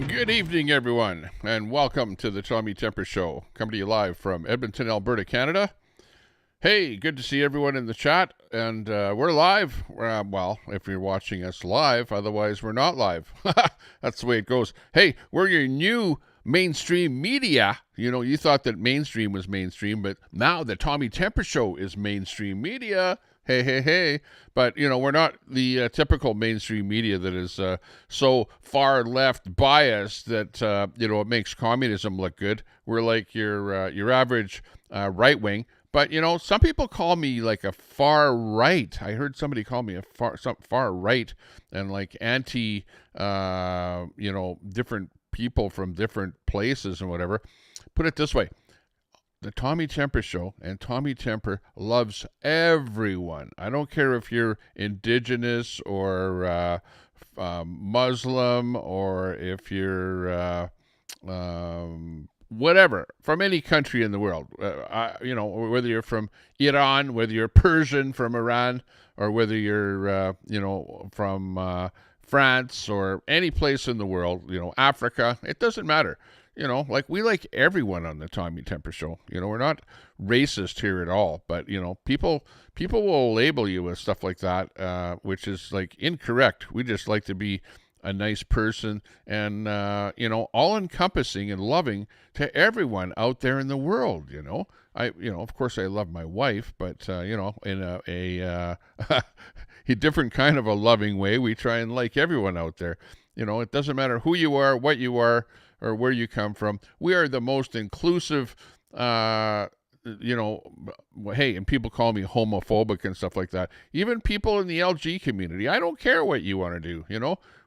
Good evening, everyone, and welcome to the Tommy Temper Show, coming to you live from Edmonton, Alberta, Canada. Hey, good to see everyone in the chat, and we're live. Well, if you're watching us live, otherwise we're not live. That's the way it goes. Hey, we're your new mainstream media. You know, you thought that mainstream was mainstream, but now the Tommy Temper Show is mainstream media. Hey. But, you know, we're not the typical mainstream media that is so far left biased that, it makes communism look good. We're like your average right wing. But, you know, some people call me like a far right. I heard somebody call me a far right and like anti, different people from different places and whatever. Put it this way. The Tommy Temper Show and Tommy Temper loves everyone. I don't care if you're Indigenous or Muslim or if you're whatever, from any country in the world. Whether you're from Iran, whether you're Persian from Iran, or whether you're, from France or any place in the world, Africa, it doesn't matter. We like everyone on the Tommy Temper Show. We're not racist here at all, but, people will label you with stuff like that, which is like incorrect. We just like to be a nice person and, all encompassing and loving to everyone out there in the world. Of course I love my wife, but, in a different kind of a loving way, we try and like everyone out there. It doesn't matter who you are, what you are, or where you come from. We are the most inclusive, hey, and people call me homophobic and stuff like that. Even people in the LG community, I don't care what you want to do,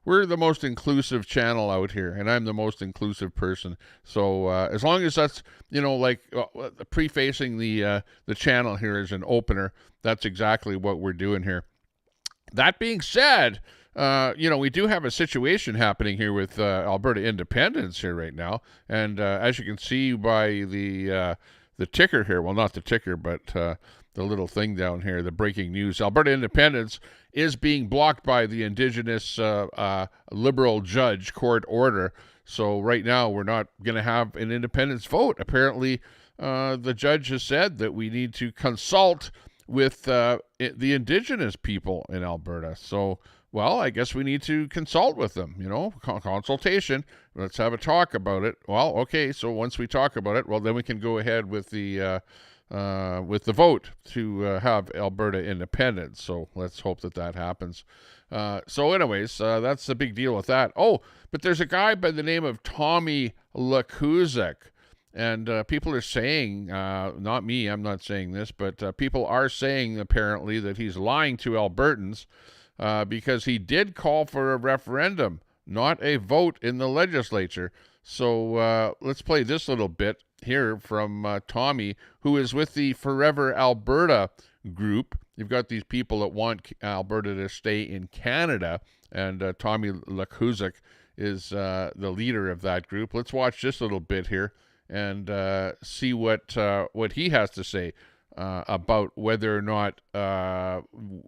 We're the most inclusive channel out here, and I'm the most inclusive person. So as long as that's, prefacing the channel here as an opener, that's exactly what we're doing here. That being said, we do have a situation happening here with Alberta independence here right now, and as you can see by the ticker here, well, not the ticker, but the little thing down here, the breaking news: Alberta independence is being blocked by the Indigenous Liberal Judge Court order. So right now, we're not going to have an independence vote. Apparently, the judge has said that we need to consult with the Indigenous people in Alberta. So, well, I guess we need to consult with them, consultation. Let's have a talk about it. Well, okay, so once we talk about it, well, then we can go ahead with the vote to have Alberta independence. So let's hope that happens. So anyways, that's the big deal with that. Oh, but there's a guy by the name of Tommy Lakuzek. And people are saying, not me, I'm not saying this, but people are saying apparently that he's lying to Albertans because he did call for a referendum, not a vote in the legislature. So let's play this little bit here from Tommy, who is with the Forever Alberta group. You've got these people that want Alberta to stay in Canada, and Tommy Lakuzek is the leader of that group. Let's watch this little bit here and see what he has to say about whether or not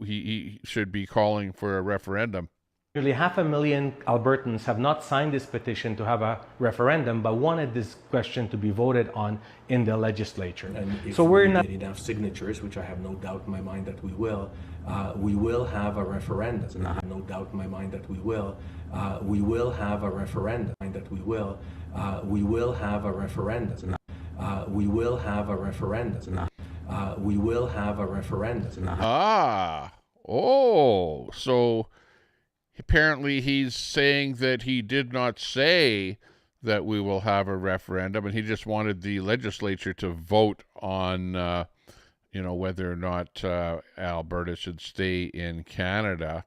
he should be calling for a referendum. Nearly 500,000 Albertans have not signed this petition to have a referendum, but wanted this question to be voted on in the legislature. And if so we're we not get enough signatures, which I have no doubt in my mind that we will have a referendum. I have no doubt in my mind that we will have a referendum. We will have a referendum. We will have a referendum. We will have a referendum. So apparently he's saying that he did not say that we will have a referendum, and he just wanted the legislature to vote on, whether or not Alberta should stay in Canada.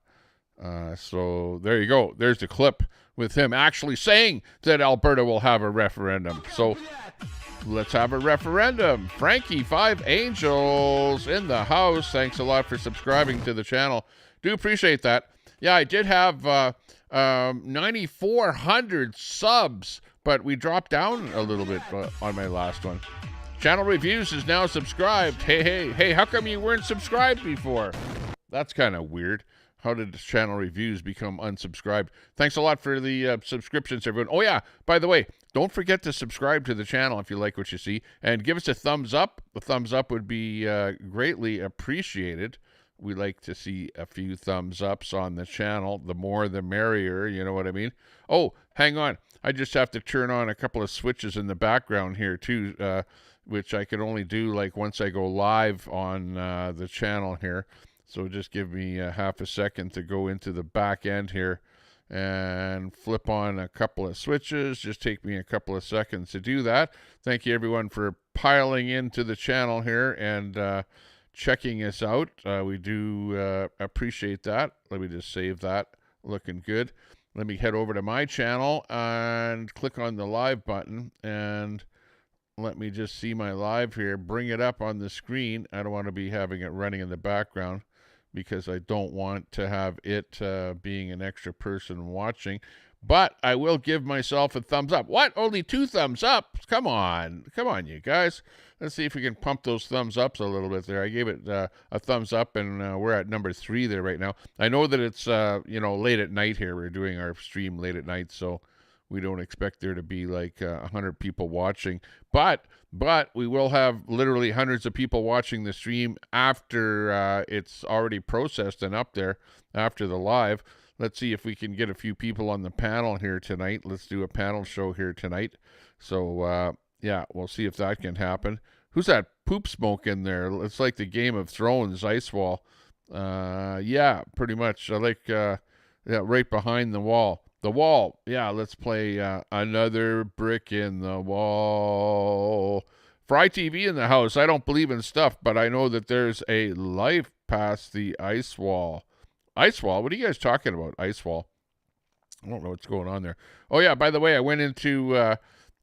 So there you go. There's the clip with him actually saying that Alberta will have a referendum. So let's have a referendum. Frankie 5 Angels in the house. Thanks a lot for subscribing to the channel. Do appreciate that. Yeah, I did have 9,400 subs, but we dropped down a little bit on my last one. Channel Reviews is now subscribed. Hey, how come you weren't subscribed before? That's kind of weird. How did channel reviews become unsubscribed? Thanks a lot for the subscriptions, everyone. Oh, yeah, by the way, don't forget to subscribe to the channel if you like what you see, and give us a thumbs up. A thumbs up would be greatly appreciated. We like to see a few thumbs ups on the channel. The more, the merrier, you know what I mean? Oh, hang on. I just have to turn on a couple of switches in the background here, too, which I can only do like once I go live on the channel here. So just give me half a second to go into the back end here and flip on a couple of switches. Just take me a couple of seconds to do that. Thank you, everyone, for piling into the channel here and checking us out. We do appreciate that. Let me just save that. Looking good. Let me head over to my channel and click on the live button, and let me just see my live here. Bring it up on the screen. I don't want to be having it running in the background because I don't want to have it being an extra person watching. But I will give myself a thumbs up. What? Only 2 thumbs up? Come on. Come on, you guys. Let's see if we can pump those thumbs ups a little bit there. I gave it a thumbs up, and we're at number 3 there right now. I know that it's, late at night here. We're doing our stream late at night, so we don't expect there to be like 100 people watching. But we will have literally hundreds of people watching the stream after it's already processed and up there after the live. Let's see if we can get a few people on the panel here tonight. Let's do a panel show here tonight. So, yeah, we'll see if that can happen. Who's that poop smoke in there? It's like the Game of Thrones ice wall. Yeah, pretty much. I like right behind the wall. The wall. Yeah, let's play Another Brick in the Wall. Fry TV in the house. I don't believe in stuff, but I know that there's a life past the ice wall. Ice wall? What are you guys talking about? Ice wall? I don't know what's going on there. Oh, yeah, by the way, I went into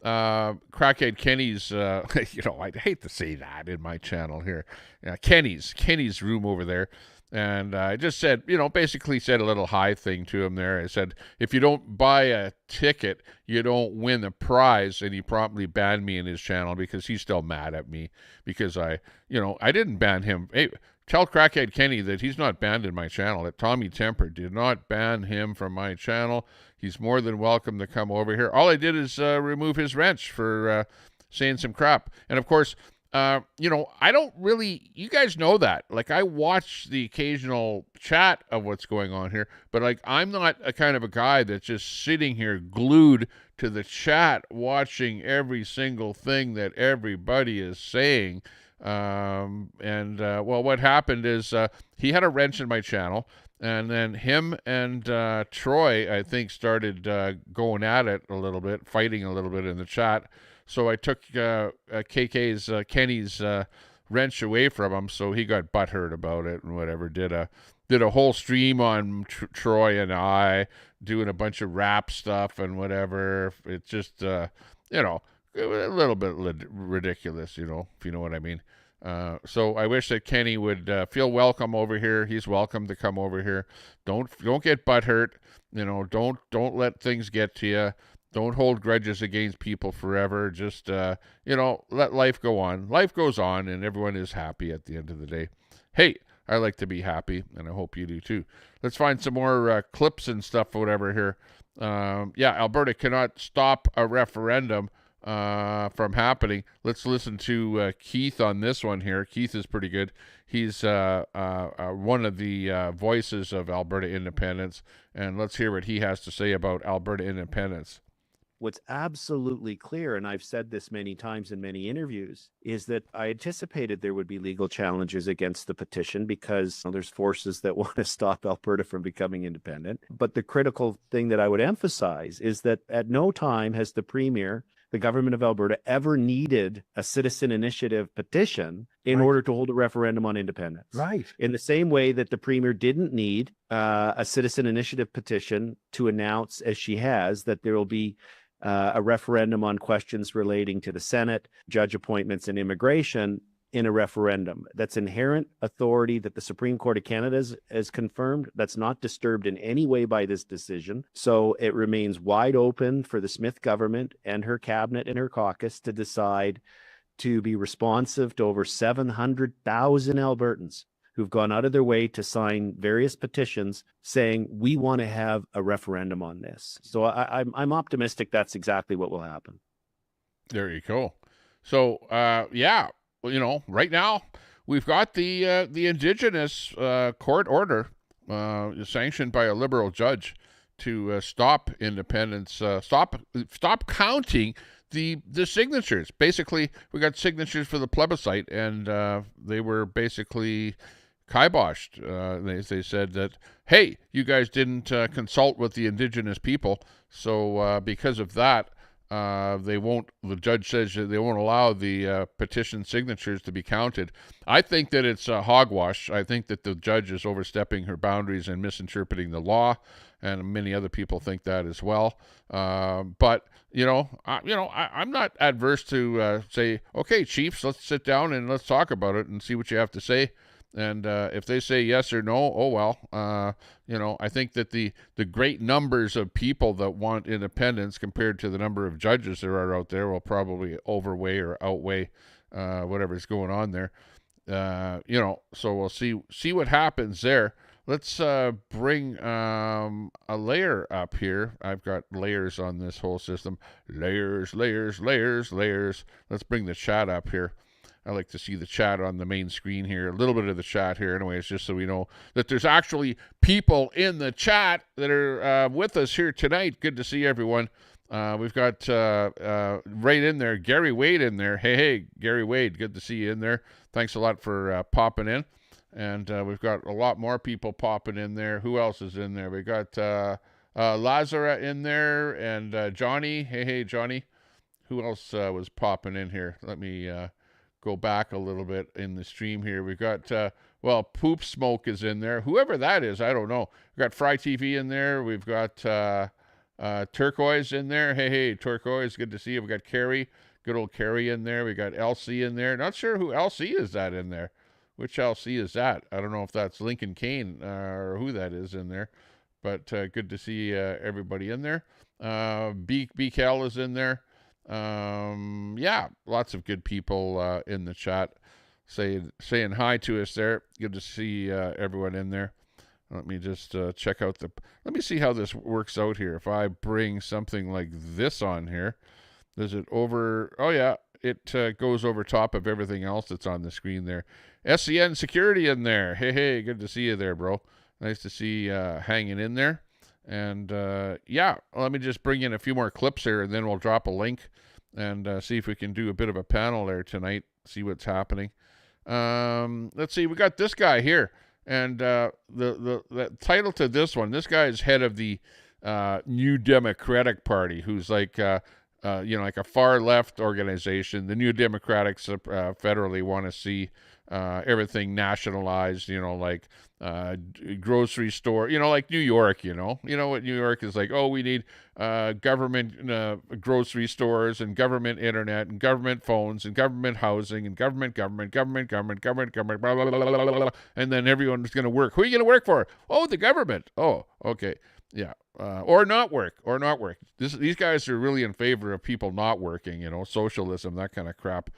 Crackhead Kenny's, I'd hate to say that in my channel here. Kenny's room over there. And I just said, basically said a little hi thing to him there. I said, if you don't buy a ticket, you don't win a prize. And he promptly banned me in his channel because he's still mad at me because I didn't ban him. Hey, tell Crackhead Kenny that he's not banned in my channel, that Tommy Temper did not ban him from my channel. He's more than welcome to come over here. All I did is remove his wrench for saying some crap. And, of course, I don't really, you guys know that. Like, I watch the occasional chat of what's going on here, but, like, I'm not a kind of a guy that's just sitting here glued to the chat watching every single thing that everybody is saying. What happened is he had a wrench in my channel, and then him and Troy, I think, started going at it a little bit, fighting a little bit in the chat. So I took Kenny's wrench away from him, so he got butthurt about it and whatever. Did a whole stream on Troy and I doing a bunch of rap stuff and whatever. It's just a little bit ridiculous, if you know what I mean. So I wish that Kenny would feel welcome over here. He's welcome to come over here. Don't get butthurt. Don't let things get to you. Don't hold grudges against people forever. Just let life go on. Life goes on, and everyone is happy at the end of the day. Hey, I like to be happy, and I hope you do too. Let's find some more clips and stuff or whatever here. Alberta cannot stop a referendum from happening. Let's listen to Keith on this one here. Keith is pretty good. He's one of the voices of Alberta independence, and let's hear what he has to say about Alberta independence. What's absolutely clear, and I've said this many times in many interviews, is that I anticipated there would be legal challenges against the petition because there's forces that want to stop Alberta from becoming independent. But the critical thing that I would emphasize is that at no time has the Premier, the government of Alberta, ever needed a citizen initiative petition in order to hold a referendum on independence. Right. In the same way that the Premier didn't need a citizen initiative petition to announce, as she has, that there will be a referendum on questions relating to the Senate, judge appointments, and immigration in a referendum. That's inherent authority that the Supreme Court of Canada has confirmed. That's not disturbed in any way by this decision. So it remains wide open for the Smith government and her cabinet and her caucus to decide to be responsive to over 700,000 Albertans who've gone out of their way to sign various petitions saying, we want to have a referendum on this. So I'm optimistic that's exactly what will happen. There you go. So, yeah, well, you know, right now we've got the Indigenous court order sanctioned by a Liberal judge to stop independence, stop counting the signatures. Basically, we got signatures for the plebiscite, and they were basically kiboshed. They said that, hey, you guys didn't consult with the Indigenous people, so because of that, the judge says that they won't allow the petition signatures to be counted. I think that it's hogwash. I think that the judge is overstepping her boundaries and misinterpreting the law, and many other people think that as well. But I'm not adverse to say, okay, chiefs, let's sit down and let's talk about it and see what you have to say. And if they say yes or no, oh well. I think that the great numbers of people that want independence compared to the number of judges there are out there will probably overweigh or outweigh whatever's going on there. So we'll see what happens there. Let's bring a layer up here. I've got layers on this whole system. Layers. Let's bring the chat up here. I like to see the chat on the main screen here, a little bit of the chat here anyways, just so we know that there's actually people in the chat that are with us here tonight. Good to see everyone. We've got right in there, Gary Wade in there. Hey, Gary Wade, good to see you in there. Thanks a lot for popping in. And we've got a lot more people popping in there. Who else is in there? We got Lazara in there and Johnny. Hey, Johnny. Who else was popping in here? Let me go back a little bit in the stream here. We've got, Poop Smoke is in there. Whoever that is, I don't know. We've got Fry TV in there. We've got Turquoise in there. Hey, Turquoise, good to see you. We've got Carrie, good old Carrie in there. We got LC in there. Not sure who LC is that in there. Which LC is that? I don't know if that's Lincoln Kane or who that is in there. But good to see everybody in there. BKL is in there. Lots of good people in the chat saying hi to us there. Good to see everyone in there. Let me just check out let me see how this works out here. If I bring something like this on here, does it over? Oh yeah, it goes over top of everything else that's on the screen there. SCN Security in there. Hey, good to see you there, bro. Nice to see hanging in there. And let me just bring in a few more clips here, and then we'll drop a link and see if we can do a bit of a panel there tonight, see what's happening. Let's see, we got this guy here, and the title to this one, this guy is head of the New Democratic Party, who's like like a far left organization. The New Democrats federally want to see everything nationalized, like grocery store, like New York, you know what New York is like. Oh, we need government grocery stores and government internet and government phones and government housing and government, blah, blah, blah, blah, blah, and then everyone's going to work. Who are you going to work for? Oh, the government. Oh, okay. Yeah. Or not work. These guys are really in favor of people not working, socialism, that kind of crap.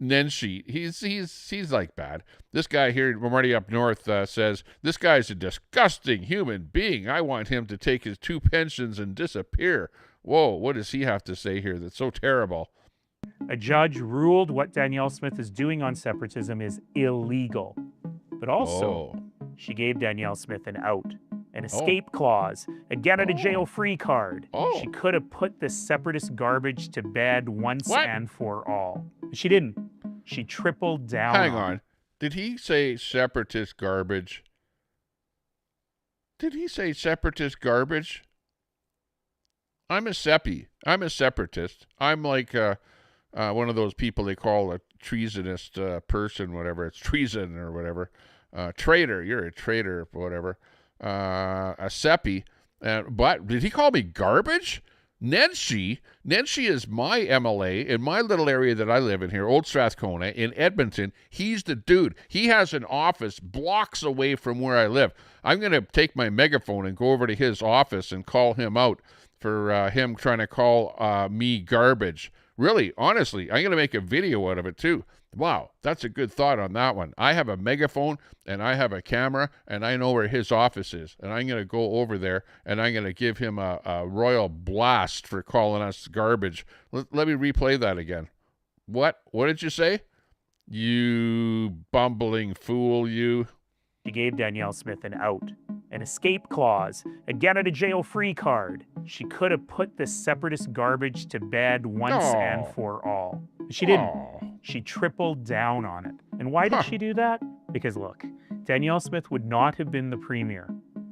Nenshi, he's like bad. This guy here, Marty up north, says, this guy's a disgusting human being. I want him to take his 2 pensions and disappear. Whoa, what does he have to say here that's so terrible? A judge ruled what Danielle Smith is doing on separatism is illegal. But also, she gave Danielle Smith an out, an escape clause, a get-out-of-jail-free card. She could have put this separatist garbage to bed once and for all. She didn't. She tripled down. Hang on. Did he say separatist garbage? I'm a seppy. I'm a separatist. I'm like one of those people they call a treasonist person, whatever. It's treason or whatever. Traitor. You're a traitor, whatever. A seppy. But did he call me garbage? Nenshi is my MLA in my little area that I live in here, Old Strathcona, in Edmonton. He's the dude. He has an office blocks away from where I live. I'm going to take my megaphone and go over to his office and call him out for him trying to call me garbage. Really, honestly, I'm going to make a video out of it too. Wow, that's a good thought on that one. I have a megaphone and I have a camera and I know where his office is. And I'm going to go over there and I'm going to give him a royal blast for calling us garbage. Let me replay that again. What? What did you say? You bumbling fool, you. She gave Danielle Smith an out, an escape clause, a get out of jail free card. She could have put this separatist garbage to bed once and for all. But she didn't. She tripled down on it. And why did she do that? Because look, Danielle Smith would not have been the premier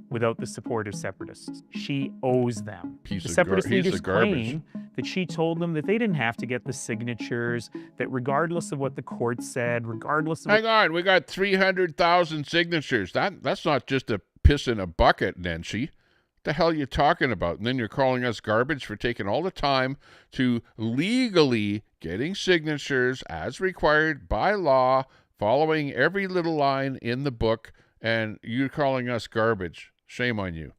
without the support of separatists. She owes them. The separatist leaders claim that she told them that they didn't have to get the signatures, that regardless of what the court said, regardless of... Hang on, we got 300,000 signatures. That's not just a piss in a bucket, Nancy. What the hell are you talking about? And then you're calling us garbage for taking all the time to legally getting signatures as required by law, following every little line in the book, and you're calling us garbage. Shame on you.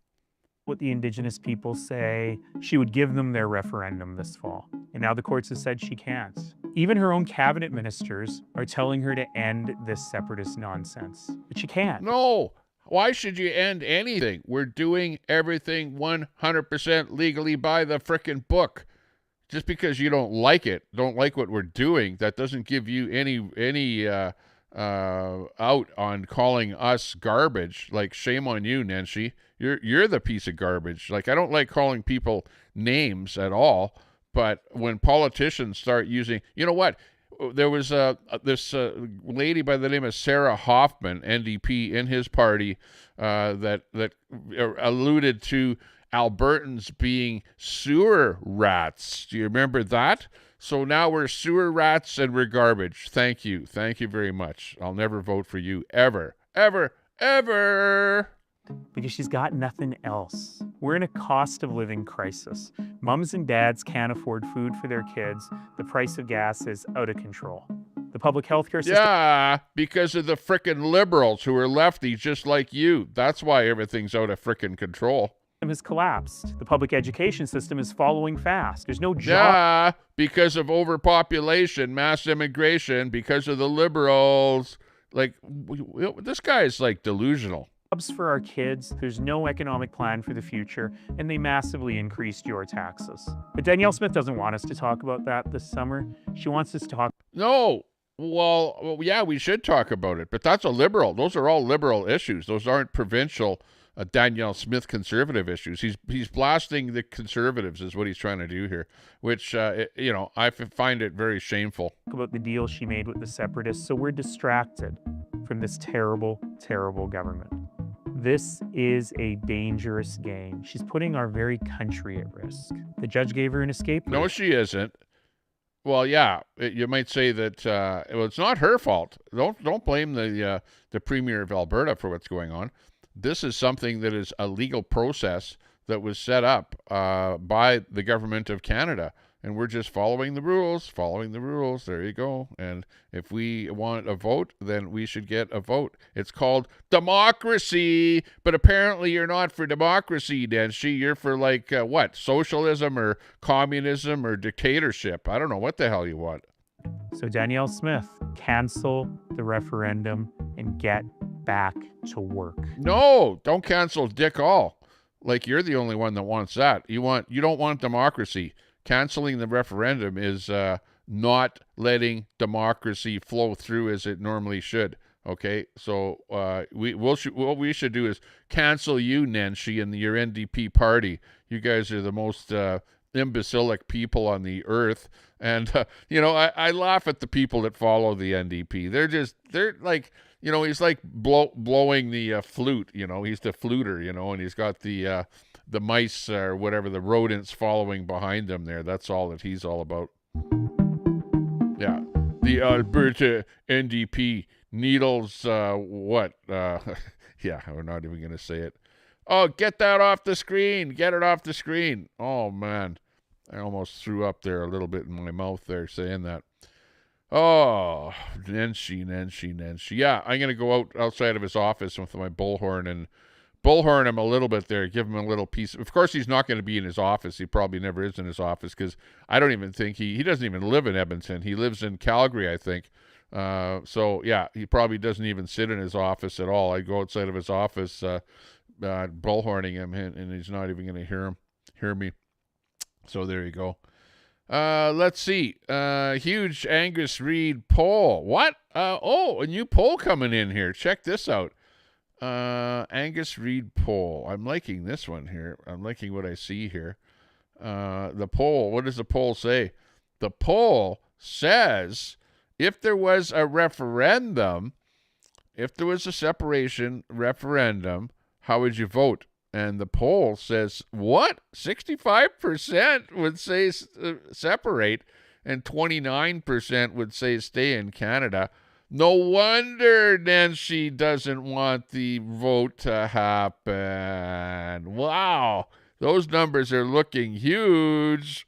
What the Indigenous people say. She would give them their referendum this fall. And now the courts have said she can't. Even her own cabinet ministers are telling her to end this separatist nonsense. But she can't. No. Why should you end anything? We're doing everything 100% legally by the frickin' book. Just because you don't like it, don't like what we're doing, that doesn't give you any out on calling us garbage. Like, shame on you, Nancy. You're the piece of garbage. Like, I don't like calling people names at all, but when politicians start using, you know what? There was this lady by the name of Sarah Hoffman, NDP, in his party that alluded to Albertans being sewer rats. Do you remember that? So now we're sewer rats and we're garbage. Thank you. Thank you very much. I'll never vote for you ever, ever, ever. Because she's got nothing else. We're in a cost of living crisis. Mums and dads can't afford food for their kids. The price of gas is out of control. The public health care system... Yeah, because of the frickin' liberals who are lefty just like you. That's why everything's out of frickin' control. ...has collapsed. The public education system is following fast. There's no job... Yeah, because of overpopulation, mass immigration, because of the liberals. Like, this guy is, like, delusional. ...jobs for our kids, there's no economic plan for the future, and they massively increased your taxes. But Danielle Smith doesn't want us to talk about that this summer. She wants us to talk... No. Well, yeah, we should talk about it, but that's a liberal. Those are all liberal issues. Those aren't provincial Danielle Smith conservative issues. He's blasting the conservatives is what he's trying to do here, which, I find it very shameful. ...about the deal she made with the separatists, so we're distracted from this terrible, terrible government. This is a dangerous game. She's putting our very country at risk. The judge gave her an escape. No, she isn't. Well, yeah, you might say that it's not her fault. Don't blame the Premier of Alberta for what's going on. This is something that is a legal process that was set up by the government of Canada. And we're just following the rules. There you go. And if we want a vote, then we should get a vote. It's called democracy. But apparently you're not for democracy, Nancy. You're for, like, what? Socialism or communism or dictatorship. I don't know what the hell you want. So Danielle Smith, cancel the referendum and get back to work. No, don't cancel dick all. Like, you're the only one that wants that. You don't want democracy. Canceling the referendum is not letting democracy flow through as it normally should. Okay, so what we should do is cancel you, Nancy, and your NDP party. You guys are the most imbecilic people on the earth. And I laugh at the people that follow the NDP. They're like, he's like blowing the flute. He's the fluter. And he's got the mice or whatever, the rodents following behind him there. That's all that he's all about. Yeah. The Alberta NDP needles, what? Yeah, we're not even going to say it. Oh, get that off the screen. Get it off the screen. Oh, man. I almost threw up there a little bit in my mouth there saying that. Oh, Nancy. Yeah, I'm going to go outside of his office with my bullhorn and bullhorn him a little bit there, give him a little piece. Of course, he's not going to be in his office. He probably never is in his office because I don't even think he doesn't even live in Edmonton. He lives in Calgary, I think. So yeah, he probably doesn't even sit in his office at all. I go outside of his office, bullhorning him, and he's not even going to hear me. So there you go. Let's see. Huge Angus Reid poll. What? A new poll coming in here. Check this out. Angus Reid poll. I'm liking this one here. I'm liking what I see here. The poll. What does the poll say? The poll says if there was a referendum, if there was a separation referendum, how would you vote? And the poll says, what? 65% would say separate, and 29% would say stay in Canada. No wonder Nancy doesn't want the vote to happen. Wow. Those numbers are looking huge.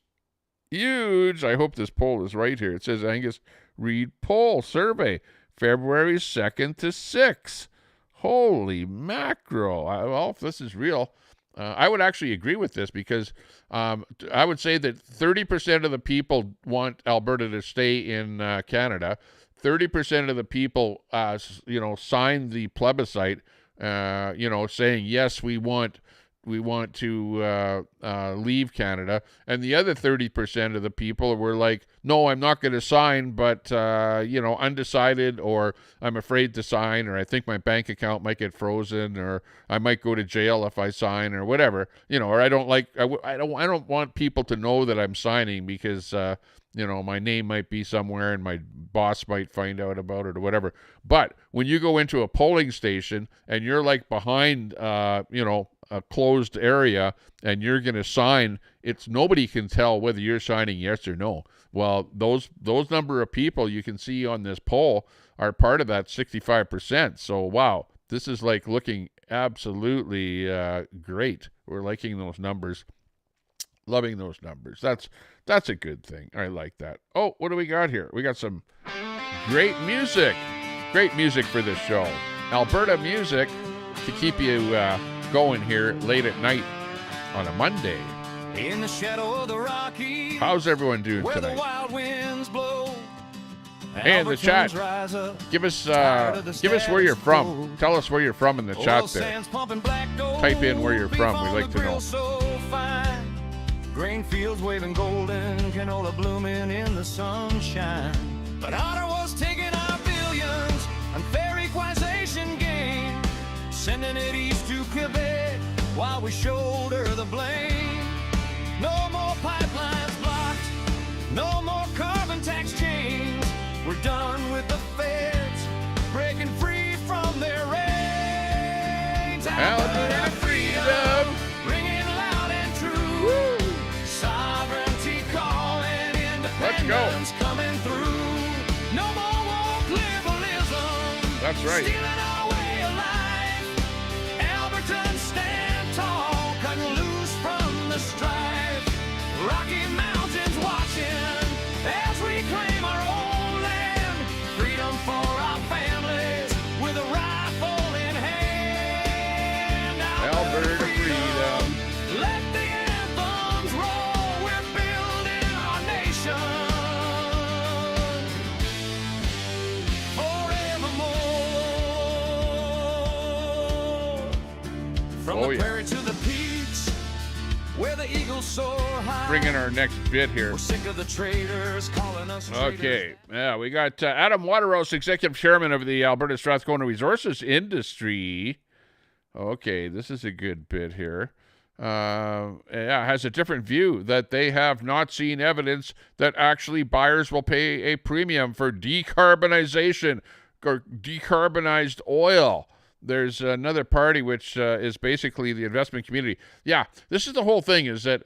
Huge. I hope this poll is right here. It says Angus Reid poll survey, February 2nd to 6th. Holy mackerel. Well, if this is real, I would actually agree with this because I would say that 30% of the people want Alberta to stay in Canada. 30% of the people, signed the plebiscite, saying, yes, we want to leave Canada. And the other 30% of the people were like, no, I'm not going to sign, but, undecided, or I'm afraid to sign, or I think my bank account might get frozen, or I might go to jail if I sign, or whatever, or I don't want people to know that I'm signing because, my name might be somewhere and my boss might find out about it or whatever. But when you go into a polling station and you're like behind, a closed area and you're going to sign, nobody can tell whether you're signing yes or no. Well, those number of people you can see on this poll are part of that 65%. So, wow, this is like looking absolutely great. We're liking those numbers. Loving those numbers. That's a good thing. I like that. Oh, what do we got here? We got some great music. Great music for this show. Alberta music to keep you going here late at night on a Monday. In the shadow of the Rockies, how's everyone doing where tonight? The wild winds blow, hey, in the chat, give us where you're from. Tell us where you're from in the chat there. Type in where you're from. We'd like to know. So fine. Grain fields waving golden, canola blooming in the sunshine. But Otter was taking our billions, unfair equalization gain, sending it east to Quebec while we shoulder the blame. No more pipelines blocked, no more carbon tax chains. We're done with the feds breaking free from their reins. Alberta freedom, ringing loud and true. Woo. Sovereignty calling, independence coming through. No more woke liberalism. That's right. Stealing our way of life. Albertans stand tall, cutting loose from the strife. Rocky Mountains watching as we claim our own land. Freedom for our families with a rifle in hand. Alberta freedom. Let the anthems roll. We're building our nation forevermore. From the prairie to the peaks, where the eagles soar high. Bring in our next bit here. We're sick of the traders calling us traitors. Okay, yeah, we got Adam Waterhouse, Executive Chairman of the Alberta Strathcona Resources Industry. Okay, this is a good bit here. Has a different view that they have not seen evidence that actually buyers will pay a premium for decarbonization or decarbonized oil. There's another party which is basically the investment community. Yeah, this is the whole thing, is that,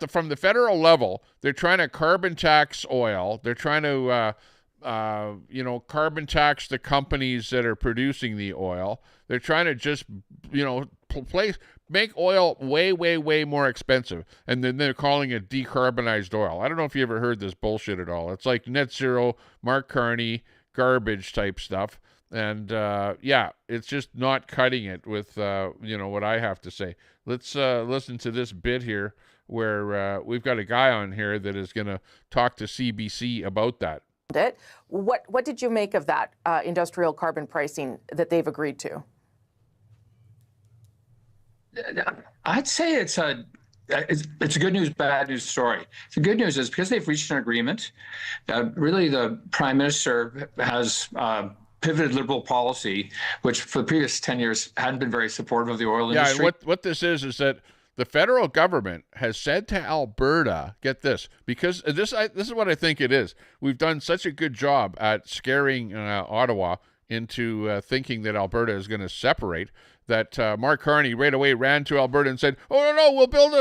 from the federal level, they're trying to carbon tax oil. They're trying to, carbon tax the companies that are producing the oil. They're trying to just, make oil way, way, way more expensive. And then they're calling it decarbonized oil. I don't know if you ever heard this bullshit at all. It's like net zero, Mark Carney, garbage type stuff. And yeah, it's just not cutting it with what I have to say. Let's listen to this bit here where we've got a guy on here that is going to talk to CBC about that. What did you make of that industrial carbon pricing that they've agreed to? I'd say it's a good news, bad news story. The good news is because they've reached an agreement, really the Prime Minister has pivoted Liberal policy, which for the previous 10 years hadn't been very supportive of the oil industry. Yeah, and what this is that the federal government has said to Alberta, get this, because this is what I think it is. We've done such a good job at scaring Ottawa into thinking that Alberta is going to separate, that Mark Carney right away ran to Alberta and said, "Oh no, we'll build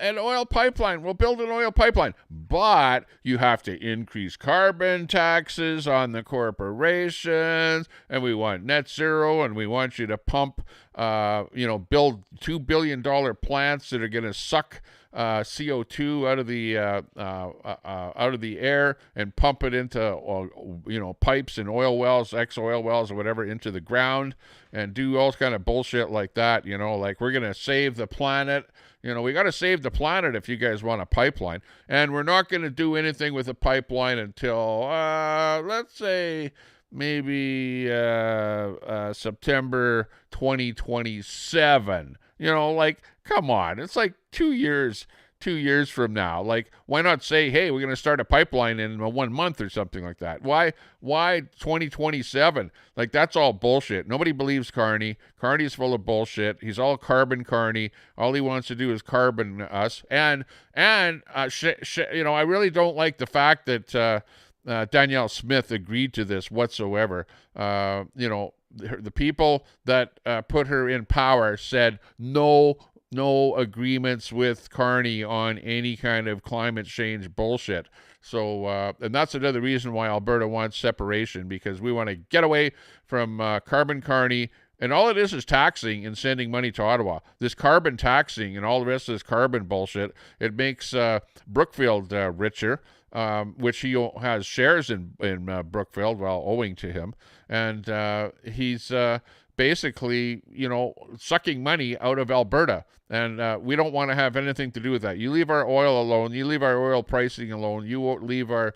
an oil pipeline. We'll build an oil pipeline, but you have to increase carbon taxes on the corporations, and we want net zero, and we want you to pump, build $2 billion plants that are going to suck CO2 out of the air and pump it into pipes and oil wells, ex-oil wells or whatever, into the ground, and do all kind of bullshit like that. Like we're gonna save the planet. We got to save the planet if you guys want a pipeline, and we're not going to do anything with a pipeline until let's say maybe September 2027. Like, come on, it's like 2 years from now. Like, why not say, hey, we're going to start a pipeline in 1 month or something like that? Why 2027? Like, that's all bullshit. Nobody believes Carney. Carney's full of bullshit. He's all carbon Carney. All he wants to do is carbon us. And I really don't like the fact that Danielle Smith agreed to this whatsoever. The people that put her in power said no agreements with Carney on any kind of climate change bullshit. So, and that's another reason why Alberta wants separation, because we want to get away from carbon Carney. And all it is taxing and sending money to Ottawa. This carbon taxing and all the rest of this carbon bullshit, it makes Brookfield richer, which he has shares in Brookfield, well, owing to him. And he's basically, sucking money out of Alberta. And we don't want to have anything to do with that. You leave our oil alone. You leave our oil pricing alone. You won't leave our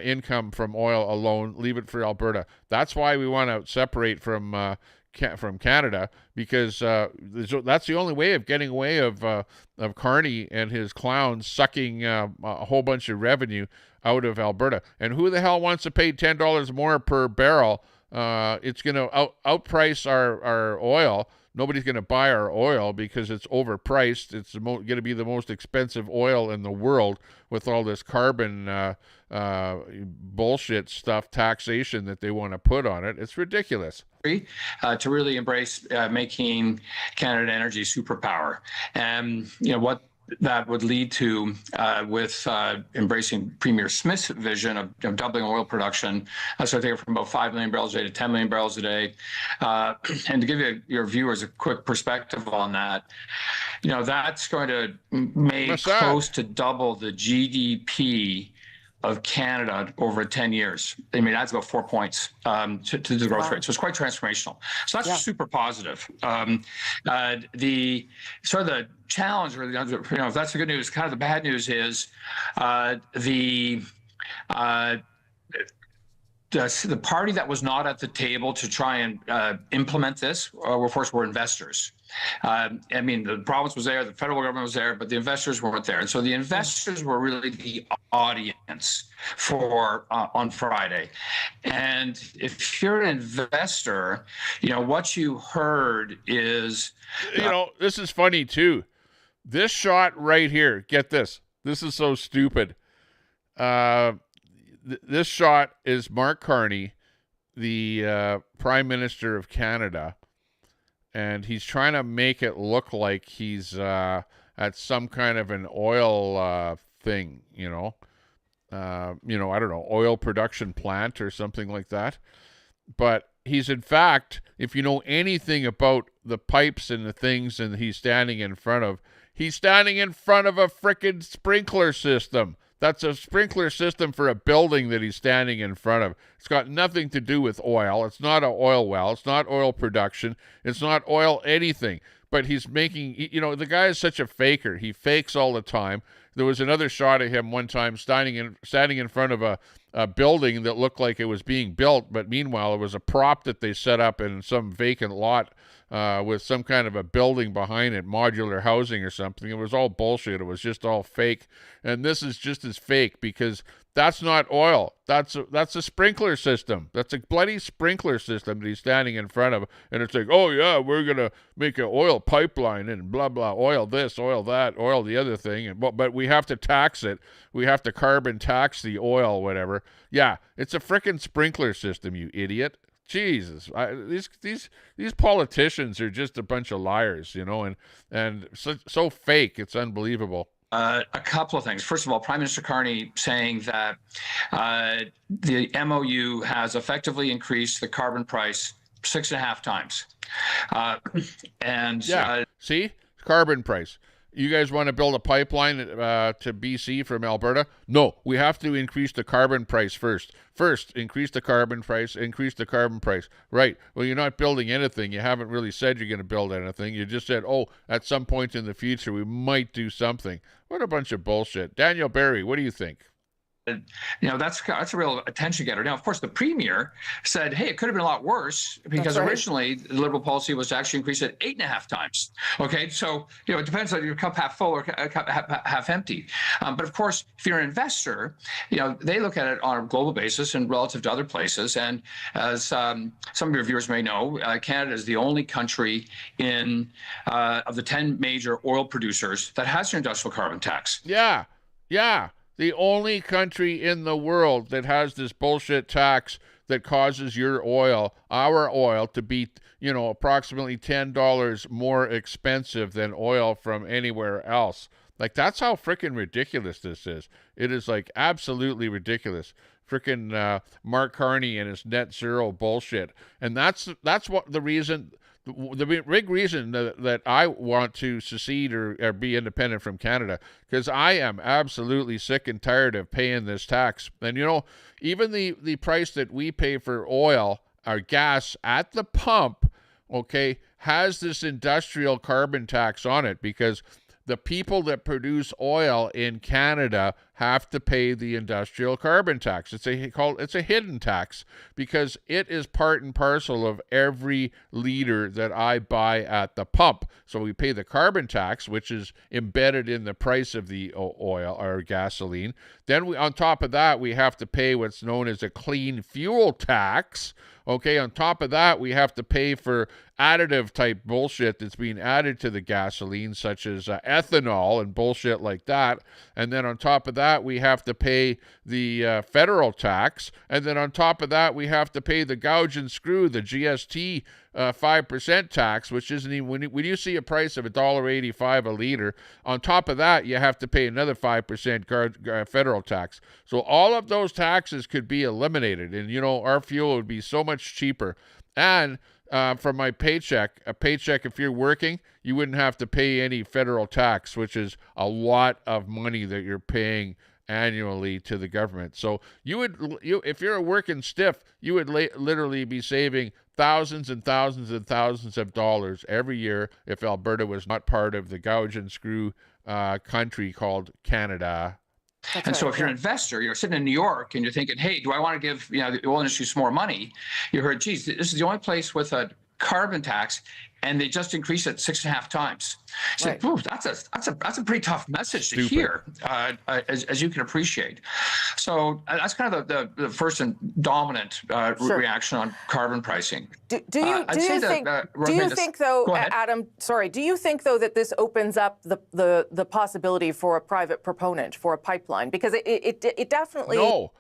income from oil alone. Leave it for Alberta. That's why we want to separate from Canada, because that's the only way of getting away of Carney and his clowns sucking a whole bunch of revenue out of Alberta. And who the hell wants to pay $10 more per barrel? It's going to outprice our oil. Nobody's going to buy our oil because it's overpriced. It's going to be the most expensive oil in the world with all this carbon bullshit stuff, taxation that they want to put on it. It's ridiculous. To really embrace making Canada an energy superpower. And what that would lead to with embracing Premier Smith's vision of doubling oil production. So I take it from about 5 million barrels a day to 10 million barrels a day. And to give your viewers a quick perspective on that, that's going to make close to double the GDP of Canada over 10 years. I mean, that's about 4 points to the growth rate. So it's quite transformational. So that's super positive. The challenge, really, if that's the good news, kind of the bad news is the party that was not at the table to try and implement this, of course, were investors. I mean, the province was there, the federal government was there, but the investors weren't there. And so the investors were really the audience for on Friday. And if you're an investor, what you heard is... this is funny, too. This shot right here, get this. This is so stupid. This shot is Mark Carney, the Prime Minister of Canada, and he's trying to make it look like he's at some kind of an oil thing, I don't know, oil production plant or something like that. But he's, in fact, if you know anything about the pipes and the things and he's standing in front of a frickin' sprinkler system. That's a sprinkler system for a building that he's standing in front of. It's got nothing to do with oil. It's not an oil well. It's not oil production. It's not oil anything. But he's making, the guy is such a faker. He fakes all the time. There was another shot of him one time standing in front of a building that looked like it was being built, but meanwhile it was a prop that they set up in some vacant lot with some kind of a building behind it, modular housing or something. It was all bullshit. It was just all fake. And this is just as fake because that's not oil. That's a sprinkler system. That's a bloody sprinkler system that he's standing in front of. And it's like, oh yeah, we're going to make an oil pipeline and blah, blah, oil this, oil that, oil the other thing. But we have to tax it. We have to carbon tax the oil, whatever. Yeah, it's a frickin' sprinkler system, you idiot. Jesus, these politicians are just a bunch of liars, and so fake. It's unbelievable. A couple of things. First of all, Prime Minister Carney saying that the MOU has effectively increased the carbon price 6.5 times. See, carbon price. You guys want to build a pipeline to BC from Alberta? No, we have to increase the carbon price first. First, increase the carbon price, Right. Well, you're not building anything. You haven't really said you're going to build anything. You just said, at some point in the future, we might do something. What a bunch of bullshit. Daniel Barry, what do you think? That's a real attention getter. Now, of course, the premier said, hey, it could have been a lot worse because originally the Liberal policy was to actually increase it 8.5 times. Okay, so it depends on your cup half full or cup half empty. But of course, if you're an investor, they look at it on a global basis and relative to other places. And as some of your viewers may know, Canada is the only country of the 10 major oil producers that has an industrial carbon tax. Yeah. The only country in the world that has this bullshit tax that causes our oil, to be, approximately $10 more expensive than oil from anywhere else. Like, that's how freaking ridiculous this is. It is, like, absolutely ridiculous. Freaking Mark Carney and his net zero bullshit. And that's what the reason... The big reason that I want to secede or be independent from Canada, because I am absolutely sick and tired of paying this tax. And, even the price that we pay for oil or gas at the pump, okay, has this industrial carbon tax on it because the people that produce oil in Canada have to pay the industrial carbon tax. It's a hidden tax because it is part and parcel of every liter that I buy at the pump. So we pay the carbon tax, which is embedded in the price of the oil or gasoline. Then on top of that, we have to pay what's known as a clean fuel tax. Okay, on top of that, we have to pay for additive type bullshit that's being added to the gasoline, such as ethanol and bullshit like that. And then on top of that, we have to pay the federal tax. And then on top of that, we have to pay the gouge and screw, the GST 5% tax, which isn't even, when you see a price of $1.85 a liter, on top of that, you have to pay another 5% federal tax. So all of those taxes could be eliminated, and our fuel would be so much cheaper. And from my paycheck, if you're working, you wouldn't have to pay any federal tax, which is a lot of money that you're paying annually to the government. So if you're a working stiff, you would literally be saving thousands and thousands and thousands of dollars every year if Alberta was not part of the gouge and screw country called Canada. So if you're an investor, you're sitting in New York and you're thinking, hey, do I want to give the oil industry some more money? You heard, geez, this is the only place with a carbon tax, and they just increased it 6.5 times. So that's a pretty tough message to hear, as you can appreciate. So that's kind of the first and dominant reaction on carbon pricing. Do you think though, Adam? Sorry, do you think though that this opens up the possibility for a private proponent for a pipeline? Because it definitely no.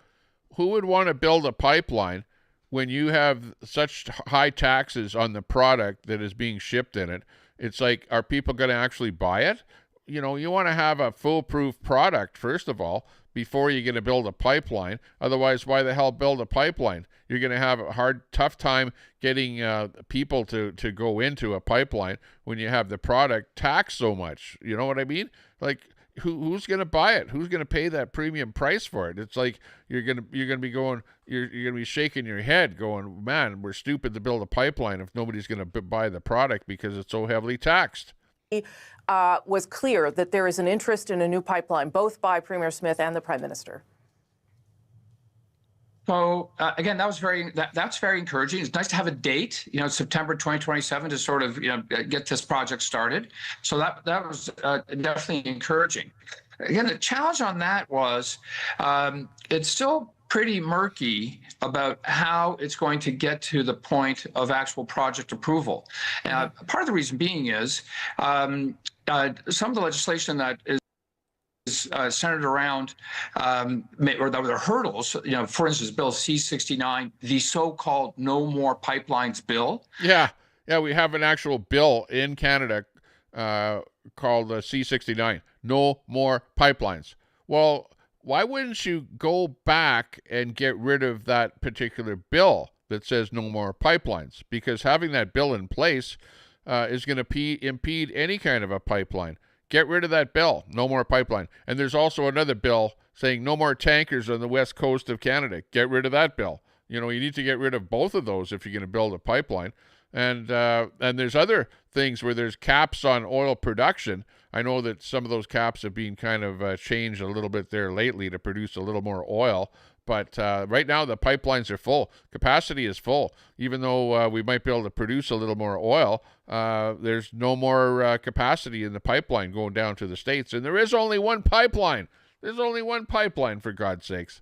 Who would want to build a pipeline when you have such high taxes on the product that is being shipped in it? It's like, are people going to actually buy it? You want to have a foolproof product, first of all, before you're going to build a pipeline. Otherwise, why the hell build a pipeline? You're going to have a tough time getting people to go into a pipeline when you have the product taxed so much. You know what I mean? Like, who's going to buy it? Who's going to pay that premium price for it? It's like you're going to be going, you're going to be shaking your head going, man, we're stupid to build a pipeline if nobody's going to buy the product because it's so heavily taxed. Was clear that there is an interest in a new pipeline, both by Premier Smith and the Prime Minister. So again, that's very encouraging. It's nice to have a date, September 2027 to sort of, get this project started. So that was definitely encouraging. Again, the challenge on that was it's still pretty murky about how it's going to get to the point of actual project approval. Part of the reason being is some of the legislation that is centered around or the hurdles, for instance, Bill C-69, the so-called No More Pipelines bill. Yeah, we have an actual bill in Canada called C-69, No More Pipelines. Well, why wouldn't you go back and get rid of that particular bill that says no more pipelines? Because having that bill in place is going to impede any kind of a pipeline. Get rid of that bill, no more pipeline. And there's also another bill saying no more tankers on the west coast of Canada. Get rid of that bill. You need to get rid of both of those if you're going to build a pipeline. And there's other things where there's caps on oil production. I know that some of those caps have been kind of changed a little bit there lately to produce a little more oil. But right now the pipelines are full. Capacity is full. Even though we might be able to produce a little more oil, there's no more capacity in the pipeline going down to the States. And there is only one pipeline. There's only one pipeline, for God's sakes.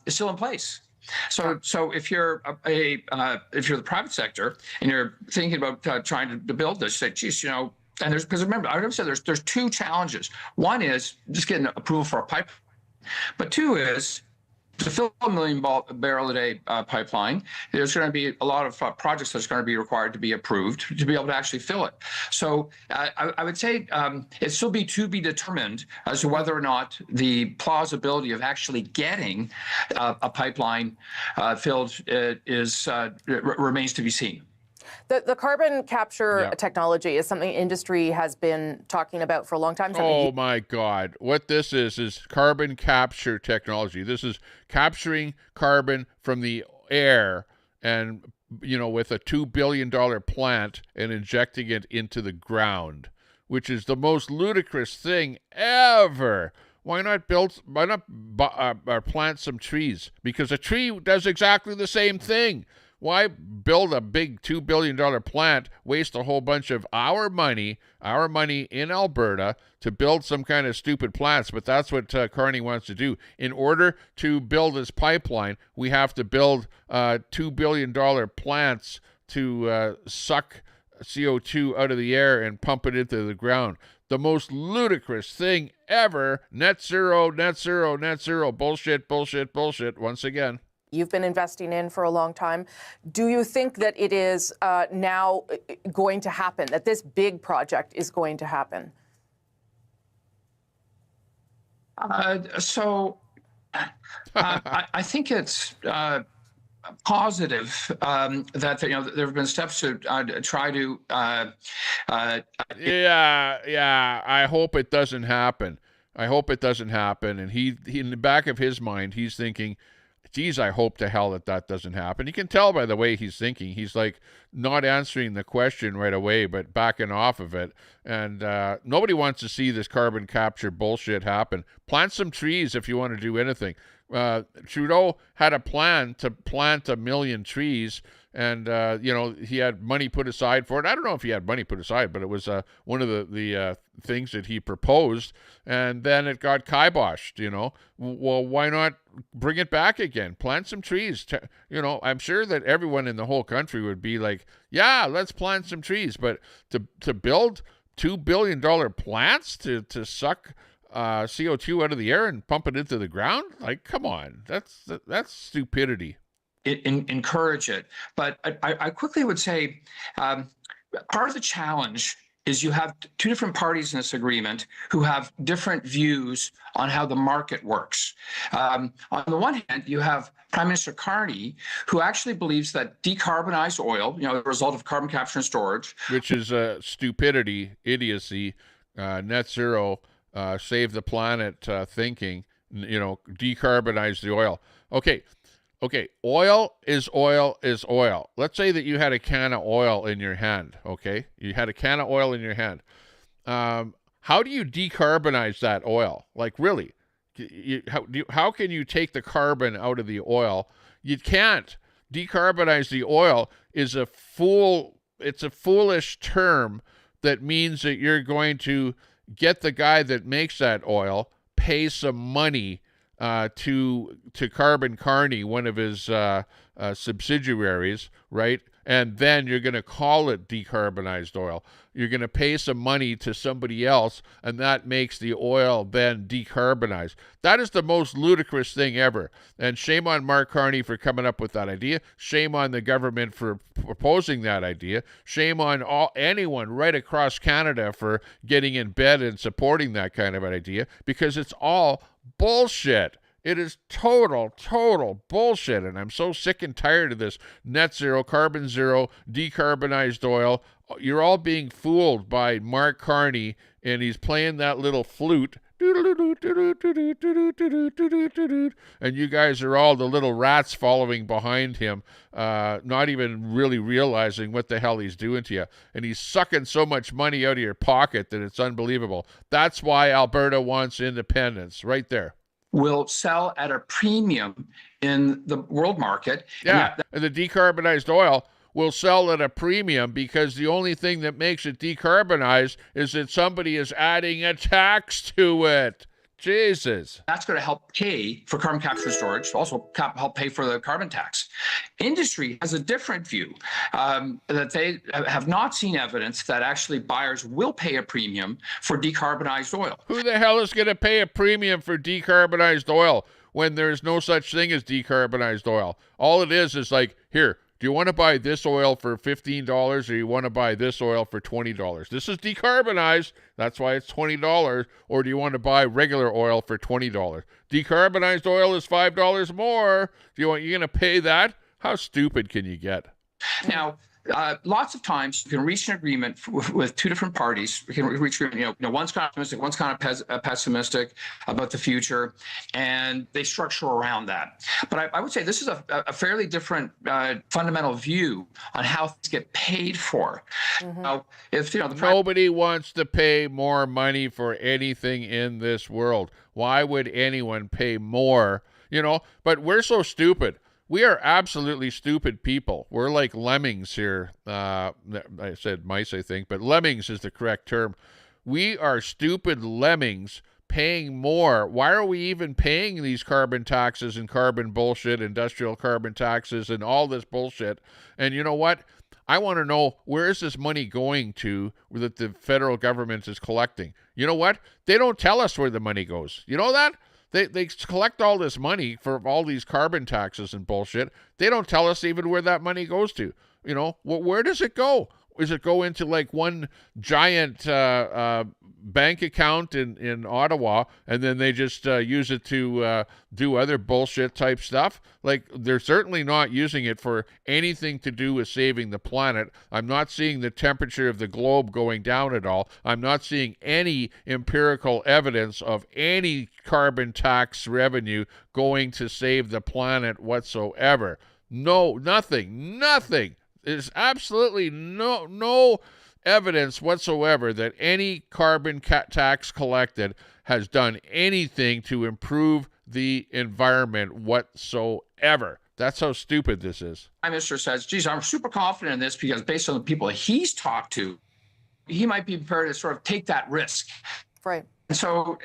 It's still in place. So if you're if you're the private sector and you're thinking about trying to build this, say, geez, and because remember, I would say there's two challenges. One is just getting approval for a pipe, but two is to fill a 1 million barrel a day pipeline, there's going to be a lot of projects that's going to be required to be approved to be able to actually fill it. So I would say it still be to be determined as to whether or not the plausibility of actually getting a pipeline filled remains to be seen. The carbon capture technology is something industry has been talking about for a long time. Oh my God. What this is carbon capture technology. This is capturing carbon from the air and, with a $2 billion plant and injecting it into the ground, which is the most ludicrous thing ever. Why not plant some trees? Because a tree does exactly the same thing. Why build a big $2 billion plant, waste a whole bunch of our money in Alberta to build some kind of stupid plants? But that's what Carney wants to do. In order to build this pipeline, we have to build $2 billion plants to suck CO2 out of the air and pump it into the ground. The most ludicrous thing ever. Net zero, net zero, net zero. Bullshit, bullshit, bullshit. Once again. You've been investing in for a long time. Do you think that it is now going to happen, that this big project is going to happen? I think it's positive that there have been steps to try to. Yeah. I hope it doesn't happen. And he in the back of his mind, he's thinking, geez, I hope to hell that doesn't happen. You can tell by the way he's thinking. He's like not answering the question right away, but backing off of it. And nobody wants to see this carbon capture bullshit happen. Plant some trees if you want to do anything. Trudeau had a plan to plant 1 million trees, and he had money put aside for it. I don't know if he had money put aside, but it was one of the things that he proposed, and then it got kiboshed. Well, why not bring it back again? Plant some trees. I'm sure that everyone in the whole country would be like, yeah, let's plant some trees. But to build $2 billion plants to suck CO2 out of the air and pump it into the ground, like, come on, that's stupidity. Encourage it, but I quickly would say part of the challenge is you have two different parties in this agreement who have different views on how the market works. On the one hand, you have Prime Minister Carney, who actually believes that decarbonized oil, the result of carbon capture and storage, which is stupidity, idiocy, net zero, save the planet thinking, you know, decarbonize the oil. Okay, oil is oil is oil. Let's say that you had a can of oil in your hand, okay? You had a can of oil in your hand. How do you decarbonize that oil? Like, really? How can you take the carbon out of the oil? You can't. Decarbonize the oil is it's a foolish term that means that you're going to get the guy that makes that oil, pay some money to Carbon Carney, one of his subsidiaries, right? And then you're going to call it decarbonized oil. You're going to pay some money to somebody else, and that makes the oil then decarbonized. That is the most ludicrous thing ever. And shame on Mark Carney for coming up with that idea. Shame on the government for proposing that idea. Shame on anyone right across Canada for getting in bed and supporting that kind of an idea, because it's all bullshit. It is total bullshit, and I'm so sick and tired of this net zero, carbon zero, decarbonized oil. You're all being fooled by Mark Carney, and he's playing that little flute, and you guys are all the little rats following behind him, not even really realizing what the hell he's doing to you. And he's sucking so much money out of your pocket that it's unbelievable. That's why Alberta wants independence, right there. Will sell at a premium in the world market. Yeah, and the decarbonized oil will sell at a premium because the only thing that makes it decarbonized is that somebody is adding a tax to it. Jesus. That's going to help pay for carbon capture and storage, also help pay for the carbon tax. Industry has a different view, that they have not seen evidence that actually buyers will pay a premium for decarbonized oil. Who the hell is going to pay a premium for decarbonized oil when there's no such thing as decarbonized oil? All it is like, here, do you want to buy this oil for $15 or you want to buy this oil for $20? This is decarbonized. That's why it's $20. Or do you want to buy regular oil for $20? Decarbonized oil is $5 more. You're going to pay that? How stupid can you get? Now, lots of times you can reach an agreement with two different parties. We can reach agreement, one's kind of optimistic, one's kind of pessimistic about the future, and they structure around that. But I would say this is a fairly different fundamental view on how things get paid for. Now, if nobody wants to pay more money for anything in this world, why would anyone pay more? But we're so stupid. We are absolutely stupid people. We're like lemmings here. I said mice, I think, but lemmings is the correct term. We are stupid lemmings paying more. Why are we even paying these carbon taxes and carbon bullshit, industrial carbon taxes and all this bullshit? And you know what? I want to know, where is this money going to that the federal government is collecting? You know what? They don't tell us where the money goes. You know that? They collect all this money for all these carbon taxes and bullshit. They don't tell us even where that money goes to. Where does it go? Does it go into like one giant bank account in Ottawa, and then they just use it to do other bullshit type stuff? Like, they're certainly not using it for anything to do with saving the planet. I'm not seeing the temperature of the globe going down at all. I'm not seeing any empirical evidence of any carbon tax revenue going to save the planet whatsoever. No, nothing. There's absolutely no evidence whatsoever that any carbon tax collected has done anything to improve the environment whatsoever. That's how stupid this is. Prime Minister says, geez, I'm super confident in this because based on the people he's talked to, he might be prepared to sort of take that risk. Right. So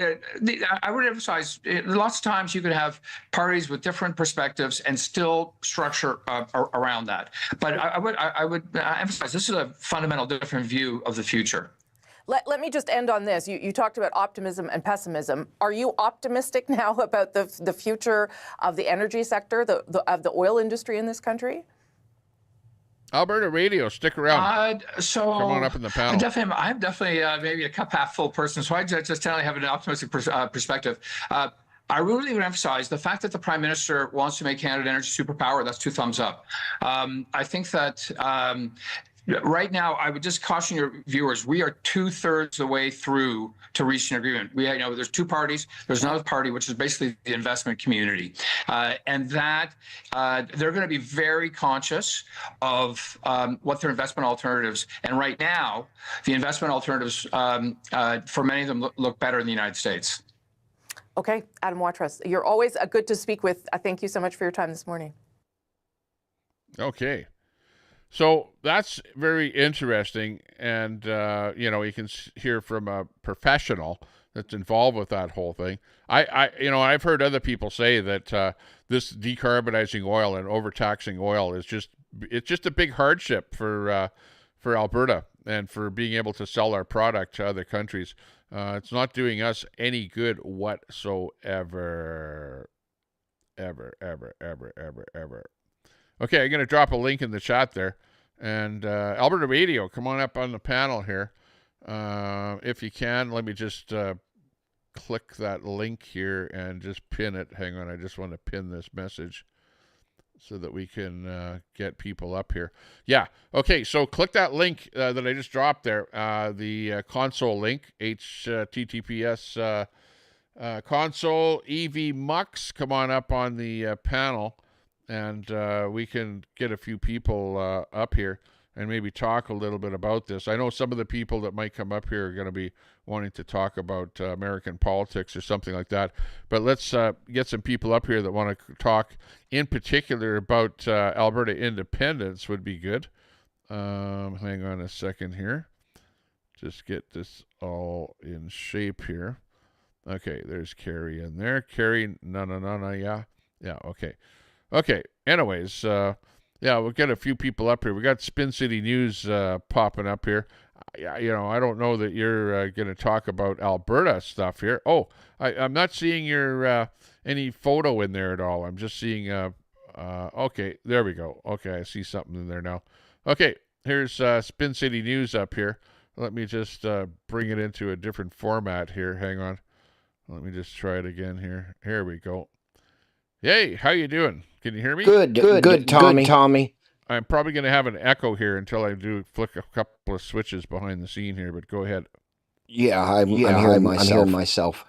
I would emphasize, lots of times you could have parties with different perspectives and still structure around that. But I would emphasize this is a fundamental different view of the future. Let me just end on this. You talked about optimism and pessimism. Are you optimistic now about the future of the energy sector, of the oil industry in this country? Alberta Radio, stick around. So come on up in the panel. I'm definitely maybe a cup half full person, so I just generally have an optimistic perspective. I really would emphasize the fact that the Prime Minister wants to make Canada an energy superpower. That's 2 thumbs up. I think that Right now, I would just caution your viewers, we are 2/3 the way through to reaching an agreement. There's two parties. There's another party, which is basically the investment community. And that they're going to be very conscious of what their investment alternatives. And right now, the investment alternatives, for many of them, look better in the United States. Okay, Adam Watrous, you're always good to speak with. Thank you so much for your time this morning. Okay. So that's very interesting, and you can hear from a professional that's involved with that whole thing. I've heard other people say that this decarbonizing oil and overtaxing oil is just a big hardship for Alberta and for being able to sell our product to other countries. It's not doing us any good whatsoever, ever. Okay, I'm going to drop a link in the chat there. And Alberta Radio, come on up on the panel here. If you can, let me just click that link here and just pin it. Hang on, I just want to pin this message so that we can get people up here. Yeah, okay, so click that link that I just dropped there, the console link, HTTPS console EV Mux. Come on up on the panel. And we can get a few people up here and maybe talk a little bit about this. I know some of the people that might come up here are going to be wanting to talk about American politics or something like that. But let's get some people up here that want to talk in particular about Alberta independence would be good. Hang on a second here. Just get this all in shape here. Okay, there's Carrie in there. Carrie, no, yeah. Yeah, okay. Okay, anyways, we'll get a few people up here. We got Spin City News popping up here. I don't know that you're going to talk about Alberta stuff here. Oh, I'm not seeing your any photo in there at all. I'm just seeing, okay, there we go. Okay, I see something in there now. Okay, here's Spin City News up here. Let me just bring it into a different format here. Hang on. Let me just try it again here. Here we go. Hey, how you doing? Can you hear me? Good, Tommy. I'm probably going to have an echo here until I do flick a couple of switches behind the scene here, but go ahead. Yeah, I'm hearing myself.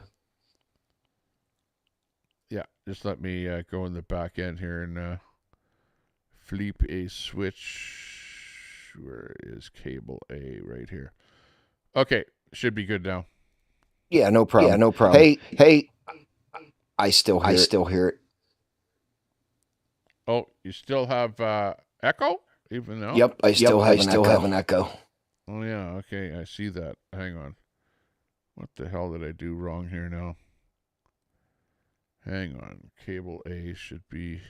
Yeah, just let me go in the back end here and flip a switch. Where is cable A? Right here. Okay, should be good now. Yeah, no problem. Hey, I still hear it. Oh, you still have echo? Even though? Yep, I still have an echo. Oh, yeah, okay, I see that. Hang on. What the hell did I do wrong here now? Hang on. Cable A should be...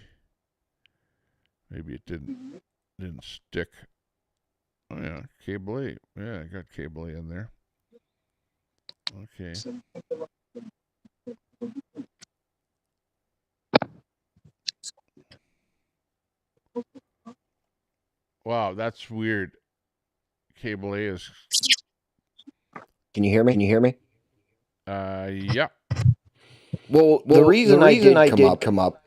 Maybe it didn't stick. Oh, yeah, cable A. Yeah, I got cable A in there. Okay. Wow, that's weird. Cable A is... Can you hear me? Yeah. Well, the reason I did come up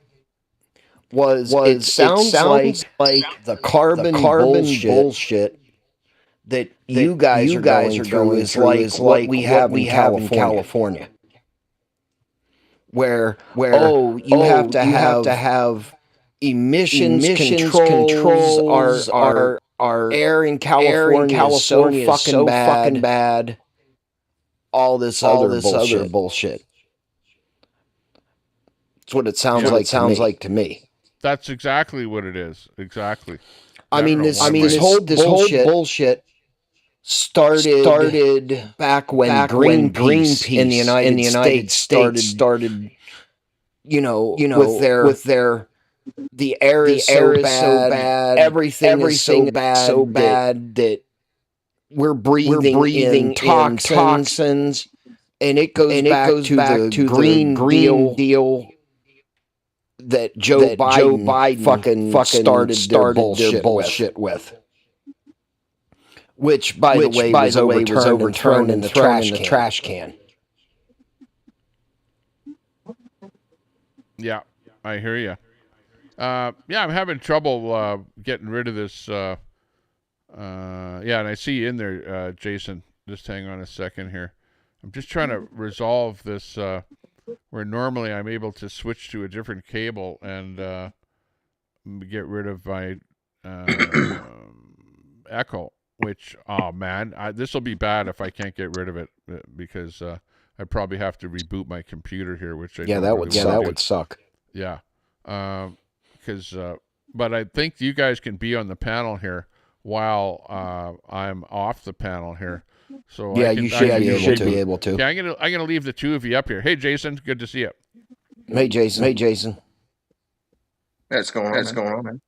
was it sounds like the carbon bullshit that you guys are going through is like what we have in California. Where you have to have emissions controls. Our air in California is so fucking bad. All this other bullshit. That's what it sounds like to me. That's exactly what it is. Exactly. I mean this whole bullshit started back when Greenpeace in the United States started with their the air is so bad, everything is so bad that we're breathing in toxins, and it goes back to the Green Deal that Joe Biden fucking started their bullshit with. Which, by the way, was overturned in the trash can. Yeah, I hear you. Yeah, I'm having trouble getting rid of this Yeah, and I see you in there, Jason. Just hang on a second here. I'm just trying to resolve this where normally I'm able to switch to a different cable and get rid of my echo, which, oh man, this will be bad if I can't get rid of it because I probably have to reboot my computer here, which I don't really want to do. That would suck. Yeah, because but I think you guys can be on the panel here while I'm off the panel here. So yeah, you should be able to. Okay, I'm gonna leave the two of you up here. Hey, Jason, good to see you. Hey, Jason. What's going on, man?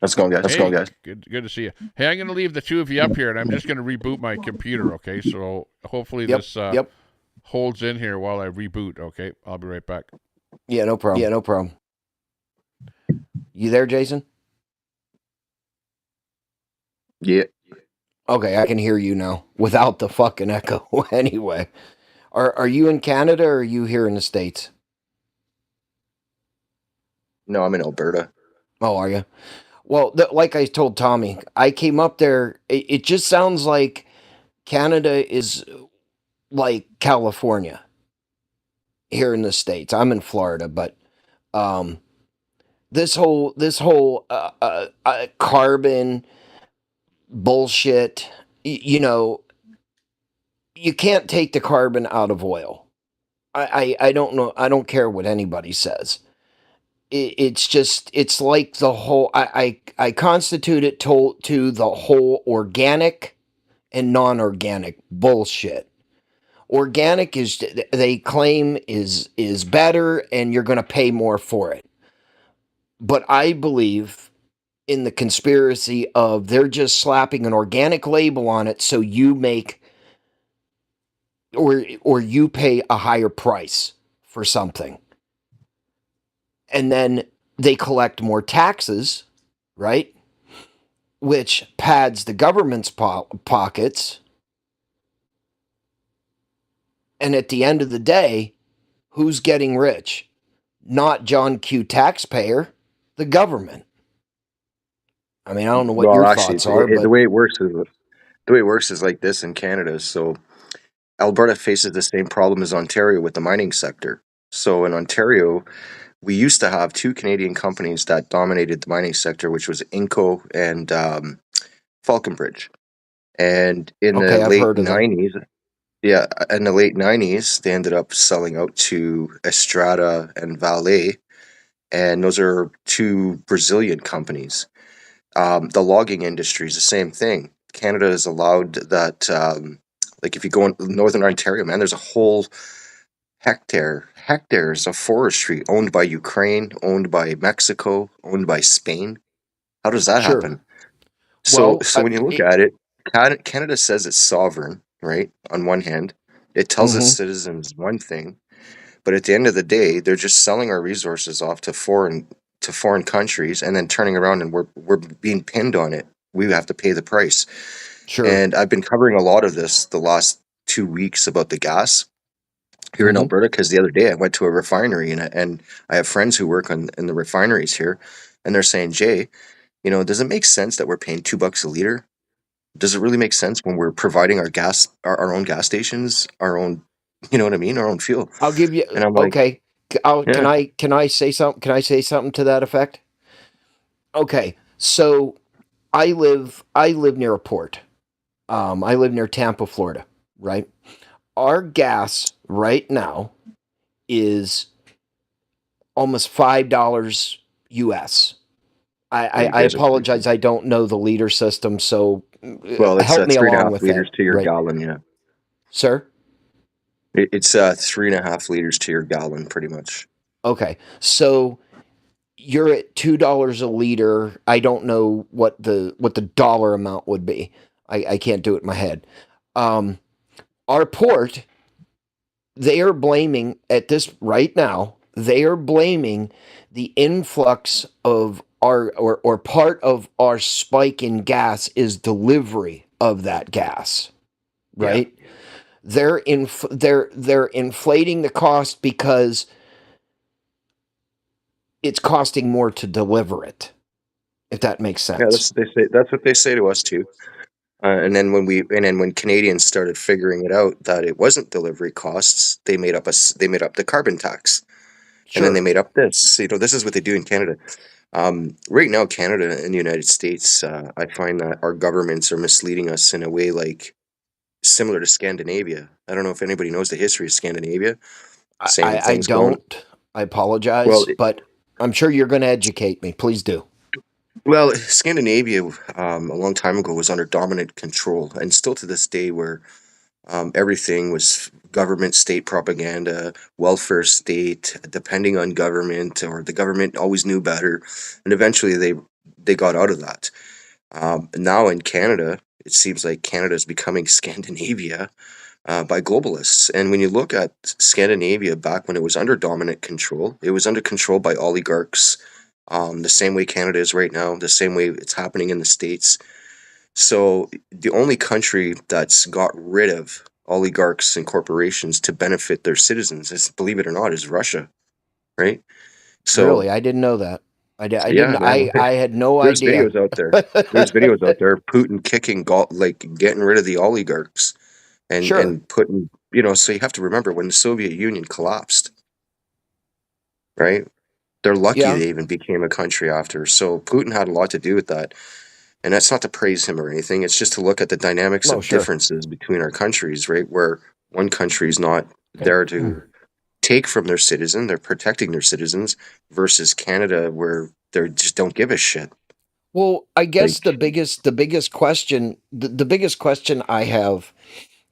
Let's go, guys. Good to see you. Hey, I'm gonna leave the two of you up here, and I'm just gonna reboot my computer. Okay, so hopefully this holds in here while I reboot. Okay, I'll be right back. Yeah, no problem. You there, Jason? Yeah. Okay, I can hear you now without the fucking echo. Anyway, are you in Canada or are you here in the States? No, I'm in Alberta. Oh, are you? Well, like I told Tommy, I came up there. It just sounds like Canada is like California here in the States. I'm in Florida, but this whole carbon bullshit, you know, you can't take the carbon out of oil. I don't know. I don't care what anybody says. It's like the whole, I constitute it to the whole organic and non-organic bullshit. Organic is, they claim is better and you're going to pay more for it. But I believe in the conspiracy of they're just slapping an organic label on it so you make or you pay a higher price for something. And then they collect more taxes, right? Which pads the government's pockets. And at the end of the day, who's getting rich? Not John Q. taxpayer, the government. I mean, I don't know what your thoughts are, but the way it works is like this in Canada. So Alberta faces the same problem as Ontario with the mining sector. So in Ontario, we used to have two Canadian companies that dominated the mining sector, which was Inco and Falconbridge. And in the late 90s, in the late 90s, they ended up selling out to Estrada and Vale, and those are two Brazilian companies. The logging industry is the same thing. Canada has allowed that, like if you go in northern Ontario, man, there's a whole hectares of forestry owned by Ukraine, owned by Mexico, owned by Spain. How does that happen? So when you look at it, Canada says it's sovereign, right? On one hand, it tells its citizens one thing, but at the end of the day, they're just selling our resources off to foreign countries and then turning around and we're being pinned on it. We have to pay the price. Sure. And I've been covering a lot of this the last 2 weeks about the gas here in Alberta, because the other day I went to a refinery and I have friends who work in the refineries here, and they're saying, Jay, you know, does it make sense that we're paying $2 a liter? Does it really make sense when we're providing our gas, our own gas stations, our own, you know what I mean, our own fuel? I'll give you. And I'm like, okay. Can I say something? Can I say something to that effect? Okay, so I live near a port. I live near Tampa, Florida. Right. Our gas right now is almost $5 US. I apologize. I don't know the liter system, so it's help me along with 3.5 liters that, to your right? gallon, yeah. Sir? It's 3.5 liters to your gallon, pretty much. Okay, so you're at $2 a liter. I don't know what the dollar amount would be. I can't do it in my head. Our port, they are blaming at this right now. They are blaming the influx of our or part of our spike in gas is delivery of that gas, right? Yeah. They're inflating the cost because it's costing more to deliver it. If that makes sense. Yeah, that's what they say to us too. And then when Canadians started figuring it out that it wasn't delivery costs, they made up the carbon tax, and then they made up this. This is what they do in Canada. Right now, Canada and the United States, I find that our governments are misleading us in a way like similar to Scandinavia. I don't know if anybody knows the history of Scandinavia. Same I things don't. I apologize, Well, but I'm sure you're going to educate me. Please do. Well, Scandinavia, a long time ago, was under dominant control, and still to this day, where everything was government state propaganda, welfare state, depending on government, or the government always knew better, and eventually they got out of that. Now in Canada, it seems like Canada is becoming Scandinavia by globalists. And when you look at Scandinavia back when it was under dominant control, it was under control by oligarchs, the same way Canada is right now, the same way it's happening in the States. So the only country that's got rid of oligarchs and corporations to benefit their citizens, believe it or not, is Russia, right? So Really, I didn't know that. I yeah, didn't. man. I had no There's idea. videos out there. There's videos out there. Putin kicking, like getting rid of the oligarchs, and putting, So you have to remember when the Soviet Union collapsed, right? They're lucky they even became a country after. So Putin had a lot to do with that. And that's not to praise him or anything. It's just to look at the dynamics of differences between our countries, right? Where one country is not there to take from their citizen, they're protecting their citizens, versus Canada, where they just don't give a shit. Well, I guess the biggest question I have,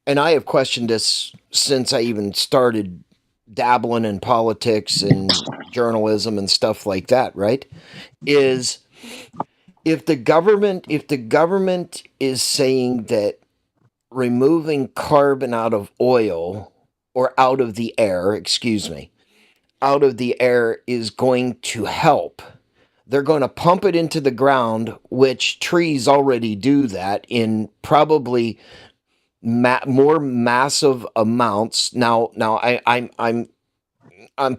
and I have questioned this since I even started dabbling in politics and journalism and stuff like that, right? Is if the government is saying that removing carbon out of oil or out of the air, out of the air is going to help. They're going to pump it into the ground, which trees already do that in probably more massive amounts. Now I'm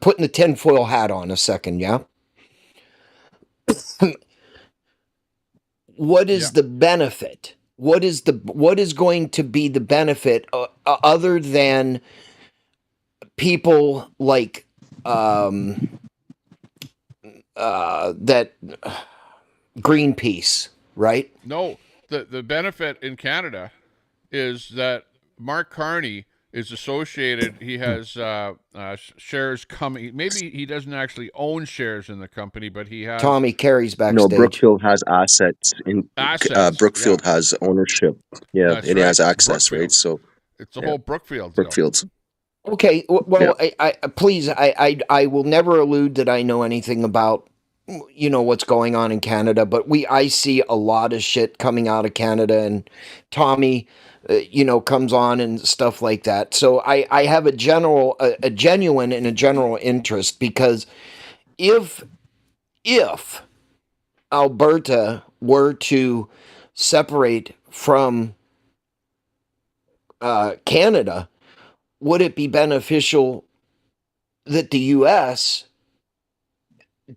putting the tinfoil hat on a second, yeah. What is the benefit? What is going to be the benefit other than people like that Greenpeace, right? No, the benefit in Canada is that Mark Carney is associated. He has shares coming. Maybe he doesn't actually own shares in the company, but he has. Tommy carries backstage. No, Brookfield has assets. Brookfield has ownership. Yeah, That's it right. has access, Brookfield. right? So it's the whole Brookfield. Brookfield's. Okay, well, I please, I will never allude that I know anything about, what's going on in Canada, but I see a lot of shit coming out of Canada, and Tommy, comes on and stuff like that. So I have a genuine and a general interest, because if Alberta were to separate from Canada, would it be beneficial that the U.S.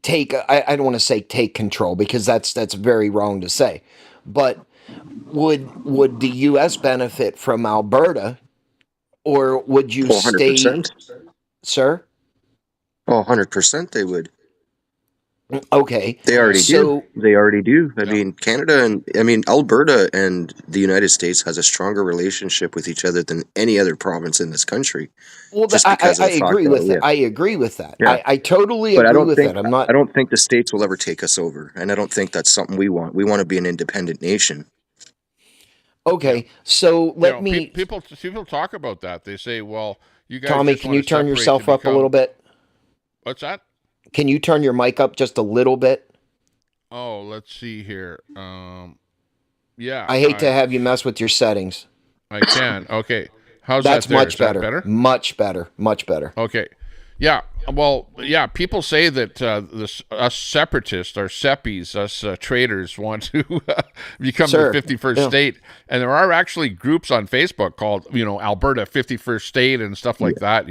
take, I don't want to say take control, because that's very wrong to say, but would the U.S. benefit from Alberta, or would you 100%. Sir? 100% they would. Okay. They already do. They already do. I mean, Alberta and the United States has a stronger relationship with each other than any other province in this country. Well, I agree with that. I agree with that. Yeah. I totally agree with that. I don't think the states will ever take us over, and I don't think that's something we want. We want to be an independent nation. Okay, so let me. People talk about that. They say, "Well, you guys." Tommy, can you turn yourself up a little bit? What's that? Can you turn your mic up just a little bit? Oh, let's see here. Yeah. I hate to have you mess with your settings. I can. Okay. How's That's that there? much better. Better? Much better. Much better. Okay. Yeah. Well, yeah, people say that us separatists, our seppies, us traitors want to become the 51st state. And there are actually groups on Facebook called, Alberta 51st State and stuff like that,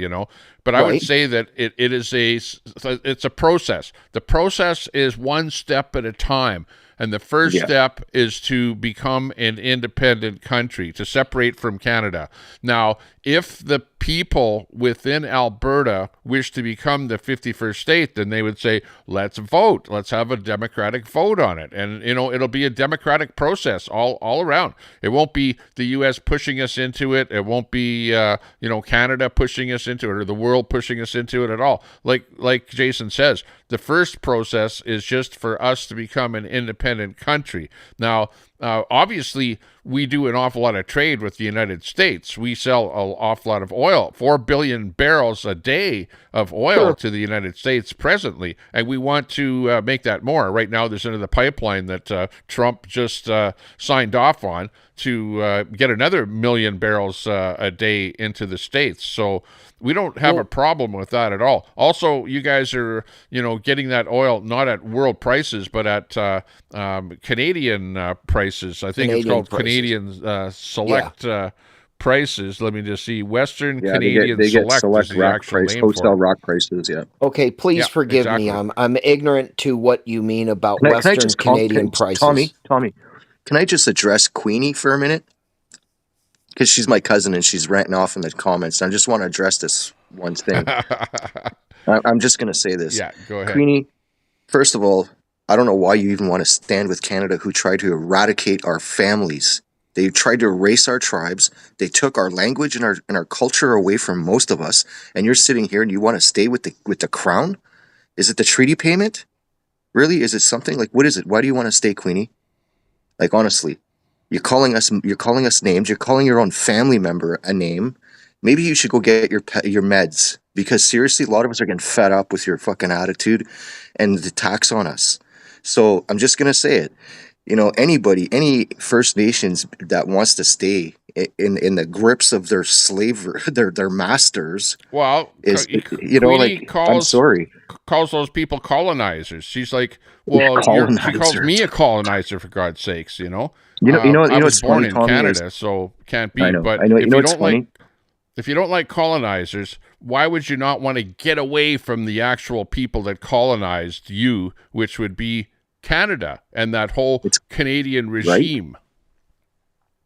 But I would say that it's a process. The process is one step at a time. And the first step is to become an independent country, to separate from Canada. Now, if the people within Alberta wish to become the 51st state, then they would say, let's vote. Let's have a democratic vote on it. And, it'll be a democratic process all around. It won't be the U.S. pushing us into it. It won't be, Canada pushing us into it or the world pushing us into it at all. Like Jason says, the first process is just for us to become an independent country. Now, obviously, we do an awful lot of trade with the United States. We sell an awful lot of oil, 4 billion barrels a day of oil to the United States presently, and we want to make that more. Right now, there's another pipeline that Trump just signed off on to get another 1 million barrels a day into the States. So we don't have a problem with that at all. Also, you guys are, getting that oil not at world prices, but at Canadian prices. I think it's called Canadian Select prices. Let me just see. Western Canadian they get Select is the rock actual price, name wholesale for it. rock prices. Yeah. Okay, please forgive me. I'm ignorant to what you mean about Can I Western just Canadian prices. Tommy, can I just address Queenie for a minute? Because she's my cousin and she's ranting off in the comments. I just want to address this one thing. I'm just going to say this. Yeah, go ahead. Queenie, first of all, I don't know why you even want to stand with Canada, who tried to eradicate our families. They tried to erase our tribes. They took our language and our culture away from most of us. And you're sitting here and you want to stay with the crown? Is it the treaty payment? Really? Is it something like, what is it? Why do you want to stay, Queenie? Like, honestly. You're calling us names. You're calling your own family member a name. Maybe you should go get your meds, because seriously, a lot of us are getting fed up with your fucking attitude and the tax on us. So I'm just gonna say it. Any First Nations that wants to stay in the grips of their slavery, their masters. Well, I'm sorry. Calls those people colonizers. She's like, well, she calls me a colonizer, for God's sakes. I was born in Canada, so can't be. But if you don't like colonizers, why would you not want to get away from the actual people that colonized you, which would be Canada and that whole Canadian regime? Right?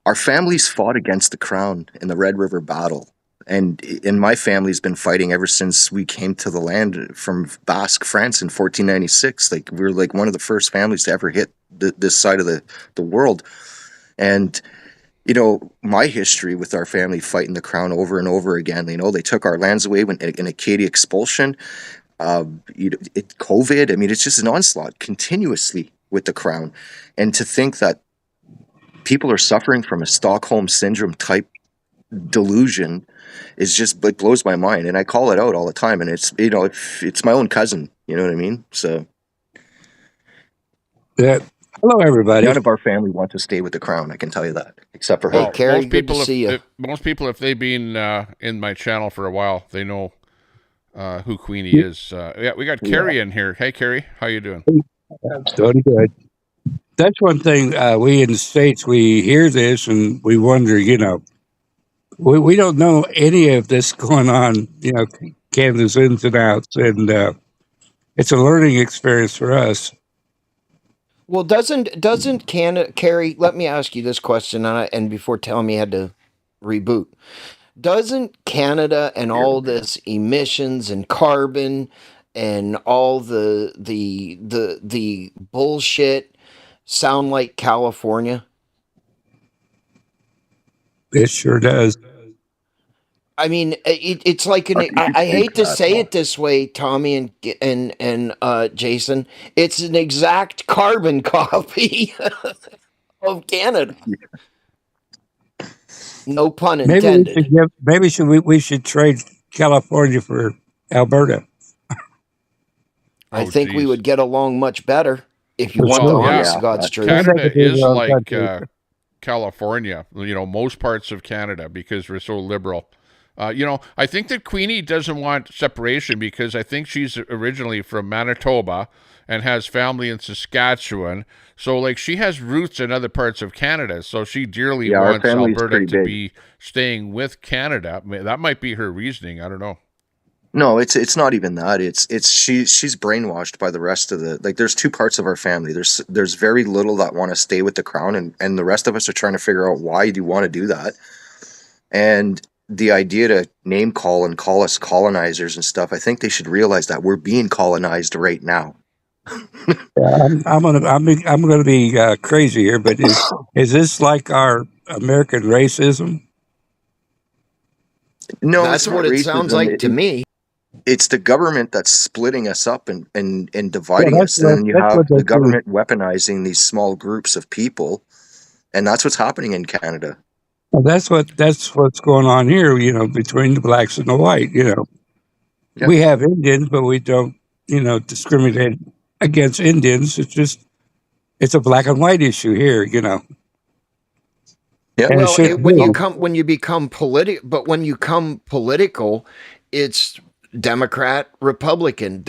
Our families fought against the Crown in the Red River Battle. And my family's been fighting ever since we came to the land from Basque France in 1496. Like, we were like one of the first families to ever hit this side of the world. And, my history with our family fighting the Crown over and over again, they took our lands away in Acadia expulsion, COVID. I mean, it's just an onslaught continuously with the Crown. And to think that people are suffering from a Stockholm Syndrome type delusion is just, it blows my mind. And I call it out all the time. And it's, it's my own cousin, you know what I mean? So. Yeah. Hello, everybody. None of our family want to stay with the Crown, I can tell you that, except for her. Hey, Carrie, good to see you. Most people, if they've been in my channel for a while, they know who Queenie is. We got Carrie in here. Hey, Carrie, how you doing? Doing good. That's one thing. We in the States, we hear this and we wonder, we don't know any of this going on, Canada's ins and outs, and it's a learning experience for us. Well, doesn't Canada, Carrie, let me ask you this question, and before telling me you had to reboot, doesn't Canada and all this emissions and carbon and all the bullshit sound like California? It sure does. I mean, it's like I hate to say it this way, Tommy and Jason. It's an exact carbon copy of Canada. No pun intended. Maybe we should trade California for Alberta. I think we would get along much better if you want the honest God's truth. Canada is like California. Most parts of Canada, because we're so liberal. I think that Queenie doesn't want separation because I think she's originally from Manitoba and has family in Saskatchewan. So, she has roots in other parts of Canada. So she dearly wants Alberta to be staying with Canada. That might be her reasoning. I don't know. No, it's not even that. She's brainwashed by the rest of the, like, there's two parts of our family. There's very little that want to stay with the crown, and the rest of us are trying to figure out why do you want to do that. And the idea to name call and call us colonizers and stuff, I think they should realize that we're being colonized right now. I'm gonna be crazy here, but is this like our American racism? No, That's what it sounds like to me. It's the government that's splitting us up and dividing us, and then you have the government weaponizing these small groups of people, and that's what's happening in Canada. Well, that's what's going on here. Between the blacks and the white. Yeah. We have Indians, but we don't discriminate against Indians. It's a black and white issue here. Yeah. Well, when you become political, it's Democrat, Republican.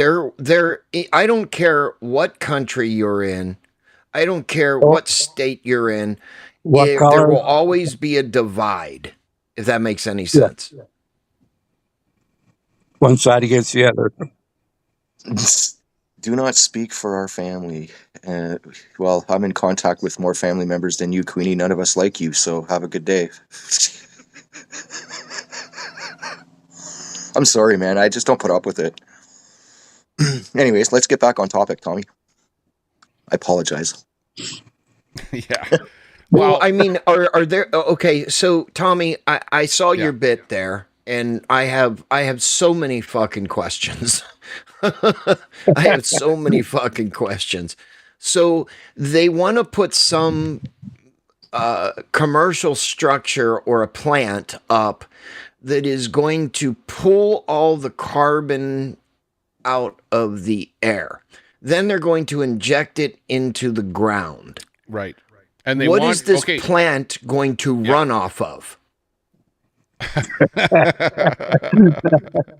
I don't care what country you're in. I don't care what state you're in. There will always be a divide, if that makes any sense. Yeah. One side against the other. Do not speak for our family. Well, I'm in contact with more family members than you, Queenie. None of us like you, so have a good day. I'm sorry, man. I just don't put up with it. Anyways, let's get back on topic, Tommy. I apologize. Yeah. Well, I mean, are there? Okay, so Tommy, I saw your bit there, and I have so many fucking questions. I have so many fucking questions. So they want to put some commercial structure or a plant up that is going to pull all the carbon out of the air. Then they're going to inject it into the ground. Right. And what is this plant going to run off of?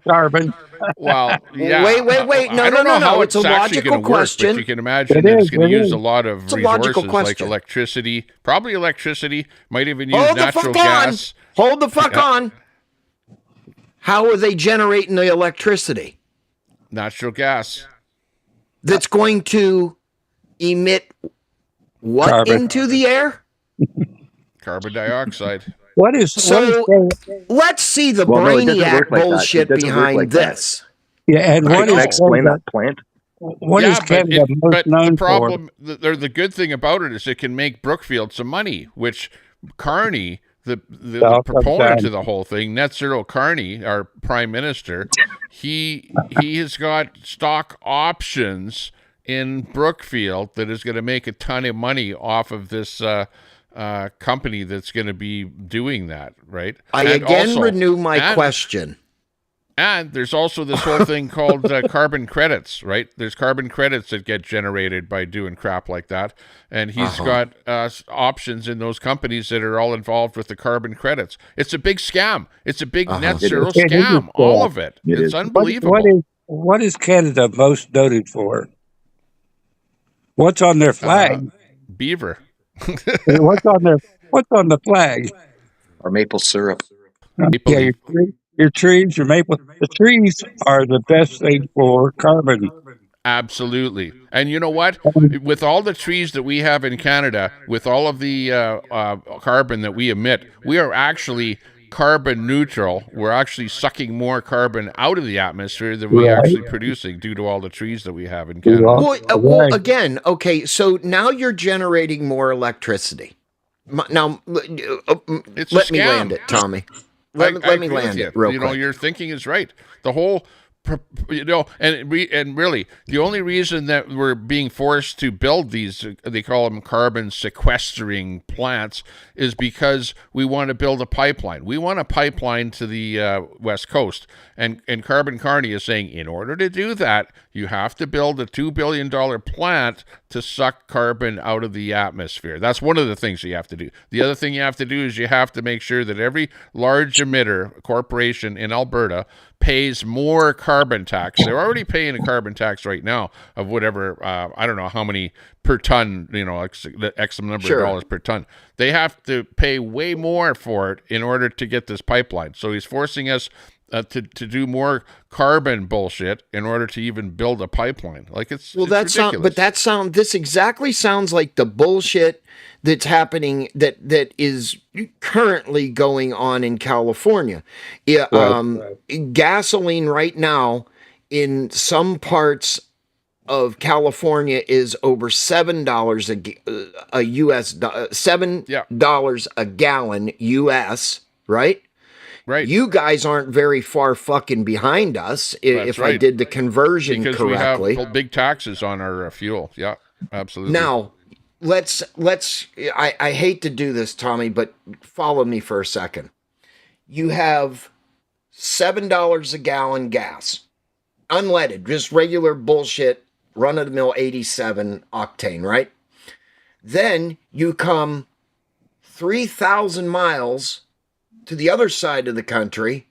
Carbon. Well, yeah. Wait. No. It's a logical question. But you can imagine that it's going to use a lot of resources like electricity, probably electricity, might even use natural gas. Hold the fuck on. How are they generating the electricity? Natural gas. That's going to emit what into the air? Carbon dioxide. Let's see the brainiac bullshit behind this. Yeah, and what is explain that plant? What is Canada most known for? The good thing about it is it can make Brookfield some money, which Carney, the proponent of the whole thing, Net Zero Carney, our prime minister, he has got stock options in Brookfield that is going to make a ton of money off of this company that's going to be doing that, right? I renew my question. And there's also this whole thing called carbon credits, right? There's carbon credits that get generated by doing crap like that. And he's got options in those companies that are all involved with the carbon credits. It's a big scam. It's a big net zero scam, all of it. It's unbelievable. What is Canada most noted for? What's on their flag? Beaver. What's on the flag? Or maple syrup. Yeah, your trees, your maple. The trees are the best thing for carbon. Absolutely. And you know what? With all the trees that we have in Canada, with all of the carbon that we emit, we are actually carbon neutral. We're actually sucking more carbon out of the atmosphere than we're actually producing due to all the trees that we have in Canada. Well, again, okay, so now you're generating more electricity. Now, let me land it, Tommy. Let me land it real quick. Your thinking is right. The whole, and really, the only reason that we're being forced to build these, they call them carbon sequestering plants, is because we want to build a pipeline. We want a pipeline to the West Coast. And Carbon Carney is saying, in order to do that, you have to build a $2 billion plant to suck carbon out of the atmosphere. That's one of the things you have to do. The other thing you have to do is you have to make sure that every large emitter corporation in Alberta pays more carbon tax. They're already paying a carbon tax right now of whatever, I don't know how many per ton, the X number of dollars per ton. They have to pay way more for it in order to get this pipeline. So he's forcing us to do more carbon bullshit in order to even build a pipeline. Like it's ridiculous. This exactly sounds like the bullshit that's happening that is currently going on in California. Yeah, gasoline right now in some parts of California is over $7 a US $7 a gallon US, right? Right. You guys aren't very far fucking behind us if I did the conversion correctly. We have big taxes on our fuel. Yeah, absolutely. Now, let's I hate to do this, Tommy, but follow me for a second. You have $7 a gallon gas, unleaded, just regular bullshit, run-of-the-mill 87 octane, right? Then you come 3,000 miles to the other side of the country.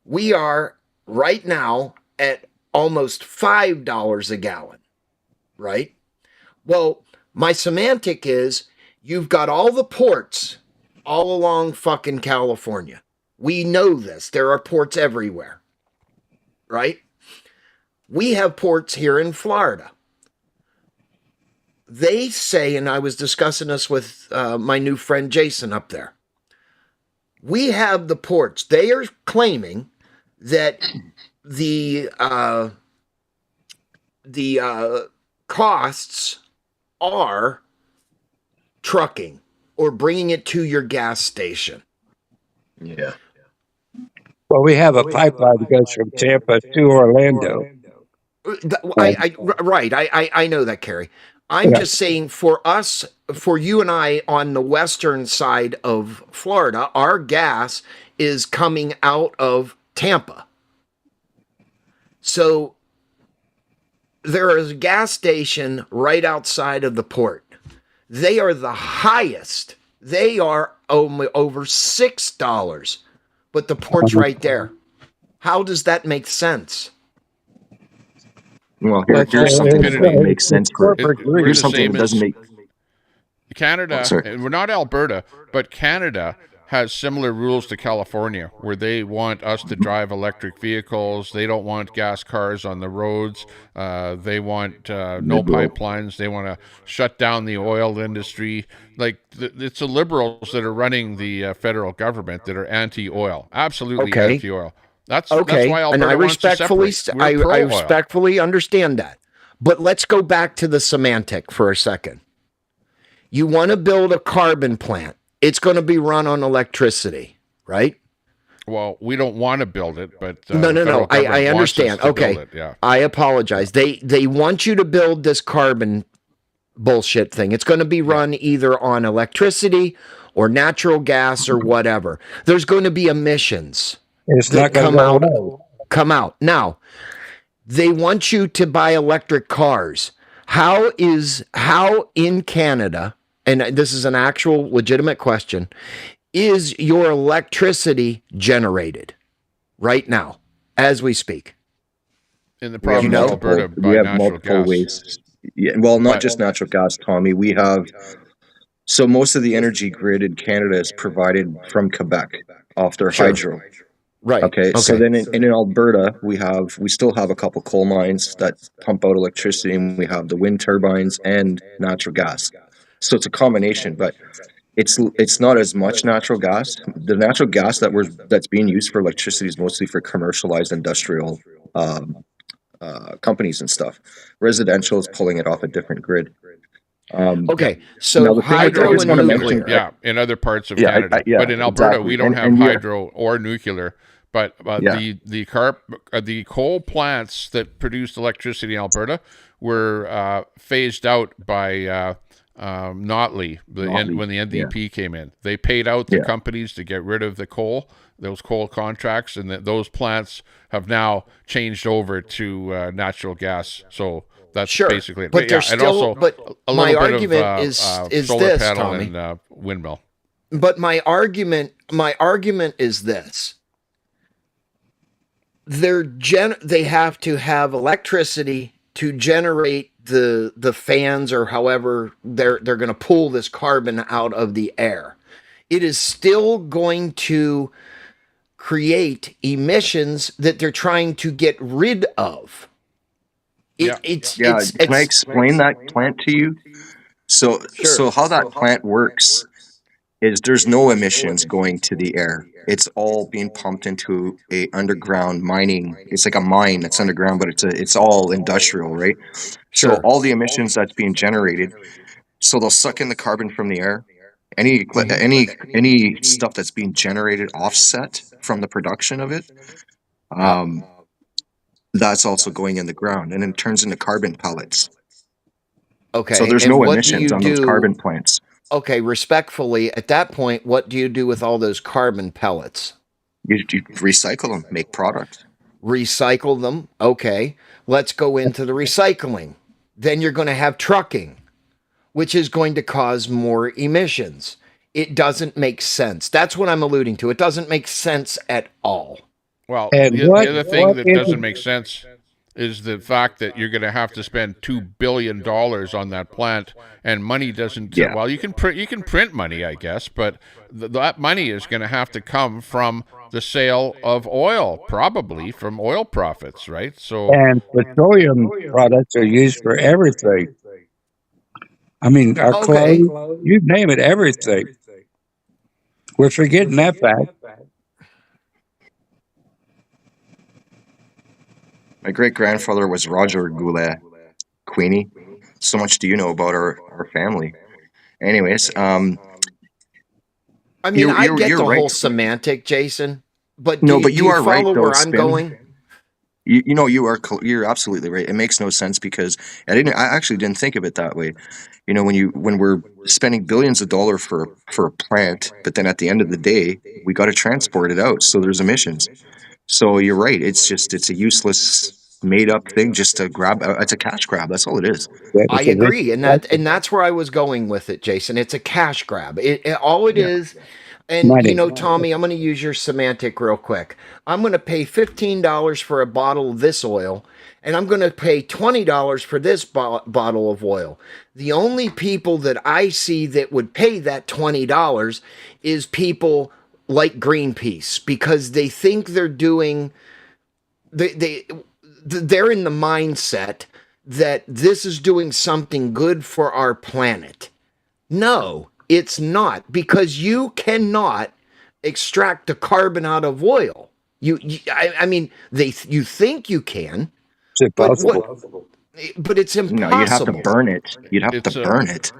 We are right now at almost $5 a gallon, right? Well, my semantic is you've got all the ports all along fucking California. We know this. There are ports everywhere, right? We have ports here in Florida. They say, and I was discussing this with my new friend Jason up there, we have the ports. They are claiming that the costs are trucking or bringing it to your gas station. Yeah. Well, we have a pipeline that goes from Tampa to Orlando. I know that, Kerry. I'm just saying for us, for you and I on the western side of Florida, our gas is coming out of Tampa. So there is a gas station right outside of the port. They are the highest. They are over $6, but the port's right there. How does that make sense? Well, here's something that makes sense. Here's something that doesn't make Canada, and we're not Alberta, but Canada has similar rules to California, where they want us to drive electric vehicles. They don't want gas cars on the roads. They want no pipelines. They want to shut down the oil industry. Like it's the liberals that are running the federal government that are anti-oil, absolutely anti-oil. That's why Alberta and I respectfully understand that. But let's go back to the semantic for a second. You want to build a carbon plant. It's going to be run on electricity, right? Well, we don't want to build it, but no. I understand. Okay, I apologize. They want you to build this carbon bullshit thing. It's going to be run either on electricity or natural gas or whatever. There's going to be emissions. It's not going to come out. Now, they want you to buy electric cars. How in Canada, and this is an actual legitimate question, is your electricity generated right now as we speak? In the province of Alberta, we have multiple ways. Yeah, well, not just natural gas, Tommy. We have so most of the energy grid in Canada is provided from Quebec off their hydro. Right. Okay. So then in Alberta, we still have a couple coal mines that pump out electricity, and we have the wind turbines and natural gas. So it's a combination, but it's not as much natural gas. The natural gas that's being used for electricity is mostly for commercialized industrial companies and stuff. Residential is pulling it off a different grid. So hydro and nuclear. In other parts of Canada, but in Alberta we don't have hydro or nuclear. But the coal plants that produced electricity in Alberta were phased out by Notley when the NDP came in. They paid out the companies to get rid of those coal contracts, and those plants have now changed over to natural gas. So that's basically it. But there's still, but my argument is solar this, panel Tommy. And windmill. But my argument is this. They have to have electricity to generate the fans, or however they're going to pull this carbon out of the air. It is still going to create emissions that they're trying to get rid of. Can I explain that plant to you? So how that plant works is there's no emissions going to the air. It's all being pumped into a underground mining. It's like a mine that's underground, but it's all industrial, right? So all the emissions that's being generated, so they'll suck in the carbon from the air. Any stuff that's being generated offset from the production of it, that's also going in the ground, and it turns into carbon pellets. Okay. So there's no emissions on those carbon plants. Okay, respectfully, at that point, what do you do with all those carbon pellets? You recycle them, make product. Recycle them. Okay, let's go into the recycling. Then you're going to have trucking, which is going to cause more emissions. It doesn't make sense. That's what I'm alluding to. It doesn't make sense at all. Well, the other thing that doesn't make sense is the fact that you're going to have to spend $2 billion on that plant, and money doesn't. Yeah. Well, you can print money, I guess, but that money is going to have to come from the sale of oil, probably from oil profits, right? So, and petroleum products are used for everything. I mean, our clothes, you name it, everything. We're forgetting that fact. My great-grandfather was Roger Goulet, Queenie. So much do you know about our family. Anyways, I mean, I get the whole semantic, Jason, but do you are right, though, where I'm going? You're absolutely right. It makes no sense because I actually didn't think of it that way. You know, when we're spending billions of dollars for a plant, but then at the end of the day, we got to transport it out, so there's emissions. So you're right. It's a useless, made-up thing just to grab. It's a cash grab. That's all it is. I agree, and that's where I was going with it, Jason. It's a cash grab. All it is. And, money. You know, Tommy, I'm going to use your semantic real quick. I'm going to pay $15 for a bottle of this oil, and I'm going to pay $20 for this bottle of oil. The only people that I see that would pay that $20 is people like Greenpeace, because they think they're doing... They're in the mindset that this is doing something good for our planet. No, it's not, because you cannot extract the carbon out of oil. I mean, you think you can. It's impossible. But it's impossible. No, you'd have to burn it. You'd have to burn it.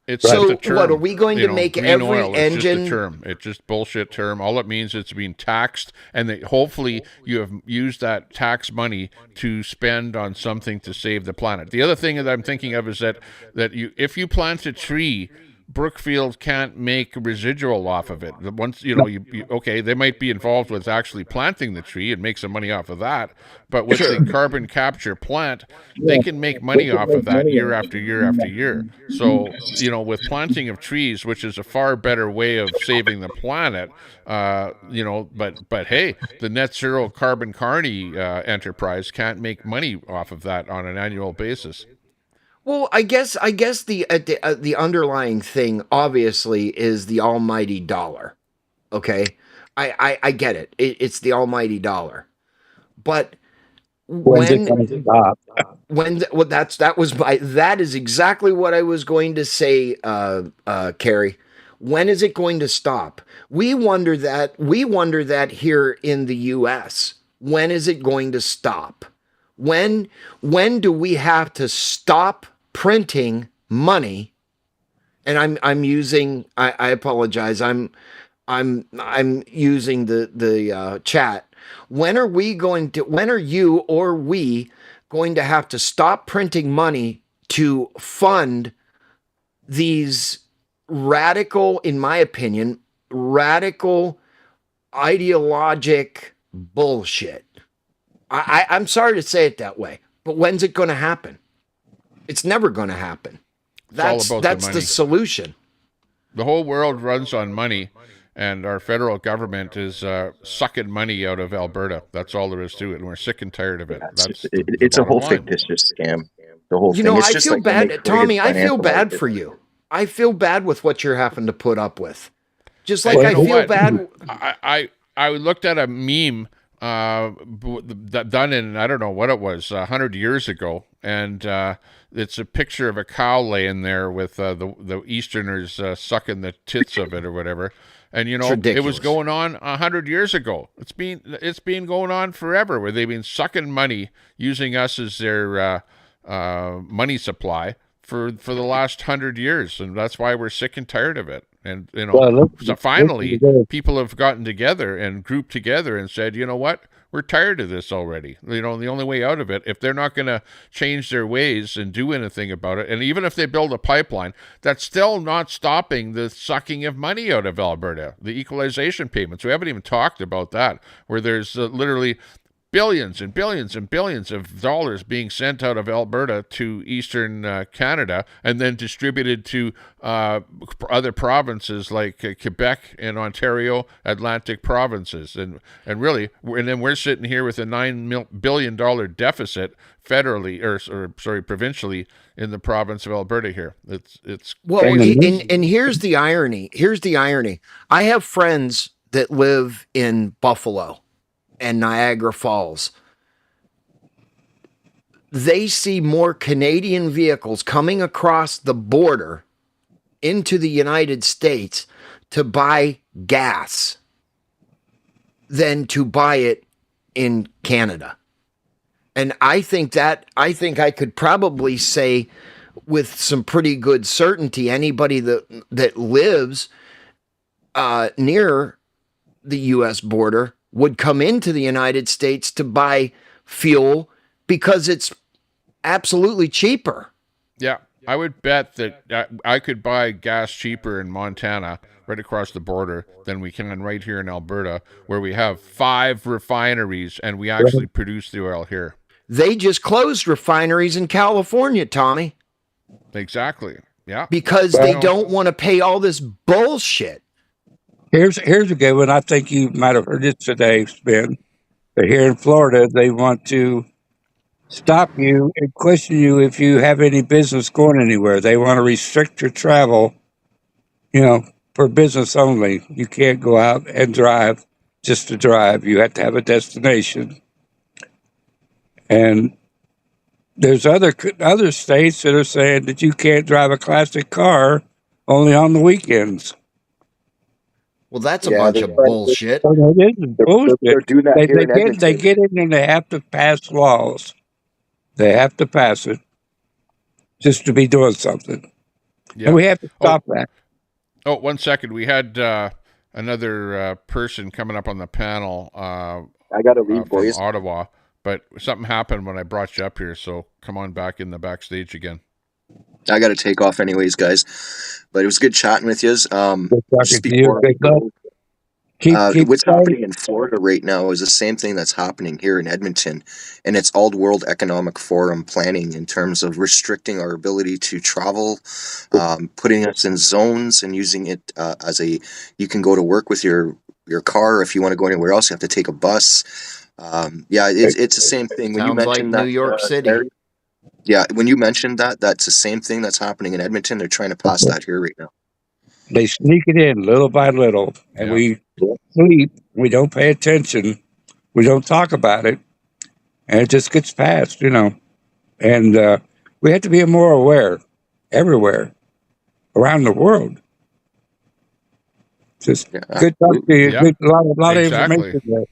It's so just a term. What are we going to make every oil, engine? It's just a term. It's just bullshit term. All it means is it's being taxed, and hopefully you have used that tax money to spend on something to save the planet. The other thing that I'm thinking of is that if you plant a tree, Brookfield can't make residual off of it. Once they might be involved with actually planting the tree and make some money off of that, but with the carbon capture plant, they can make money off of that year after year after year. So, with planting of trees, which is a far better way of saving the planet, but hey, the net zero carbon carney enterprise can't make money off of that on an annual basis. Well, I guess the underlying thing obviously is the almighty dollar. Okay, I get it. It's the almighty dollar, but that is exactly what I was going to say, Carrie. When is it going to stop? We wonder that here in the U.S. When is it going to stop? When do we have to stop printing money? And I'm using, I apologize. I'm using the chat. When are you or we going to have to stop printing money to fund these radical, in my opinion, ideologic bullshit? I'm sorry to say it that way, but when's it going to happen? It's never going to happen. That's the solution. The whole world runs on money, and our federal government is sucking money out of Alberta. That's all there is to it, and we're sick and tired of it. It's a whole fictitious scam. The whole thing. I feel bad, Tommy. I feel bad for you. I feel bad with what you're having to put up with. Just like I feel bad. I looked at a meme done in, I don't know what it was, 100 years ago, and it's a picture of a cow laying there with the Easterners sucking the tits of it or whatever. And it was going on 100 years ago. It's been going on forever, where they've been sucking money, using us as their money supply for the last 100 years, and that's why we're sick and tired of it. And so finally, people have gotten together and grouped together and said, you know what, we're tired of this already. The only way out of it, if they're not going to change their ways and do anything about it, and even if they build a pipeline, that's still not stopping the sucking of money out of Alberta. The equalization payments, we haven't even talked about that, where there's literally billions and billions and billions of dollars being sent out of Alberta to Eastern Canada and then distributed to other provinces like Quebec and Ontario, Atlantic provinces. And then we're sitting here with a $9 billion deficit federally, provincially in the province of Alberta here. It's well, and here's the irony. I have friends that live in Buffalo and Niagara Falls. They see more Canadian vehicles coming across the border into the United States to buy gas than to buy it in Canada. And I think I could probably say with some pretty good certainty, anybody that lives near the U.S. border would come into the United States to buy fuel because it's absolutely cheaper. Yeah, I would bet that I could buy gas cheaper in Montana, right across the border, than we can right here in Alberta, where we have 5 refineries and we actually produce the oil here. They just closed refineries in California, Tommy. Exactly. Yeah. Because they don't want to pay all this bullshit. Here's a good one. I think you might have heard it today, Ben. But here in Florida, they want to stop you and question you if you have any business going anywhere. They want to restrict your travel, for business only. You can't go out and drive just to drive. You have to have a destination. And there's other states that are saying that you can't drive a classic car only on the weekends. Well, that's a bunch of bullshit. It is bullshit. They're doing that here in Edmonton. They get in and they have to pass laws. They have to pass it just to be doing something. Yeah. And we have to stop that. Oh, 1 second. We had another person coming up on the panel. I got to leave, boys. From Ottawa, but something happened when I brought you up here, so come on back in the backstage again. I got to take off anyways, guys. But it was good chatting with you. Just before what's happening in Florida right now is the same thing that's happening here in Edmonton, and it's all World Economic Forum planning in terms of restricting our ability to travel, putting us in zones and using it you can go to work with your car. If you want to go anywhere else, you have to take a bus. It's the same thing. When you mentioned like New York City. Yeah, when you mentioned that's the same thing that's happening in Edmonton. They're trying to pass that here right now. They sneak it in little by little, and we sleep. We don't pay attention. We don't talk about it, and it just gets passed, And we have to be more aware everywhere around the world. Just good talk to you. Good, a lot of information there.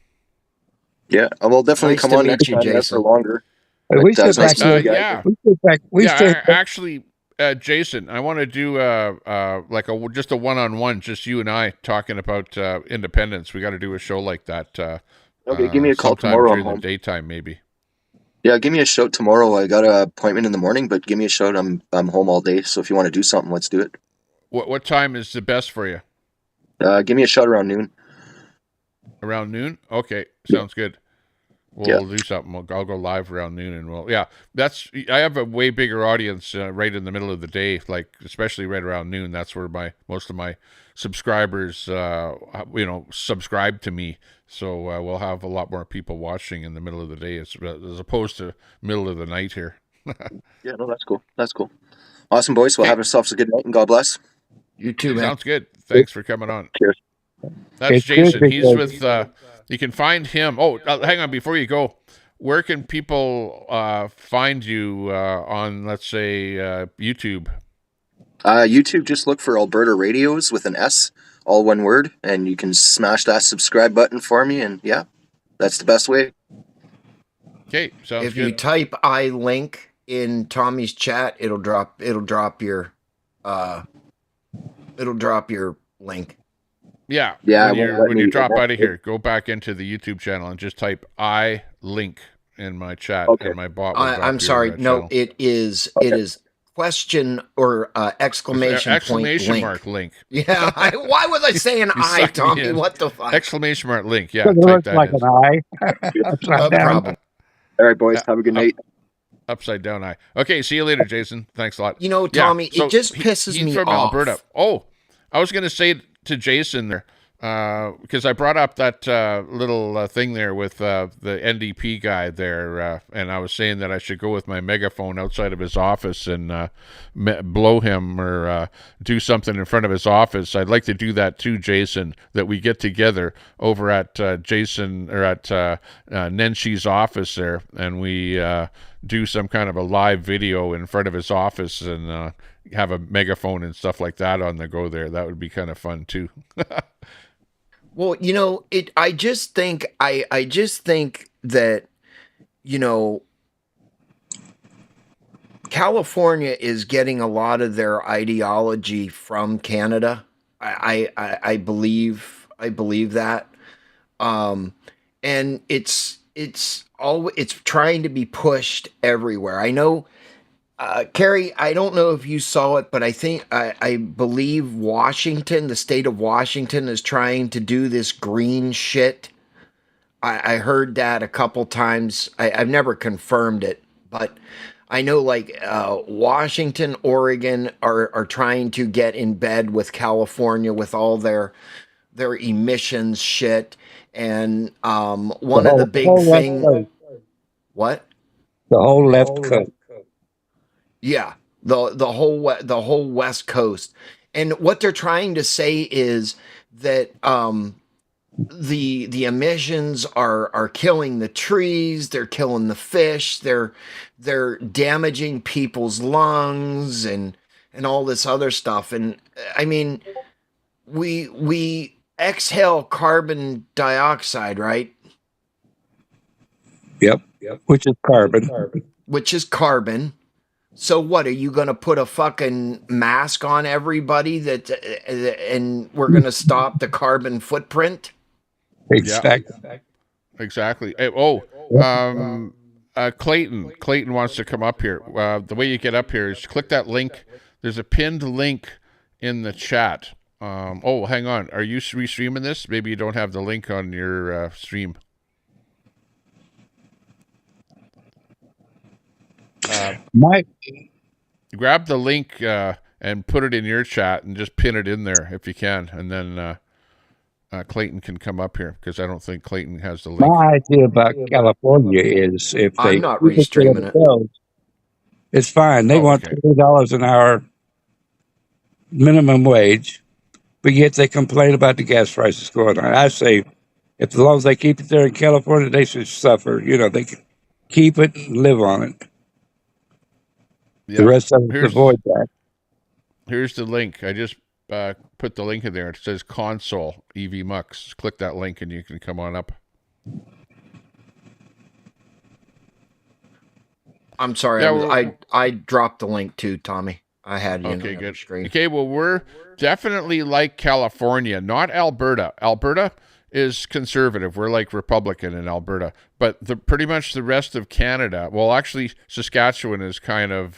Yeah, we'll definitely come on next time for longer. We sit back. Actually, Jason, I want to do just a one-on-one, just you and I talking about independence. We got to do a show like that. Okay, give me a call tomorrow. During the daytime, maybe. Yeah, give me a shout tomorrow. I got an appointment in the morning, but give me a shout. I'm home all day, so if you want to do something, let's do it. What time is the best for you? Give me a shout around noon. Around noon? Okay, sounds good. We'll do something. I'll go live around noon, and I have a way bigger audience right in the middle of the day, like especially right around noon. That's where most of my subscribers, subscribe to me. So we'll have a lot more people watching in the middle of the day as opposed to middle of the night here. Yeah, no, that's cool. That's cool. Awesome, boys. Well, have yourselves a good night, and God bless. You too, man. Sounds good. Thanks for coming on. Cheers. That's It's good Jason. He's because with. You can find him. Oh, hang on. Before you go, where can people find you on, let's say, YouTube? YouTube, just look for Alberta Radios with an S, all one word, and you can smash that subscribe button for me, and yeah, that's the best way. Okay, sounds If good. you type I link in Tommy's chat, it'll drop your link. Yeah. Yeah, When you drop out of here, go back into the YouTube channel and just type I link in my chat, and my bot will drop I'm sorry. your, No, channel. it is question or exclamation mark link. Yeah. Why was I saying I, Tommy? What the fuck? Exclamation mark link. Yeah. it Type looks that like in. an eye. Upside down. Problem. All right, boys. Have a good night. Upside down eye. Okay, see you later, Jason. Thanks a lot. You know, Tommy, it just pisses he's me from off. Alberta. Oh, I was going to say to Jason there, because I brought up that little thing there with the NDP guy there, and I was saying that I should go with my megaphone outside of his office and blow him or do something in front of his office. I'd like to do that too, Jason, that we get together over at Jason or at Nenshi's office there, and we do some kind of a live video in front of his office and have a megaphone and stuff like that on the go there. That would be kind of fun too. Well, you know, I just think that, you know, California is getting a lot of their ideology from Canada. I believe that. And it's trying to be pushed everywhere. I know, Carrie, I don't know if you saw it, but I believe Washington, the state of Washington, is trying to do this green shit. I heard that a couple times. I've never confirmed it, but I know like Washington, Oregon are trying to get in bed with California with all their emissions shit. And one of the big things. What? The whole left coast. Yeah, the whole West Coast, and what they're trying to say is that the emissions are killing the trees, they're killing the fish, they're damaging people's lungs and all this other stuff. And I mean, we exhale carbon dioxide, right? Yep. Which is carbon. Which is carbon. So what, are you going to put a fucking mask on everybody and we're going to stop the carbon footprint? Exactly. Yeah. Exactly. Clayton wants to come up here. The way you get up here is click that link. There's a pinned link in the chat. Hang on. Are you restreaming this? Maybe you don't have the link on your stream. Grab the link and put it in your chat and just pin it in there if you can, and then Clayton can come up here because I don't think Clayton has the link. My idea about California is if they I'm not restreaming it. It's fine. They want $20 an hour minimum wage, but yet they complain about the gas prices going on. I say, as long as they keep it there in California, they should suffer. You know, they can keep it and live on it. Yeah. The rest of us avoid that. Here's the link. I just put the link in there. It says console EV Mux. Click that link and you can come on up. I'm sorry. Yeah, I dropped the link too, Tommy. I had it okay, on good. the screen. Okay, well, we're definitely like California, not Alberta. Alberta is conservative. We're like Republican in Alberta. But pretty much the rest of Canada, well, actually, Saskatchewan is kind of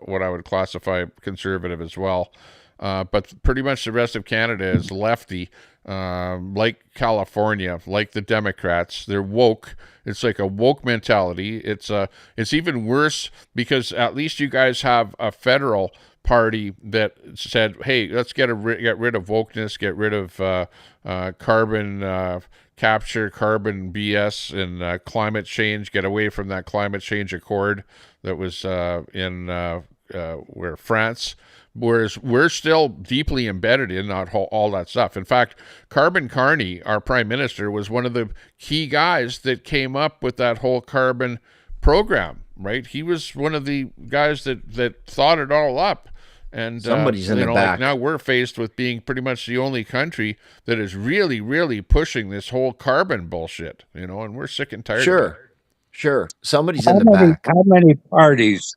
what I would classify conservative as well. But pretty much the rest of Canada is lefty, like California, like the Democrats. They're woke. It's like a woke mentality. It's even worse because at least you guys have a federal party that said, hey, let's get rid of wokeness, get rid of carbon capture, carbon BS, and climate change, get away from that climate change accord that was in where France, whereas we're still deeply embedded in all that stuff. In fact, Carbon Carney, our prime minister, was one of the key guys that came up with that whole carbon program, right? He was one of the guys that thought it all up. And somebody's in the back. Like now we're faced with being pretty much the only country that is really, really pushing this whole carbon bullshit, and we're sick and tired of it. Sure. Somebody's in the back. How many parties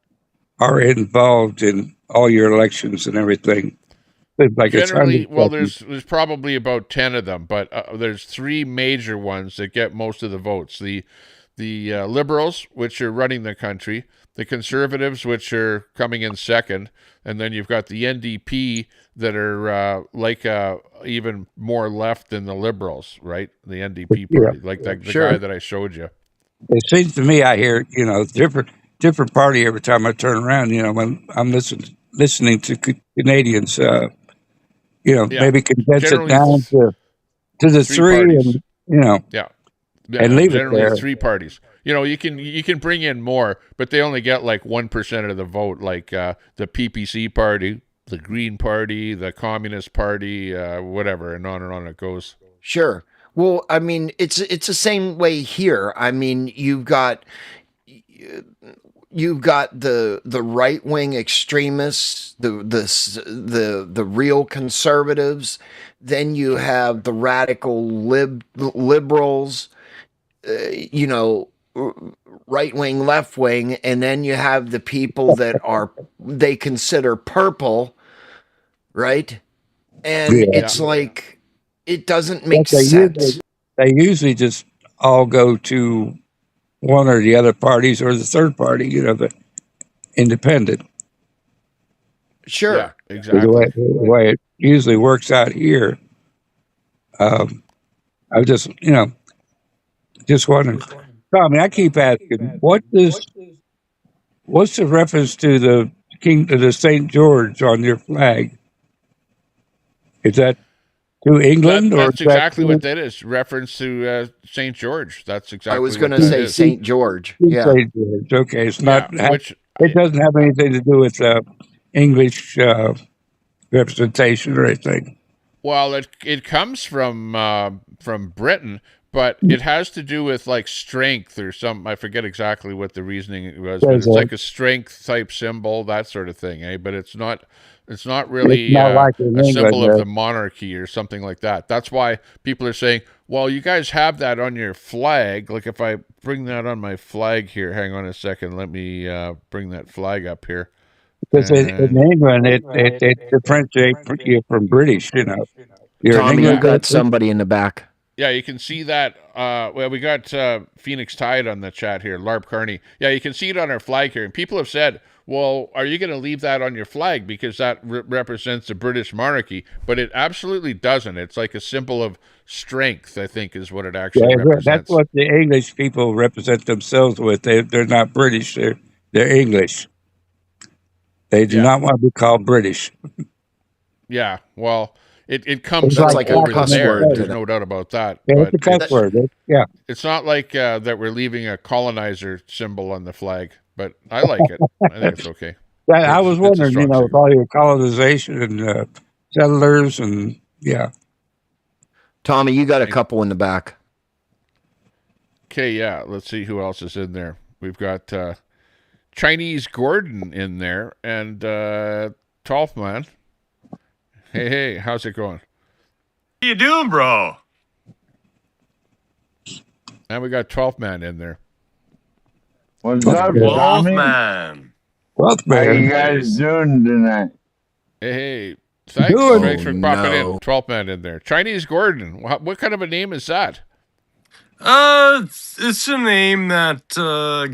are involved in all your elections and everything? Like generally, well, there's probably about 10 of them, but there's 3 major ones that get most of the votes. The Liberals, which are running the country, the Conservatives, which are coming in second, and then you've got the NDP that are even more left than the Liberals, right? The NDP party, like the guy that I showed you. It seems to me I hear, different party every time I turn around, when I'm listening to Canadians, maybe condense it down to the 3 parties. And, and leave it there. 3 parties. You can bring in more, but they only get like 1% of the vote, like the PPC party, the Green Party, the Communist Party, whatever, and on it goes. Sure. Well, I mean, it's the same way here. I mean, you've got the right-wing extremists, the real conservatives. Then you have the radical liberals. Right-wing, left-wing, and then you have the people that they consider purple, right? And it's like, it doesn't make sense. They usually just all go to one or the other parties or the third party, the independent. Sure. Yeah, exactly. The way it usually works out here. I just wondering. Tommy, I keep asking, what's the reference to the St. George on your flag? Is that to England? That's exactly what that is. Reference to St. George. That's exactly. I was going to say St. George. Yeah. St. George. Okay, it's not. It doesn't have anything to do with English representation or anything. Well, it comes from Britain. But it has to do with like strength or something. I forget exactly what the reasoning was, but it's like a strength type symbol, that sort of thing, eh? But it's not really like a symbol of the monarchy or something like that. That's why people are saying, well, you guys have that on your flag. Like if I bring that on my flag here, hang on a second, let me bring that flag up here. Because in England, it differentiates you from British, Tommy, you got somebody in the back. Yeah, you can see that. Well, we got Phoenix Tide on the chat here, Larp Carney. Yeah, you can see it on our flag here. And people have said, well, are you going to leave that on your flag because that represents the British monarchy? But it absolutely doesn't. It's like a symbol of strength, I think, is what it actually represents. That's what the English people represent themselves with. They're not British. They're English. They do not want to be called British. Yeah, well... It comes from like over a there. word. There's no doubt about that. Yeah, it's a cuss word. It's not like that we're leaving a colonizer symbol on the flag, but I like it. I think it's okay. I was wondering, with all your colonization and settlers and Tommy, you got a couple in the back. Okay, yeah. Let's see who else is in there. We've got Chinese Gordon in there and 12th man. Hey, how's it going? How you doing, bro? And we got 12th man in there. What's up, 12th man? 12th man. How you guys doing tonight? Hey, thanks for popping in. 12th man in there. Chinese Gordon. What kind of a name is that? It's a name that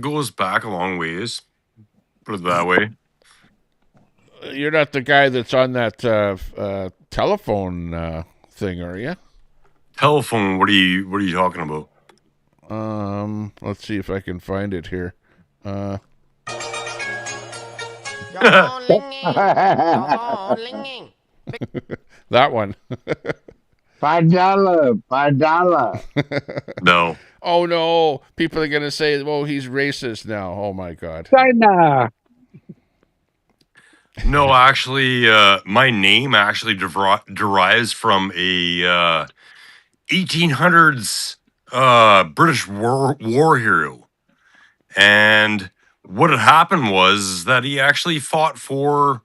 goes back a long ways. Put it that way. You're not the guy that's on that telephone thing, are you? Telephone? What are you talking about? Let's see if I can find it here. That one. $5. No. Oh no! People are gonna say, "Oh, he's racist now." Oh my God. China. No, actually, my name actually derives from a 1800s British war hero. And what had happened was that he actually fought for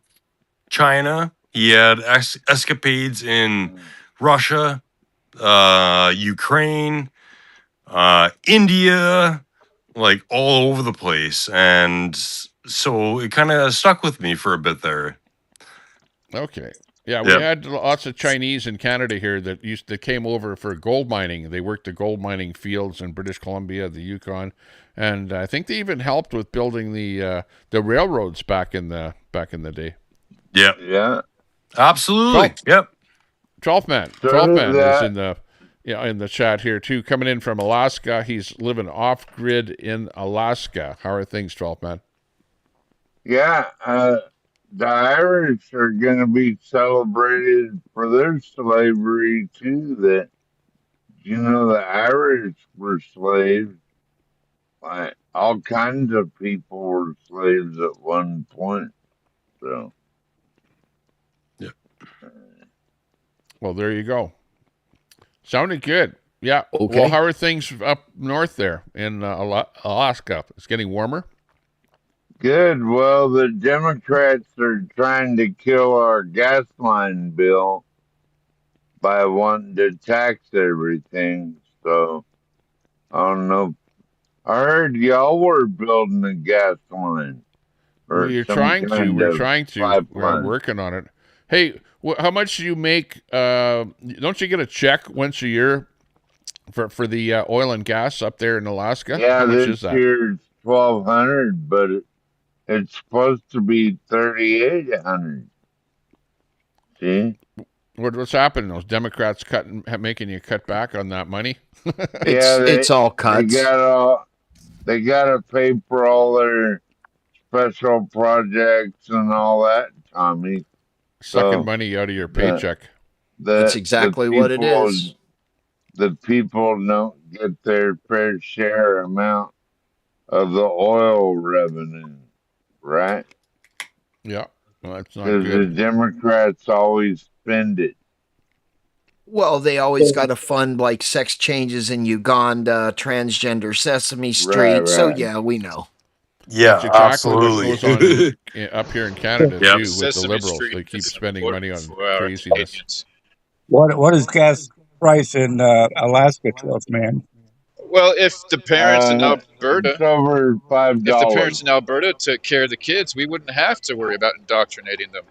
China. He had escapades in Russia, Ukraine, India, like all over the place. And so it kind of stuck with me for a bit there. Okay. Yeah, we had lots of Chinese in Canada here that came over for gold mining. They worked the gold mining fields in British Columbia, the Yukon, and I think they even helped with building the railroads back in the day. Yep. Yeah. Absolutely. Yep. 12th man. 12th man is in the chat here too. Coming in from Alaska. He's living off grid in Alaska. How are things, 12th man? Yeah. The Irish are going to be celebrated for their slavery too. That the Irish were slaves. Like all kinds of people were slaves at one point. So. Yeah. Well, there you go. Sounded good. Yeah. Okay. Well, how are things up north there in Alaska? It's getting warmer. Good. Well, the Democrats are trying to kill our gas line bill by wanting to tax everything. So, I don't know. I heard y'all were building a gas line. We're trying to. We're working on it. Hey, how much do you make? Don't you get a check once a year for the oil and gas up there in Alaska? Yeah, how much this is that? year's $1,200, but it's supposed to be $3,800. See? What's happening? Those Democrats making you cut back on that money? It's all cuts. They gotta pay for all their special projects and all that, Tommy. Sucking money out of your paycheck. That's exactly what it is. The people don't get their fair share amount of the oil revenue, right? Yeah, well, that's not good. Because the Democrats always spend it. Well, they always got to fund like sex changes in Uganda, transgender Sesame Street. Right. So yeah, we know. Yeah, that's exactly absolutely. what goes on up here in Canada too with Sesame the Liberals. Street They keep is spending money on important for our craziness. Canadians. What is gas price in Alaska, 12th man? Well, if the parents in Alberta, it's over $5. if the parents in Alberta took care of the kids, we wouldn't have to worry about indoctrinating them.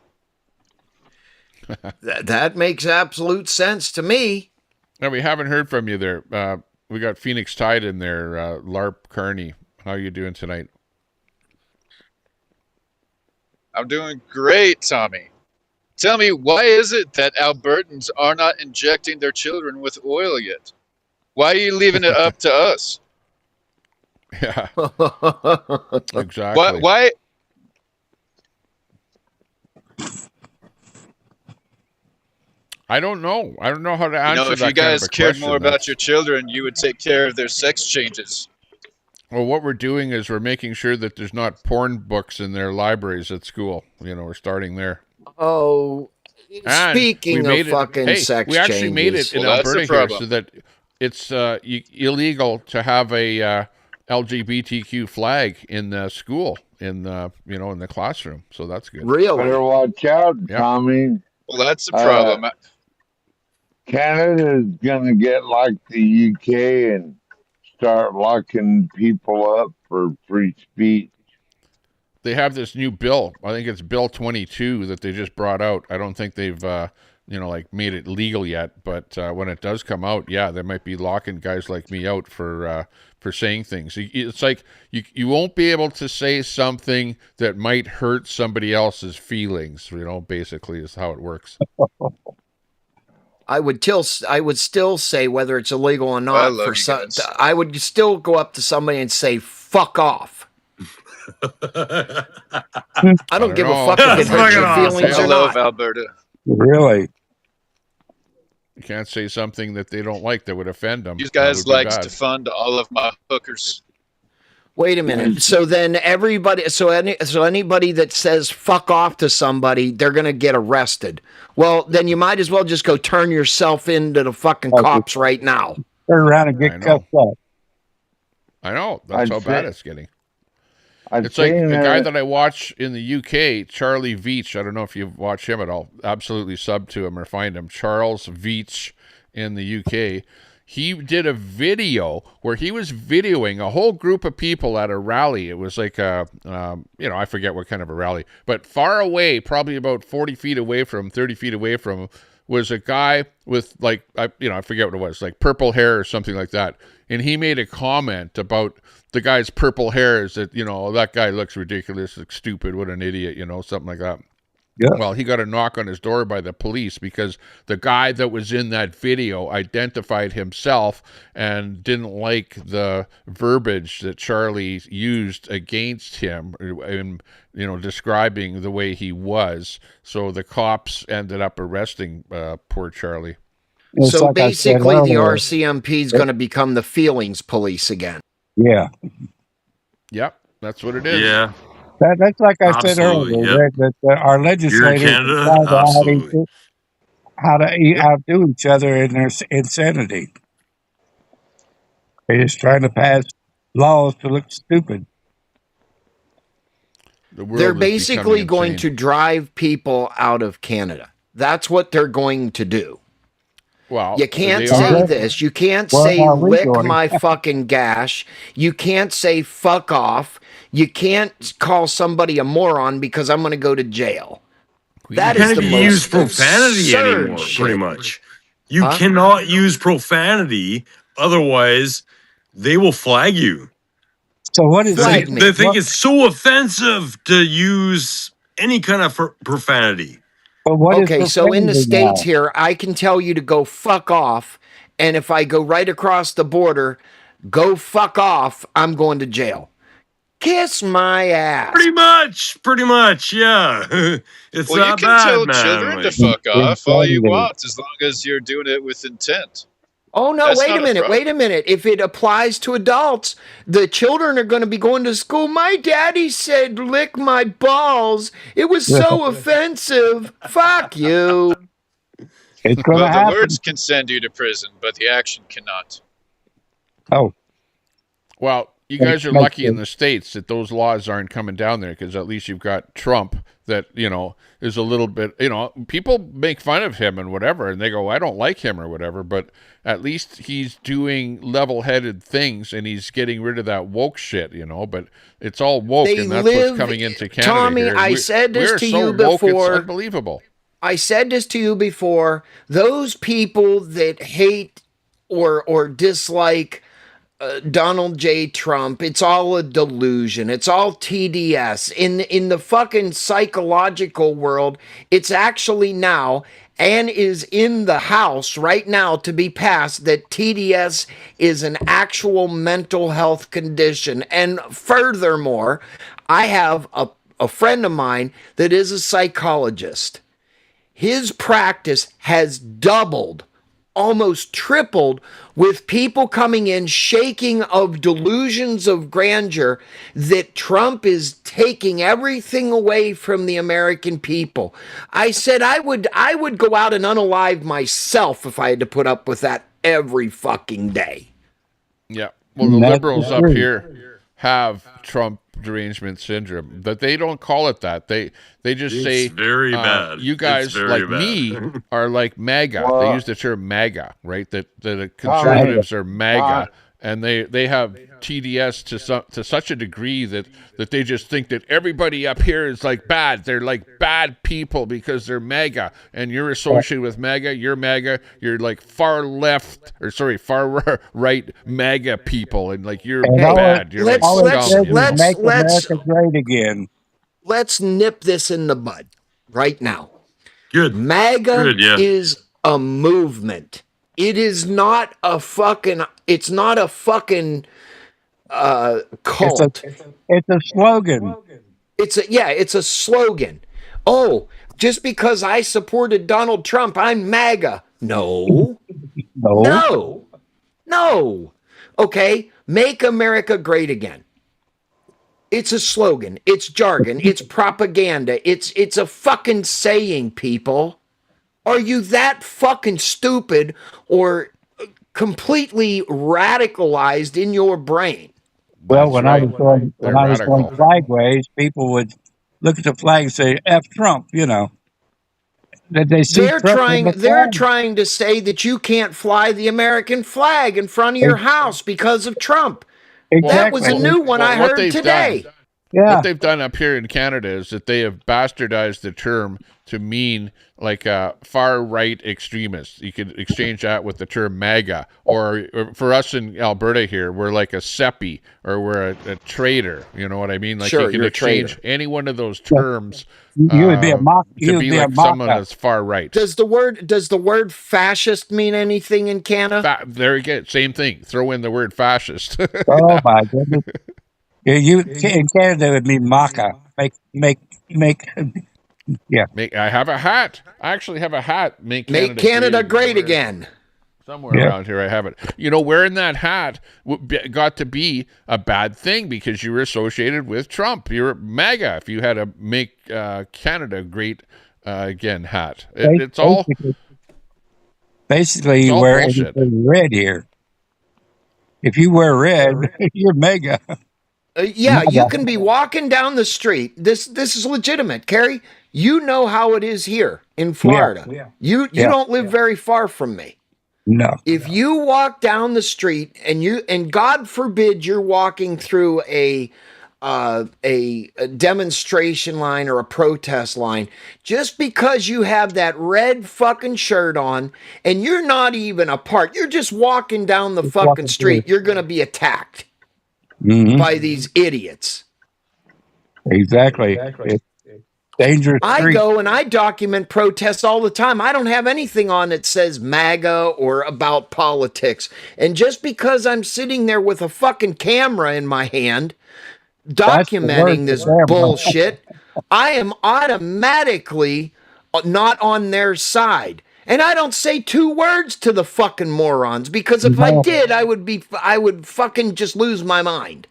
That makes absolute sense to me. Now, we haven't heard from you there. We got Phoenix Tide in there. LARP Kearney, how are you doing tonight? I'm doing great, Tommy. Tell me, why is it that Albertans are not injecting their children with oil yet? Why are you leaving it up to us? Yeah, exactly. Why? I don't know. I don't know how to answer if that you guys kind of a cared question. more about your children, you would take care of their sex changes. Well, what we're doing is we're making sure that there's not porn books in their libraries at school. We're starting there. Oh, and speaking of fucking sex changes. We actually made it in Alberta here so that it's illegal to have a LGBTQ flag in the school, in the classroom. So that's good. Really? Better watch out, Tommy. Well, that's the problem. Canada's gonna get like the UK and start locking people up for free speech. They have this new bill. I think it's Bill 22 that they just brought out. I don't think they've made it legal yet, but when it does come out, yeah, they might be locking guys like me out for saying things. It's like you won't be able to say something that might hurt somebody else's feelings. Basically is how it works. I would still say whether it's illegal or not. I would still go up to somebody and say "fuck off." I don't give a fuck if it hurts your feelings or not. Alberta. Really? You can't say something that they don't like that would offend them. You guys like to fund all of my hookers. Wait a minute. So then everybody, so anybody that says fuck off to somebody, they're going to get arrested. Well, then you might as well just go turn yourself into the fucking cops right now. Turn around and get cuffed up. I know. That's how bad it's getting. It's like a guy that I watch in the UK, Charlie Veach. I don't know if you've watched him at all. Absolutely sub to him or find him. Charles Veach in the UK. He did a video where he was videoing a whole group of people at a rally. It was like I forget what kind of a rally, but far away, probably about 40 feet away from, 30 feet away from him, was a guy with I forget what it was, like purple hair or something like that. And he made a comment about the guy's purple hair, is that, that guy looks ridiculous, looks stupid, what an idiot, something like that. Yeah. Well, he got a knock on his door by the police because the guy that was in that video identified himself and didn't like the verbiage that Charlie used against him in, describing the way he was. So the cops ended up arresting poor Charlie. So like basically the RCMP is going to become the feelings police again. Yeah. Yep, that's what it is. Yeah. That's like I said earlier, that our legislators Canada, how to outdo each other in their insanity. They're just trying to pass laws to look stupid. They're basically going to drive people out of Canada. That's what they're going to do. Well, you can't say this. You can't say lick my fucking gash. You can't say fuck off. You can't call somebody a moron because I'm going to go to jail. That is the most use profanity anymore, pretty much. You cannot use profanity, otherwise they will flag you. So what is they think it's so offensive to use any kind of profanity. Okay, so in the States here, I can tell you to go fuck off, and if I go right across the border, go fuck off, I'm going to jail. Kiss my ass. Pretty much, yeah. It's well, not you can bad, tell man. children to fuck off all you want, as long as you're doing it with intent. Oh, no, wait a minute. If it applies to adults, the children are going to be going to school. My daddy said, lick my balls. It was so offensive. Fuck you. It's going to happen. The words can send you to prison, but the action cannot. Oh. Well, you guys are lucky in the States that those laws aren't coming down there, because at least you've got Trump that, is a little bit, people make fun of him and whatever, and they go, I don't like him or whatever, but at least he's doing level-headed things and he's getting rid of that woke shit, but it's all woke, and that's what's coming into Canada. Tommy, here. I said this to you woke, before. It's unbelievable. I said this to you before. Those people that hate or dislike Donald J. Trump, it's all a delusion. It's all TDS. In the fucking psychological world, it's actually now and is in the House right now to be passed that TDS is an actual mental health condition. And furthermore, I have a friend of mine that is a psychologist. His practice has doubled, almost tripled, with people coming in shaking of delusions of grandeur that Trump is taking everything away from the American people. I said I would go out and unalive myself if I had to put up with that every fucking day. Yeah. Well, the liberals up here have Trump derangement syndrome, but they don't call it that. They just say very bad. You guys like me are like MAGA. They use the term MAGA, right? That the conservatives are MAGA, and they have TDS to such a degree that they just think that everybody up here is like bad. They're like bad people because they're MAGA, and you're associated with MAGA. You're MAGA. You're like far right MAGA people, and like you're bad. You're let's make America great again. Let's nip this in the bud right now. Good. MAGA is a movement. It is not a fucking. It's not a fucking cult. It's a slogan. It's a slogan. Oh, just because I supported Donald Trump, I'm MAGA. No. No. Okay. Make America great again. It's a slogan. It's jargon. It's propaganda. It's a fucking saying, people. Are you that fucking stupid or completely radicalized in your brain? Well, That's when I right. was going when They're I was going radical. flagways, people would look at the flag and say "F Trump," you know. That they see They're Trump on trying the they're flag. trying to say that you can't fly the American flag in front of your house because of Trump. That was Exactly. a new one I What heard they've done, today. Yeah. what they've done up here in Canada is that they have bastardized the term to mean like far right extremists. You could exchange that with the term MAGA, or for us in Alberta here, we're like a SEPI, or we're a traitor. You know what I mean? Like Sure, you can you're a exchange traitor. any one of those terms You would be a mock. to You would be be a like mock someone up. that's far right. Does the word fascist mean anything in Canada? There you go. Same thing. Throw in the word fascist. Oh my goodness! Yeah, you in Canada would mean maca. Make. Yeah. I have a hat. I actually have a hat. Make Make Canada Canada great again. Somewhere around here I have it. You know, wearing that hat got to be a bad thing because you were associated with Trump. You're MAGA if you had a Make Canada Great Again hat. It's all basically you all wear bullshit. anything red here. If you wear red, you're mega. Yeah, you can be walking down the street. This is legitimate, Carrie. You know how it is here in Florida. Yeah. You don't live very far from me. No. If you walk down the street and God forbid you're walking through a demonstration line or a protest line, just because you have that red fucking shirt on and you're not even apart, you're just walking down the fucking street, you're going to be attacked by these idiots. Exactly. It's dangerous. I go and I document protests all the time. I don't have anything on that says MAGA or about politics. And just because I'm sitting there with a fucking camera in my hand documenting this bullshit, I am automatically not on their side. And I don't say two words to the fucking morons because if I did, I would fucking just lose my mind.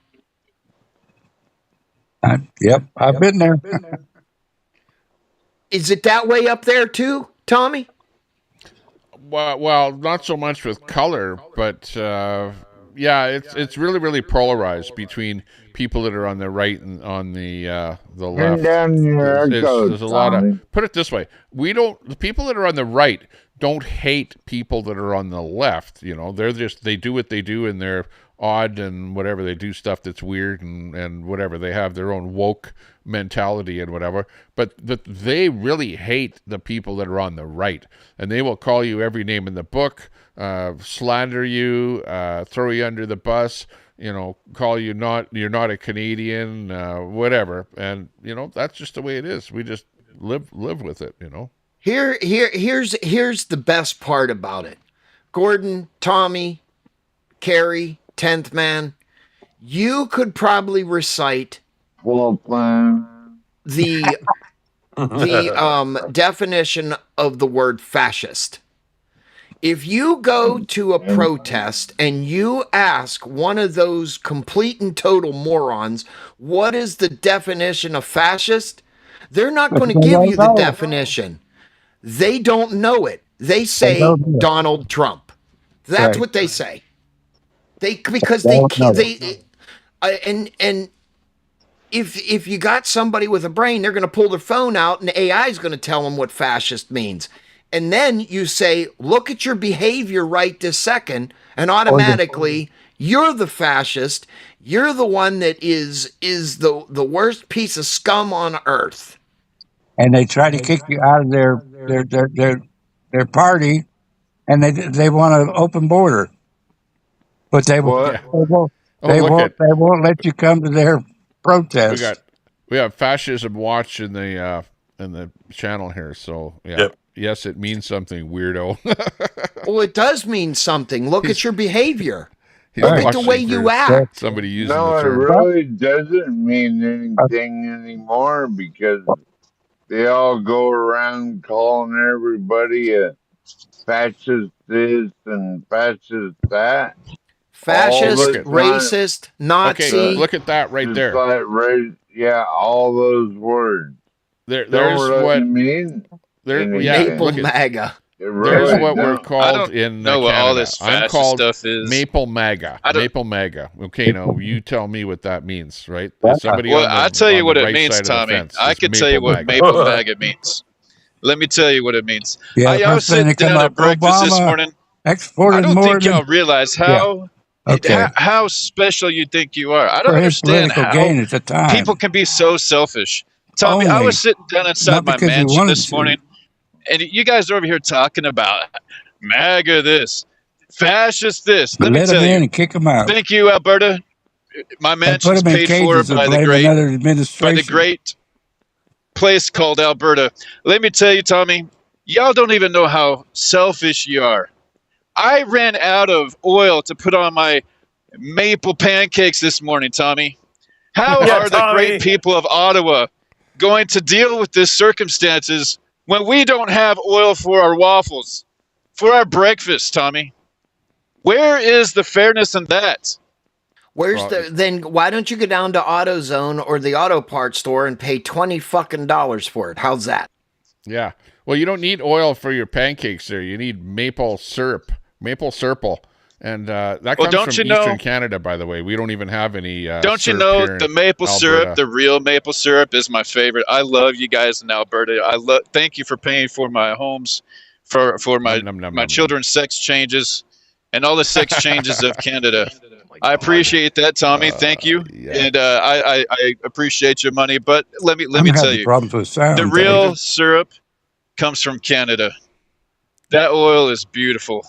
Yep, I've been there. Is it that way up there too, Tommy? Well, not so much with color, but yeah, it's really polarized between people that are on the right and on the left. There's a lot of, put it this way, the people that are on the right don't hate people that are on the left. You know, they do what they do and they're odd and whatever. They do stuff that's weird and whatever. They have their own woke mentality and whatever, but they really hate the people that are on the right, and they will call you every name in the book, slander you, throw you under the bus, you know, call you you're not a Canadian, whatever. And you know, that's just the way it is. We just live with it, you know. Here's the best part about it. Gordon, Tommy, Carrie, 10th Man, you could probably recite the definition of the word fascist. If you go to a protest and you ask one of those complete and total morons, what is the definition of fascist? They're not going to give you the definition. They don't know it. They say Donald Trump. That's what they say. Because if you got somebody with a brain, they're going to pull their phone out and AI is going to tell them what fascist means. And then you say, look at your behavior right this second, and automatically you're the fascist. You're the one that is the worst piece of scum on earth. And they try to kick you out of their party, and they want an open border, but they won't let you come to their protest. We have Fascism Watch in the channel here, so yeah. Yep. Yes, it means something, weirdo. Well, it does mean something. Look at your behavior. Look at the way you act. Somebody using the term. It really doesn't mean anything anymore because they all go around calling everybody a fascist this and fascist that. Fascist, the time. racist, Nazi. Okay, look at that right there. Yeah, all those words. There's Don't what really mean Maple MAGA. There's Really what we're don't. called I don't in know what Canada. all this I'm fascist called stuff is. Maple MAGA. I don't- Maple MAGA. Okay, no, you tell me what that means, right? Somebody Well, on the, I tell you on what the it right means, side of the Tommy. fence I is can tell you what MAGA. Maple MAGA means. Let me tell you what it means. Yeah, I was sitting down at breakfast this morning. I exported don't more think than y'all realize how Okay. how special you think you are. I don't for his understand political how gain at the time. people can be so selfish. Tommy, I Only, was sitting down inside not my because he mansion wanted this to. morning, and you guys are over here talking about MAGA this, fascist this. Let me Let him tell in you. and kick him out. Thank you, Alberta. My And put mansion's him in paid for cages and by the blame great another administration. place called Alberta. Let me tell you, Tommy, y'all don't even know how selfish you are. I ran out of oil to put on my maple pancakes this morning, Tommy. How Yeah, are the great people of Ottawa going to deal with these circumstances when we don't have oil for our waffles, for our breakfast, Tommy? Where is the fairness in that? Then why don't you go down to AutoZone or the auto parts store and pay $20 for it? How's that? Yeah. Well, you don't need oil for your pancakes there. You need maple syrup, maple syrple. And that comes from Eastern Canada, by the way. We don't even have any Don't you syrup know here the in maple syrup, Alberta. the real maple syrup is my favorite. I love you guys in Alberta. Thank you for paying for my homes, for my children's sex changes and all the sex changes of Canada. I appreciate that, Tommy. Thank you. Yeah. And I appreciate your money, but let me I'm tell having you. problems with sound. The real syrup comes from Canada. That oil is beautiful.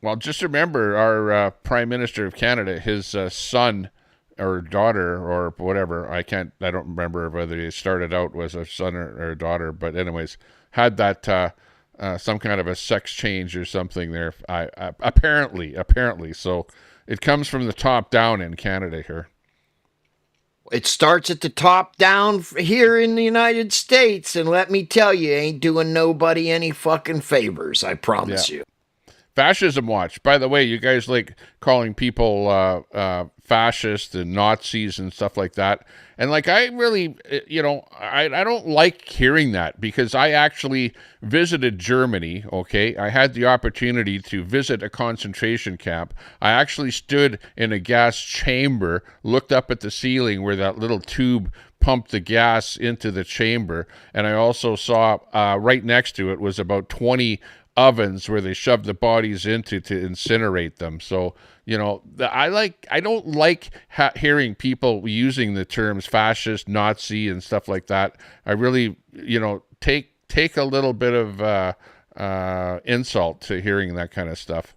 Well, just remember our Prime Minister of Canada, his son or daughter or whatever, I don't remember whether he started out was a son or a daughter, but anyways, had that some kind of a sex change or something there. Apparently. So it comes from the top down in Canada here. It starts at the top down here in the United States, and let me tell you, ain't doing nobody any fucking favors, I promise you. Fascism watch. By the way, you guys like calling people fascist and Nazis and stuff like that. And like, I really, I don't like hearing that because I actually visited Germany, okay? I had the opportunity to visit a concentration camp. I actually stood in a gas chamber, looked up at the ceiling where that little tube pumped the gas into the chamber. And I also saw right next to it was about 20 ovens where they shoved the bodies into to incinerate them. So, I don't like hearing people using the terms fascist, Nazi, and stuff like that. I really, take a little bit of insult to hearing that kind of stuff.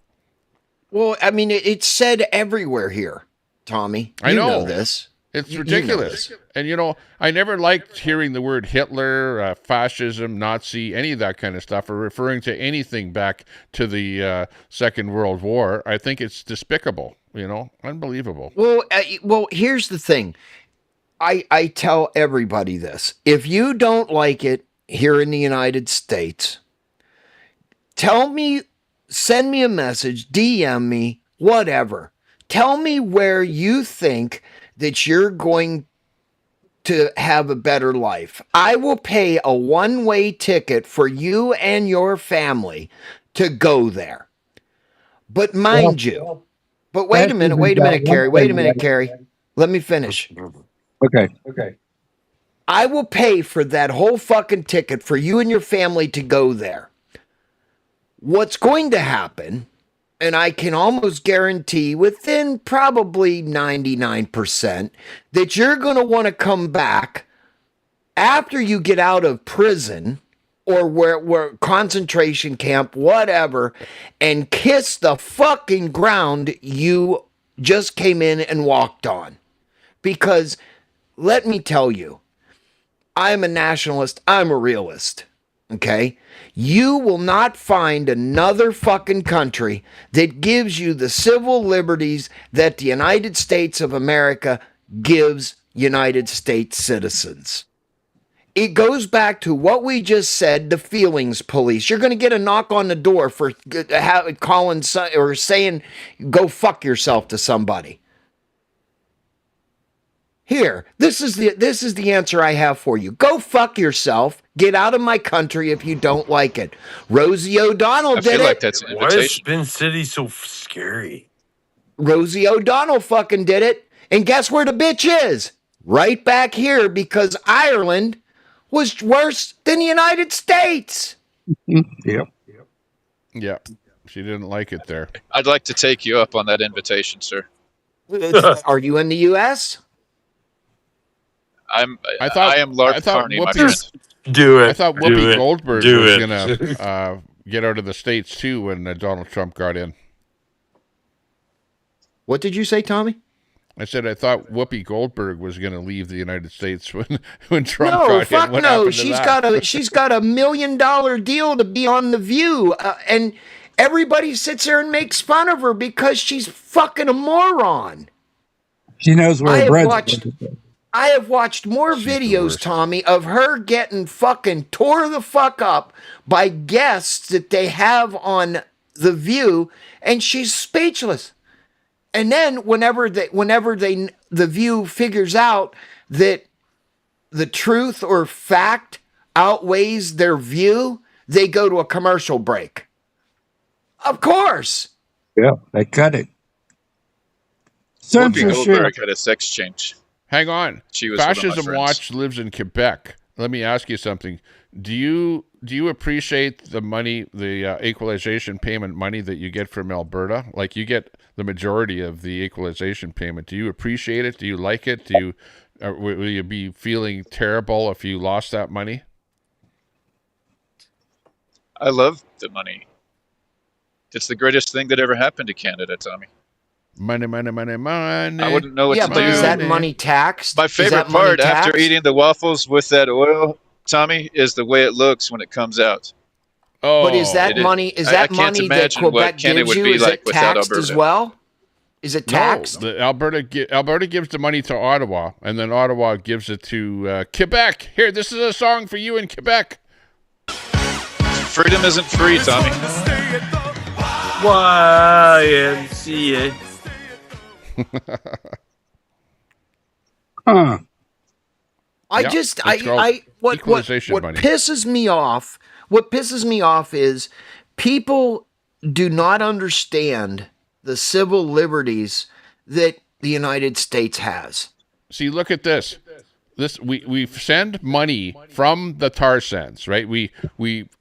Well, I mean, it's said everywhere here, Tommy. You know this. It's ridiculous. And, I never liked hearing the word Hitler, fascism, Nazi, any of that kind of stuff, or referring to anything back to the Second World War. I think it's despicable, unbelievable. Well, here's the thing. I tell everybody this. If you don't like it here in the United States, send me a message, DM me, whatever. Tell me where you think that you're going to have a better life. I will pay a one-way ticket for you and your family to go there. But mind you, wait a minute, Carrie. Let me finish. Okay. I will pay for that whole fucking ticket for you and your family to go there. What's going to happen, and I can almost guarantee within probably 99% that you're going to want to come back after you get out of prison or where concentration camp, whatever, and kiss the fucking ground you just came in and walked on. Because let me tell you, I'm a nationalist, I'm a realist. Okay? You will not find another fucking country that gives you the civil liberties that the United States of America gives United States citizens. it goes back to what we just said, the feelings police. You're going to get a knock on the door for calling or saying, go fuck yourself to somebody. Here, this is the answer I have for you. Go fuck yourself. Get out of my country if you don't like it. Rosie O'Donnell did it. I feel like that's an Why is invitation. Spin City so scary? Rosie O'Donnell fucking did it. And guess where the bitch is? Right back here, because Ireland was worse than the United States. Yep. Yep. She didn't like it there. I'd like to take you up on that invitation, sir. Are you in the U.S.? I am Lark Carney, my friend. Do it. I thought Whoopi Goldberg was going to get out of the States, too, when Donald Trump got in. What did you say, Tommy? I said I thought Whoopi Goldberg was going to leave the United States when Trump got in. Fuck no. She's got a $1 million deal to be on The View, and everybody sits there and makes fun of her because she's fucking a moron. She knows where her bread's I have watched more videos, Tommy, of her getting fucking tore the fuck up by guests that they have on The View, and she's speechless. And then whenever The View figures out that the truth or fact outweighs their view, they go to a commercial break. Of course. Yeah, they cut it. Whoopi Goldberg had a sex change. Hang on. She was Fascism Watch lives in Quebec. Let me ask you something. Do you appreciate the money, the equalization payment money that you get from Alberta? Like, you get the majority of the equalization payment. Do you appreciate it? Do you like it? Will you be feeling terrible if you lost that money? I love the money. It's the greatest thing that ever happened to Canada, Tommy. Money, money, money, money. I wouldn't know what to do. Yeah, but is that money taxed? My favorite part after eating the waffles with that oil, Tommy, is the way it looks when it comes out. Oh, but is that money? Is that money that Quebec gives you? Is it taxed as well? Is it taxed? No, Alberta gives the money to Ottawa, and then Ottawa gives it to Quebec. Here, this is a song for you in Quebec. Freedom isn't free, Tommy. YMCA. Huh. What pisses me off, is people do not understand the civil liberties that the United States has. See, look at this. We send money from the tar sands, right? We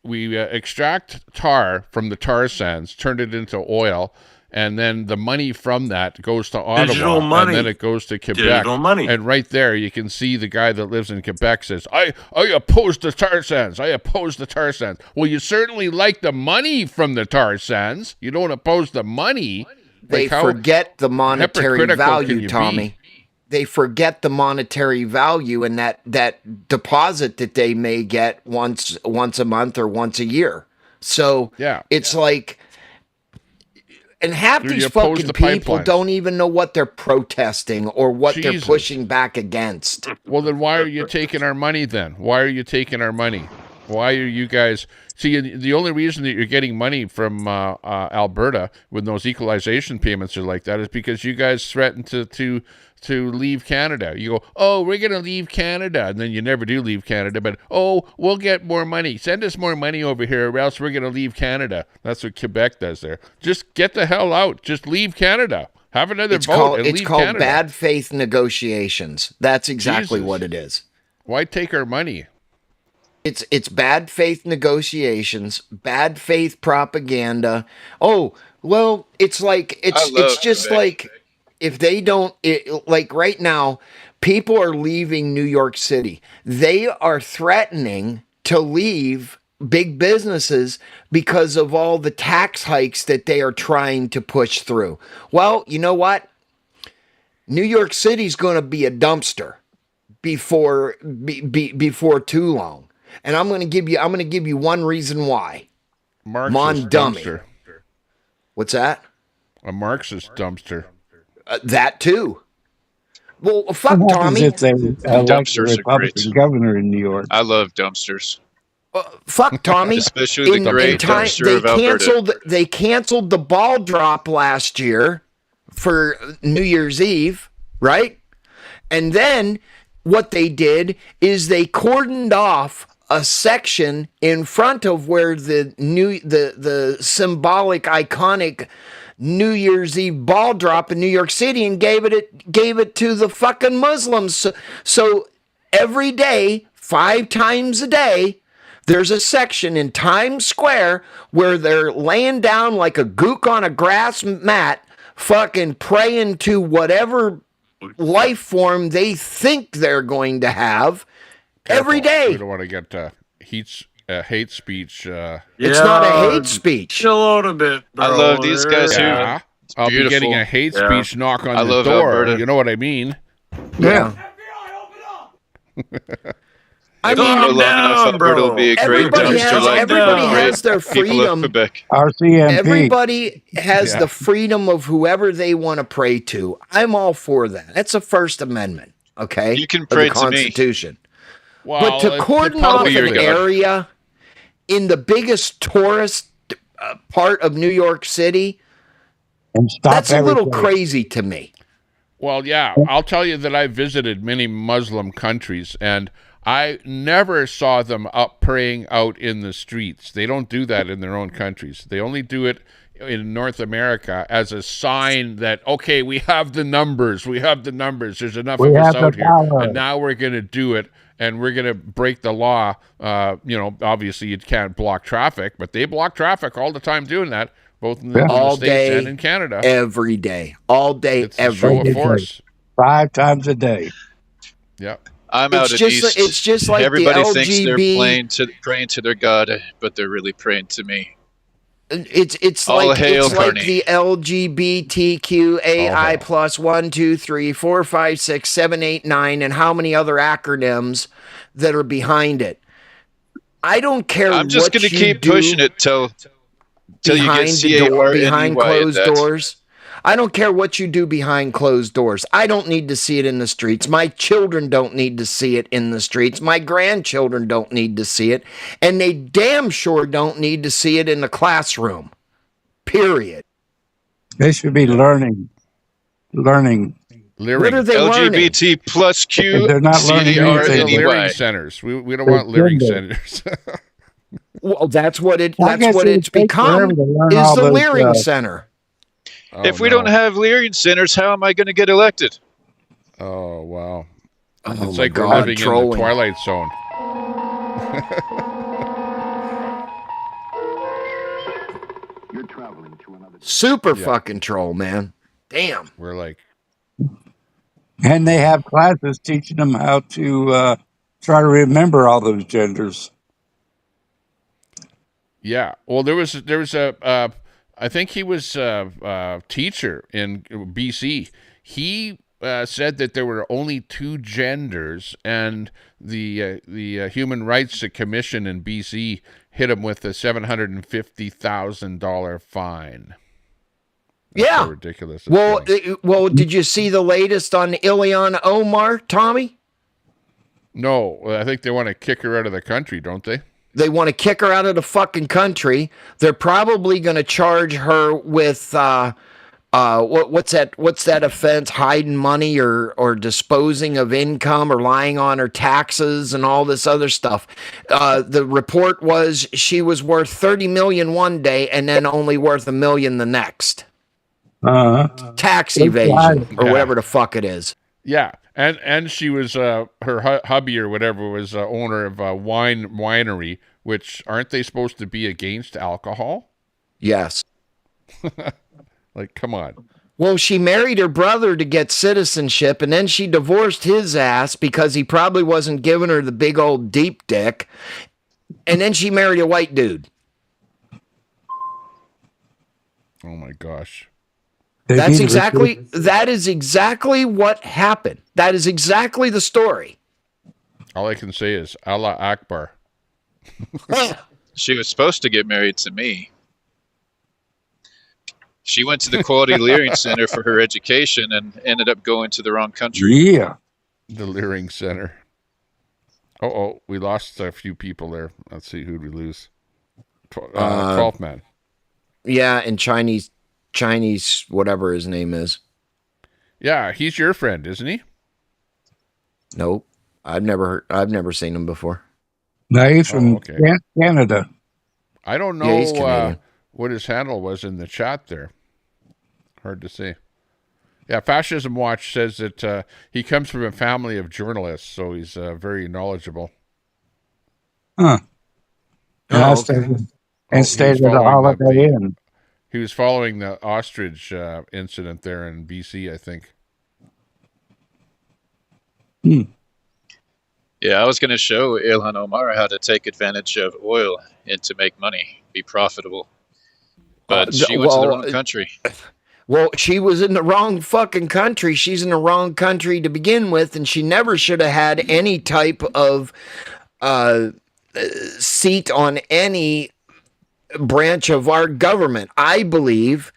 extract tar from the tar sands, turn it into oil, and then the money from that goes to Ottawa, Digital money. And then it goes to Quebec. Digital money. And right there, you can see the guy that lives in Quebec says, I oppose the tar sands. I oppose the tar sands. Well, you certainly like the money from the tar sands. You don't oppose the money. They forget the monetary value, Tommy. They forget the monetary value and that deposit that they may get once a month or once a year. So it's like, and half these fucking people don't even know what they're protesting or what they're pushing back against. Well, then why are you taking our money then? Why are you taking our money? Why are you guys... See, the only reason that you're getting money from Alberta when those equalization payments are like that is because you guys threatened to leave Canada. You go, oh, we're going to leave Canada. And then you never do leave Canada. But, oh, we'll get more money. Send us more money over here or else we're going to leave Canada. That's what Quebec does there. Just get the hell out. Just leave Canada. Have another vote and leave Canada. It's called bad faith negotiations. That's exactly what it is. Why take our money? It's bad faith negotiations, bad faith propaganda. Oh, well, it's like it's just like if they don't like right now, people are leaving New York City. They are threatening to leave big businesses because of all the tax hikes that they are trying to push through. Well, you know what? New York City's going to be a dumpster before too long. And I'm going to give you one reason why. Marxist dumpster. What's that? A Marxist dumpster. That too. Well, What fuck happens Tommy. if they elect a Dumpsters are great. Republican governor in New York? I love dumpsters. Fuck Tommy. Especially the in great time, dumpster of Alberta. They canceled the ball drop last year for New Year's Eve, right? And then what they did is they cordoned off a section in front of where the symbolic, iconic New Year's Eve ball drop in New York City, and gave it to the fucking Muslims. So every day, 5 times a day, there's a section in Times Square where they're laying down like a gook on a grass mat, fucking praying to whatever life form they think they're going to have. Careful. Every day. We don't want to get hate speech. It's not a hate speech. Chill out a bit, bro. I love these guys too. Yeah. I'll be getting a hate speech knock on the door. Alberta. You know what I mean? Yeah. I mean, long enough, Alberta will be a great dumpster like everybody has their freedom. Quebec. RCMP. Everybody has the freedom of whoever they want to pray to. I'm all for that. That's the First Amendment, okay? You can pray of the to me. Constitution. Well, But to cordon off an area in the biggest tourist part of New York City, that's a little crazy to me. Well, yeah, I'll tell you that I visited many Muslim countries, and I never saw them up praying out in the streets. They don't do that in their own countries. They only do it in North America as a sign that, okay, we have the numbers. We have the numbers. There's enough of us out here. And now we're going to do it, and we're going to break the law. Obviously you can't block traffic, but they block traffic all the time doing that, both in the States and in Canada. Every day. All day, it's every day. Show of force. 5 times a day. Yep. I'm out at East. It's just like everybody the thinks they're praying to their God, but they're really praying to me. It's like the LGBTQAI plus 1, 2, 3, 4, 5, 6, 7, 8, 9, and how many other acronyms that are behind it. I don't care. I'm just going to keep pushing it till you get CARNEY behind closed doors. I don't care what you do behind closed doors. I don't need to see it in the streets. My children don't need to see it in the streets. My grandchildren don't need to see it. And they damn sure don't need to see it in the classroom. Period. They should be learning. What are they learning? LGBT plus Q. They're not learning anything. Learning centers. We don't want learning centers. Well, that's what it's become. Is the Leering Center. If we don't have Leering centers, how am I going to get elected? Oh, wow. Oh, it's like we're living in the Twilight Zone. Super fucking troll, man. Damn. We're like... And they have classes teaching them how to try to remember all those genders. Yeah. Well, there was a... I think he was a teacher in BC. He said that there were only 2 genders, and the Human Rights Commission in BC hit him with a $750,000 fine. That's yeah, so ridiculous. Well, did you see the latest on Ilhan Omar, Tommy? No, I think they want to kick her out of the country, don't they? They want to kick her out of the fucking country. They're probably going to charge her with what's that offense? Hiding money or disposing of income or lying on her taxes and all this other stuff. The report was she was worth $30 million one day and then only worth $1 million the next. Tax evasion or whatever the fuck it is. Yeah. And she was her hubby or whatever was owner of a winery, which aren't they supposed to be against alcohol? Yes. Like, come on. Well, she married her brother to get citizenship, and then she divorced his ass because he probably wasn't giving her the big old deep dick, and then she married a white dude. Oh my gosh. That is exactly what happened. That is exactly the story. All I can say is Allah Akbar. She was supposed to get married to me. She went to the Quality Learning Center for her education and ended up going to the wrong country. Yeah. The Learning Center. Oh, we lost a few people there. Let's see, who'd we lose? 12th man. Yeah, and Chinese, whatever his name is. Yeah, he's your friend, isn't he? Nope, I've never seen him before. No, he's from Canada. I don't know what his handle was in the chat there. Hard to see. Yeah, Fascism Watch says that he comes from a family of journalists, so he's very knowledgeable. Huh. Oh, and stayed at the Holiday Inn. He was following the ostrich incident there in BC, I think. Yeah, I was going to show Ilhan Omar how to take advantage of oil and to make money, be profitable. But she went to the wrong country. Well, she was in the wrong fucking country. She's in the wrong country to begin with, and she never should have had any type of seat on any branch of our government. I believe,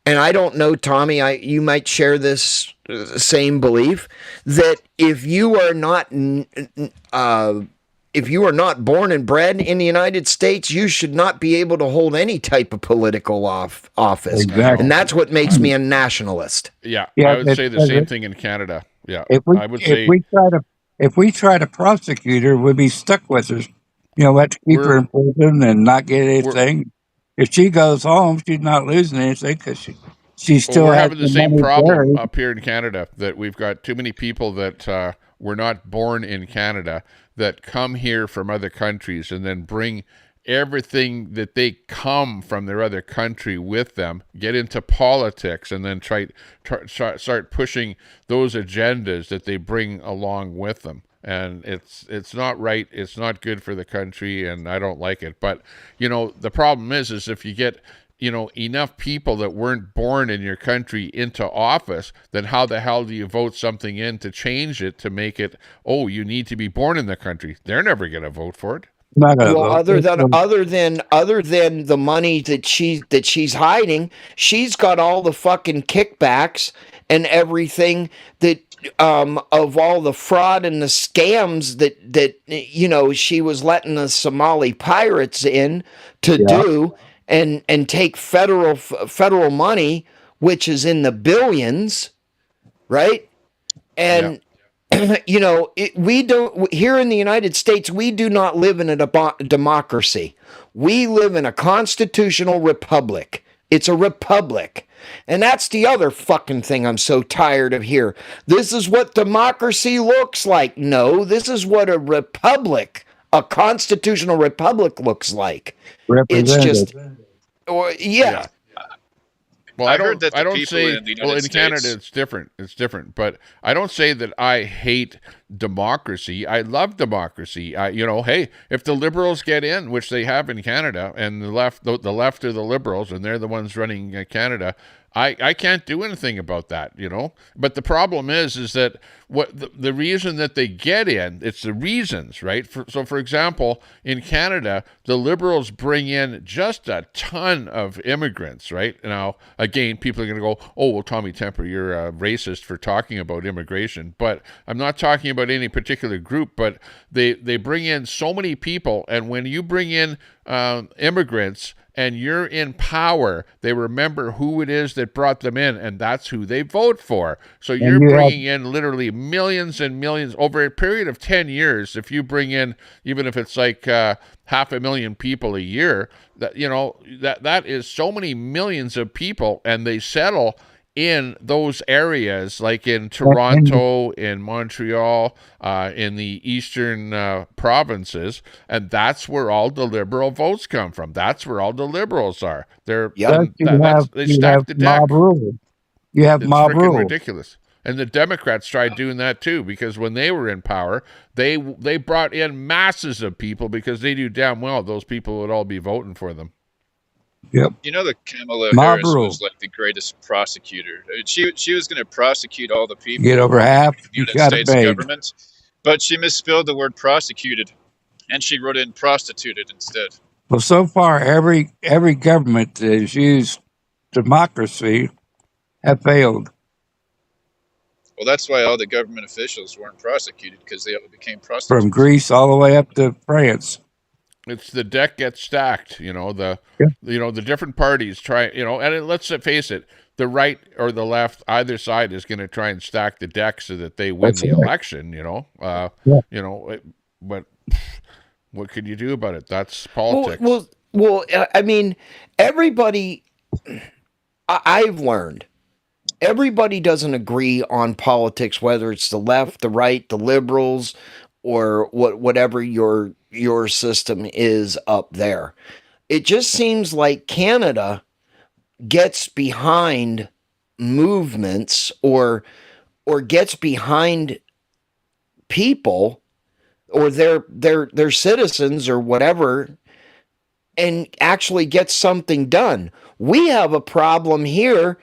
and I don't know, Tommy, you might share this same belief, that if you are not born and bred in the United States, you should not be able to hold any type of political office. Exactly. And that's what makes me a nationalist. Yeah, I would say the same thing in Canada. Yeah, if we try to prosecute her, we'd be stuck with her. Let's keep her in prison and not get anything. If she goes home, she's not losing anything because she still we're has having the same problem up here in Canada, that we've got too many people that were not born in Canada that come here from other countries and then bring everything that they come from their other country with them, get into politics, and then start pushing those agendas that they bring along with them. And it's not right. It's not good for the country, and I don't like it. But, the problem is if you get, enough people that weren't born in your country into office, then how the hell do you vote something in to change it, to make it, you need to be born in the country? They're never going to vote for it. Well, other than the money that she's hiding, she's got all the fucking kickbacks and everything that of all the fraud and the scams that she was letting the Somali pirates in to do and take federal money, which is in the billions, right? And we don't, here in the United States, we do not live in a democracy. We live in a constitutional republic. It's a republic. And that's the other fucking thing I'm so tired of here. This is what democracy looks like. No, this is what a republic, a constitutional republic looks like. It's just, yeah. Well, I heard that I don't people say, in the United States, Canada it's different. It's different, but I don't say that I hate democracy. I love democracy. Hey, if the Liberals get in, which they have in Canada, and the left are the Liberals, and they're the ones running Canada, I can't do anything about that, But the problem is that what the reason that they get in, it's the reasons, right? So, for example, in Canada, the Liberals bring in just a ton of immigrants, right? Now, again, people are going to go, oh, well, Tommy Temper, you're a racist for talking about immigration. But I'm not talking about any particular group, but they bring in so many people. And when you bring in immigrants, and you're in power, they remember who it is that brought them in, and that's who they vote for. So you're bringing in literally millions and millions over a period of 10 years. If you bring in, even if it's like 500,000 people a year, that is so many millions of people, and they settle in those areas, like in Toronto, in Montreal, in the eastern provinces, and that's where all the Liberal votes come from. That's where all the Liberals are. They stack the deck. Mob rule. You have mob rule. It's freaking ridiculous. And the Democrats tried doing that too, because when they were in power, they brought in masses of people because they knew damn well those people would all be voting for them. Yep. That Kamala Harris was like the greatest prosecutor. She was going to prosecute all the people. Get over half. In the United States government, but she misspelled the word prosecuted, and she wrote in prostituted instead. Well, so far every government has used democracy have failed. Well, that's why all the government officials weren't prosecuted, because they all became prostitutes. From Greece all the way up to France. It's the deck gets stacked, the different parties try, and let's face it, the right or the left, either side is going to try and stack the deck so that they win the election, but what could you do about it? That's politics. Well, I mean, everybody, I've learned, everybody doesn't agree on politics, whether it's the left, the right, the liberals, or whatever your system is up there. It just seems like Canada gets behind movements or gets behind people or their citizens or whatever, and actually gets something done. We have a problem here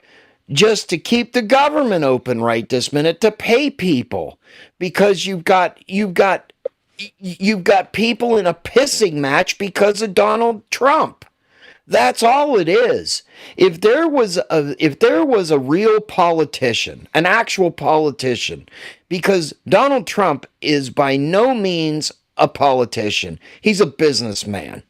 just to keep the government open right this minute to pay people, because you've got people in a pissing match because of Donald Trump. That's all it is. If there was a real politician, an actual politician, because Donald Trump is by no means a politician. He's a businessman.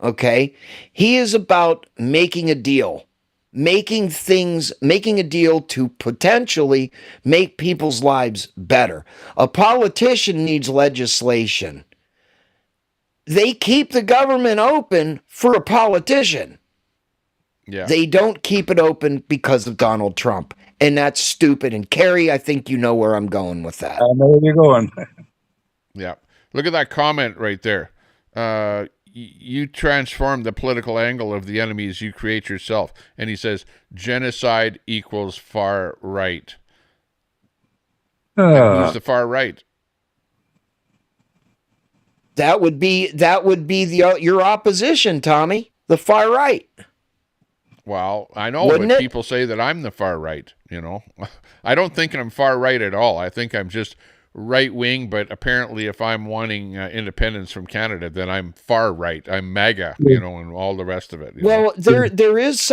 Okay? He is about making a deal. Making a deal to potentially make people's lives better. A politician needs legislation. They keep the government open for a politician. Yeah. They don't keep it open because of Donald Trump. And that's stupid. And Kerry, I think you know where I'm going with that. I know where you're going. Yeah. Look at that comment right there. You transform the political angle of the enemies you create yourself. And he says, genocide equals far right. And who's the far right? That would be your opposition, Tommy, the far right. Well, I know, but people say that I'm the far right, I don't think I'm far right at all. I think I'm just right wing, but apparently if I'm wanting independence from Canada, then I'm far right. I'm MAGA, and all the rest of it. Well, there is a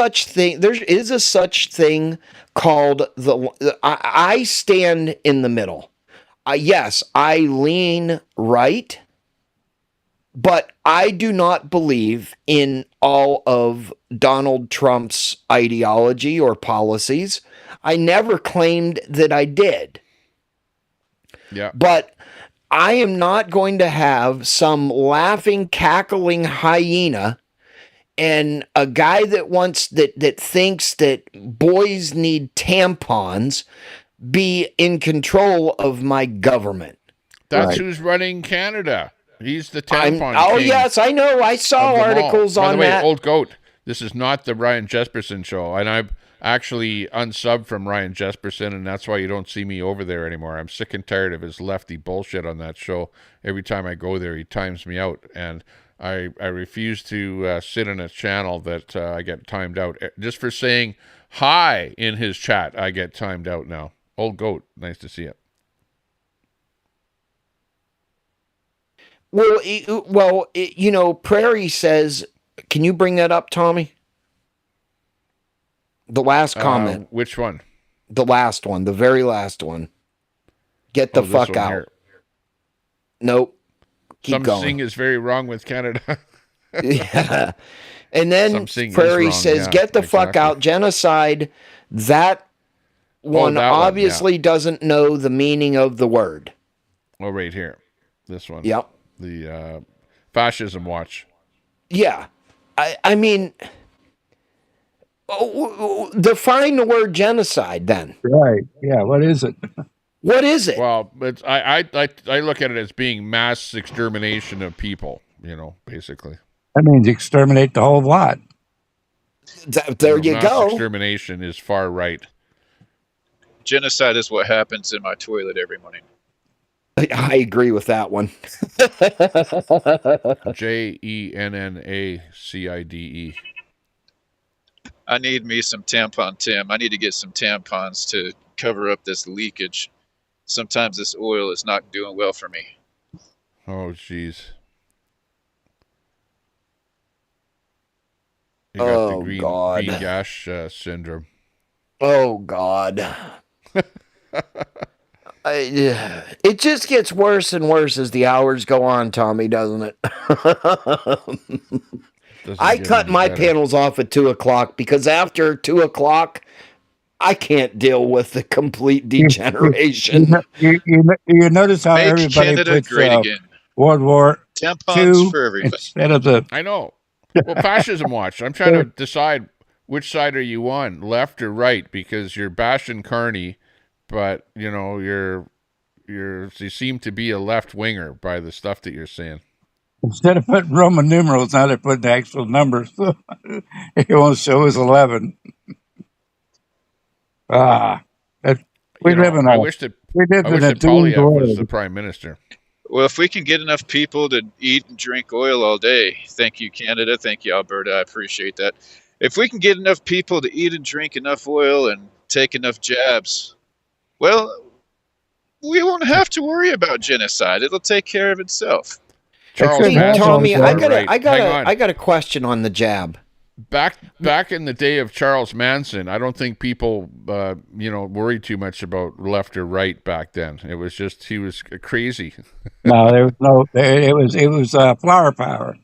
such thing called I stand in the middle. Yes, I lean right, but I do not believe in all of Donald Trump's ideology or policies. I never claimed that I did. Yeah. But I am not going to have some laughing, cackling hyena and a guy that thinks that boys need tampons be in control of my government. That's who's running Canada. He's the tampon king. Yes, I know. I saw articles on that. By the way, Old Goat, this is not the Ryan Jesperson show, and I've actually unsubbed from Ryan Jesperson, and that's why you don't see me over there anymore. I'm sick and tired of his lefty bullshit on that show. Every time I go there, he times me out, and I refuse to sit in a channel that I get timed out. Just for saying hi in his chat, I get timed out now. Old Goat, nice to see it. Well, Prairie says, can you bring that up, Tommy? The last comment. Which one? The last one. The very last one. Get the fuck out. Here. Nope. Keep going. Something is very wrong with Canada. Yeah. And then Prairie says, get the fuck out. Genocide. That one obviously doesn't know the meaning of the word. Oh, right here. This one. Yep. The Fascism Watch. Yeah. I mean, define the word genocide then. Right. Yeah. What is it? What is it? Well, it's, I look at it as being mass extermination of people, basically. That means exterminate the whole lot. There you mass go. Extermination is far right. Genocide is what happens in my toilet every morning. I agree with that one. JENNACIDE. I need me some tampon Tim. I need to get some tampons to cover up this leakage. Sometimes this oil is not doing well for me. Oh, jeez. You got the green gash syndrome. Oh God. It just gets worse and worse as the hours go on, Tommy, doesn't it? I cut my panels off at 2:00 because after 2:00, I can't deal with the complete degeneration. You notice how Make everybody Canada puts great again. World War Tampons II for everybody. instead of the. I know. Well, fascism watch. I'm trying to decide which side are you on, left or right, because you're bashing Carney, but you know you seem to be a left winger by the stuff that you're saying. Instead of putting Roman numerals, now they're putting actual numbers. It won't show us 11. I wish that Polyev was the prime minister. Well, if we can get enough people to eat and drink oil all day, thank you, Canada, thank you, Alberta, I appreciate that. If we can get enough people to eat and drink enough oil and take enough jabs, well, we won't have to worry about genocide. It'll take care of itself. Tommy, I got a question on the jab. Back in the day of Charles Manson, I don't think people, worried too much about left or right back then. It was just he was crazy. No, there was no. It was flower power.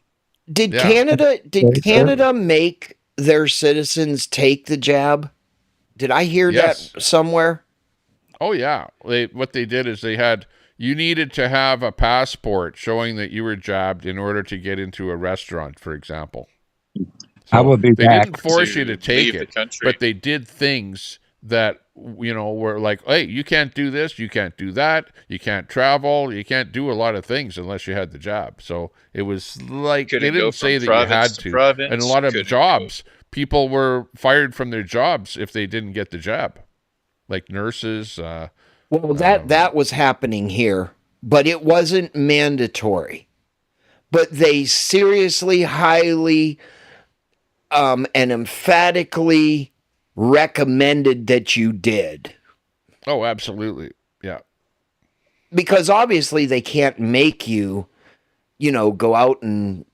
Did Canada make their citizens take the jab? Did I hear that somewhere? Oh yeah. What they did is you needed to have a passport showing that you were jabbed in order to get into a restaurant, for example. So I would be they back didn't force you to take it, but they did things that, were like, hey, you can't do this, you can't do that, you can't travel, you can't do a lot of things unless you had the job. So it was like they didn't say that you had to. And a lot of jobs, people were fired from their jobs if they didn't get the jab, like nurses. Well, that was happening here, but it wasn't mandatory. But they seriously, highly, and emphatically recommended that you did. Oh, absolutely. Yeah. Because obviously they can't make you, go out and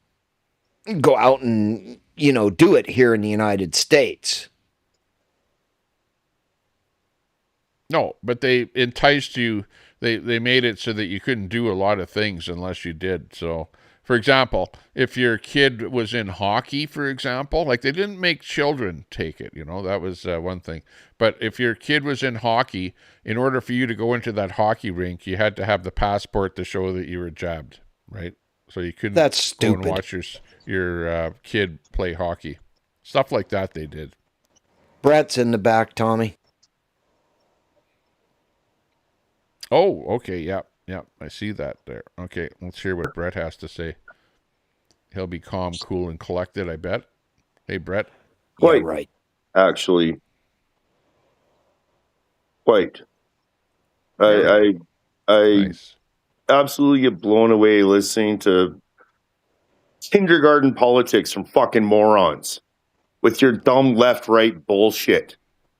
do it here in the United States. No, but they enticed you. They made it so that you couldn't do a lot of things unless you did. So, for example, if your kid was in hockey, for example, like they didn't make children take it, that was one thing. But if your kid was in hockey, in order for you to go into that hockey rink, you had to have the passport to show that you were jabbed, right? So you couldn't go and watch your kid play hockey. Stuff like that they did. Brett's in the back, Tommy. Oh, okay, yeah, I see that there. Okay, let's hear what Brett has to say. He'll be calm, cool, and collected, I bet. Hey, Brett. Quite, yeah, right. Actually. Quite. I nice. Absolutely get blown away listening to kindergarten politics from fucking morons with your dumb left-right bullshit.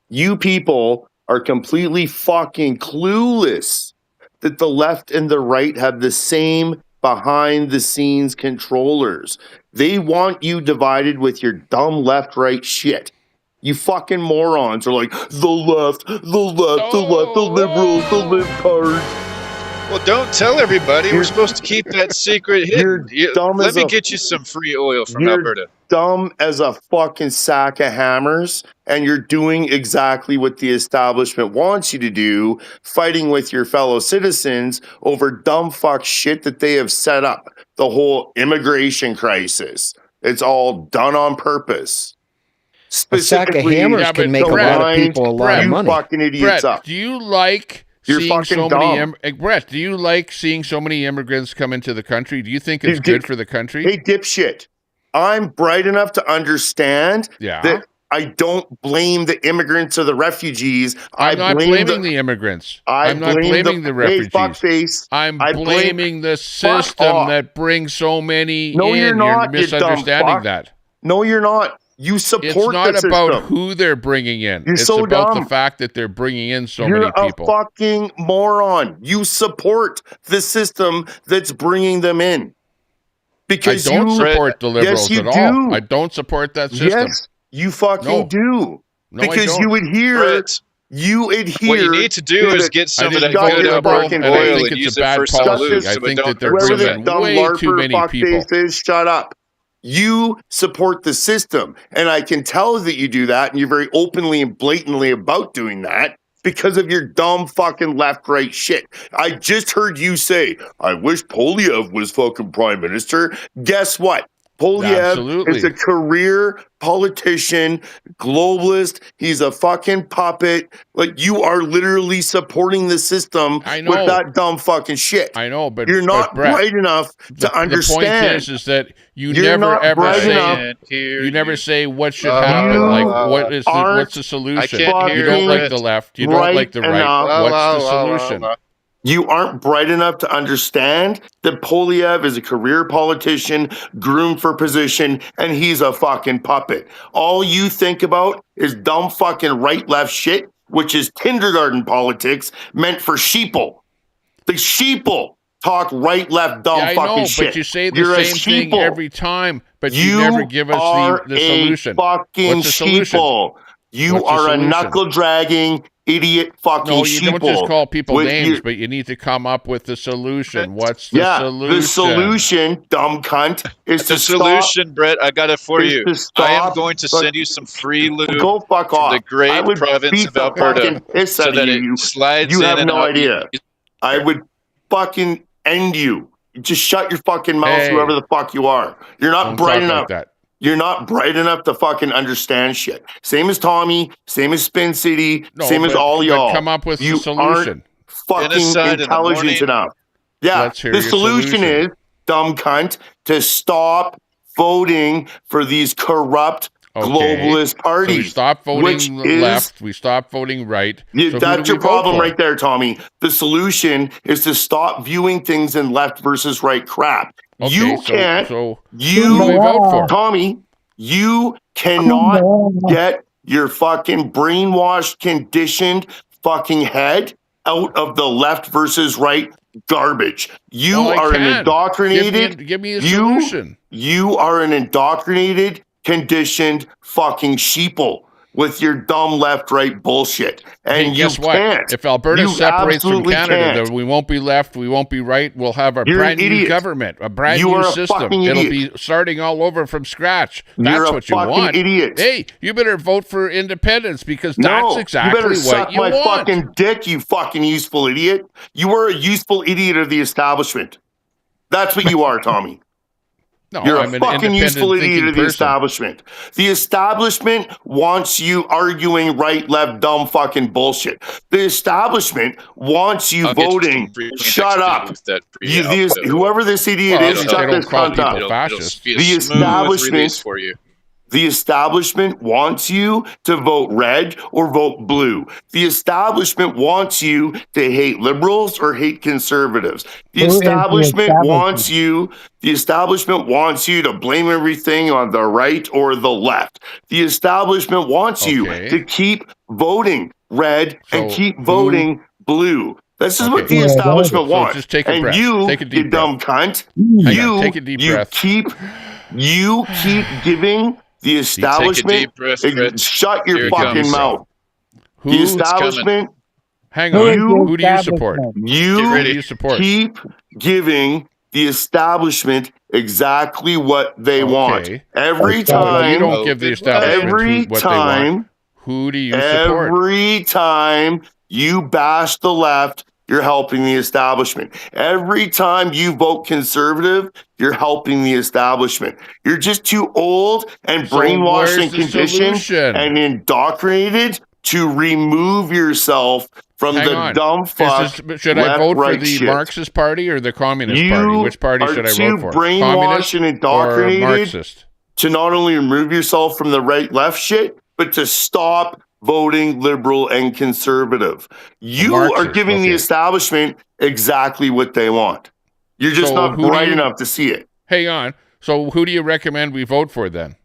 You people are completely fucking clueless that the left and the right have the same behind-the-scenes controllers. They want you divided with your dumb left-right shit. You fucking morons are like, the left, the liberals, the libtards. Well, don't tell everybody. We're supposed to keep that secret hidden. Let me get you some free oil from Alberta. Dumb as a fucking sack of hammers, and you're doing exactly what the establishment wants you to do, fighting with your fellow citizens over dumb fuck shit that they have set up. The whole immigration crisis. It's all done on purpose. A sack of hammers can make a lot of people a lot of money. You fucking idiots up. Do you like seeing so many Brett, do you like seeing so many immigrants come into the country? Do you think it's good for the country? Hey, dipshit. I'm bright enough to understand that I don't blame the immigrants or the refugees. I'm not blaming the immigrants. I'm not blaming the refugees. Hey, fuckface. I'm blaming the system that brings so many in. You're not, you're misunderstanding that. No, you're not. You support It's not the about system. who they're bringing in. You're it's so about dumb. the fact that they're bringing in so many people. You're a fucking moron. You support the system that's bringing them in. Because I don't you support the liberals yes, you at all. do. I don't support that system. Yes, you fucking do. No, I because don't. you adhere. Brett, You adhere. what you need to do is the, get some of that vote good liberal, Albertan and I oil think and it's use a it for bad some policy. lube I so it think that don't they're hurt so whoever bringing this bad. dumb way too larper many people. fuckface is, shut up. You support the system, and I can tell that you do that, and you're very openly and blatantly about doing that because of your dumb fucking left-right shit. I just heard you say, I wish Polyev was fucking prime minister. Guess what? Polyev is a career politician, globalist. He's a fucking puppet. Like, you are literally supporting the system with that dumb fucking shit. I know, but you're not Brett, bright enough to understand. The point is that You're never not ever bright say enough. you never say what should happen. Like, what's the solution? I can't hear you don't like it. the left. You don't like the right. What's the solution? You aren't bright enough to understand that Polyev is a career politician, groomed for position, and he's a fucking puppet. All you think about is dumb fucking right-left shit, which is kindergarten politics meant for sheeple. The sheeple talk right-left dumb fucking shit. But you say the You're same thing every time, but you never give us the solution. Fucking What's the solution? sheeple. You are a knuckle-dragging idiot fucking sheeple. No, you don't just call people names, but you need to come up with the solution. What's the solution? The solution, dumb cunt, is the solution, Brett. I got it for you. I am going to send you some free lube Go fuck off. the great province of Alberta so that it slides in. You have and no out. idea. I would fucking end you. Just shut your fucking mouth, whoever the fuck you are. You're not bright enough. You're not bright enough to fucking understand shit. Same as Tommy, same as Spin City, same as all y'all. Come up with you the solution. Aren't fucking intelligent enough. Yeah, the solution is, dumb cunt, to stop voting for these corrupt globalist parties. So we stop voting left, we stop voting right. So that's your problem right there, Tommy. The solution is to stop viewing things in left versus right crap. Okay, you can't. Who do we vote for? Tommy, you cannot get your fucking brainwashed, conditioned fucking head out of the left versus right garbage. You are an indoctrinated. Give me a solution. You are an indoctrinated, conditioned fucking sheeple with your dumb left-right bullshit. And guess what? Can't. If Alberta separates from Canada, then we won't be left, we won't be right. We'll have a brand new government, a brand new system. It'll be starting all over from scratch. That's what you want. Idiot. Hey, you better vote for independence because that's exactly you better what suck you my want. fucking dick, you fucking useful idiot. You are a useful idiot of the establishment. That's what you are, Tommy. No, You're I'm a fucking useful idiot of the establishment. The establishment wants you arguing right, left, dumb fucking bullshit. The establishment wants you voting. Shut up. Whoever this idiot is, shut this cunt up. The establishment wants you to vote red or vote blue. The establishment wants you to hate liberals or hate conservatives. The establishment wants you to blame everything on the right or the left. The establishment wants you to keep voting red and keep voting blue. This is what the establishment wants. Just take a breath. You, take a deep you dumb cunt, take a deep breath. You keep giving the establishment. Shut your fucking mouth. The establishment. Hang on. Who do you support? You keep giving the establishment exactly what they want. Every time. You don't give the establishment what they want. Who do you support? Every time you bash the left, you're helping the establishment. Every time you vote conservative, you're helping the establishment. You're just too old and brainwashed and conditioned and indoctrinated to remove yourself from the dumb fuck. Should I vote for the Marxist Party or the Communist Party? Which party should I vote for? Brainwashed and indoctrinated or Marxist? To not only remove yourself from the right-left shit, but to stop voting liberal and conservative. You are giving the establishment exactly what they want. You're just not bright enough to see it. Hang on. So who do you recommend we vote for then?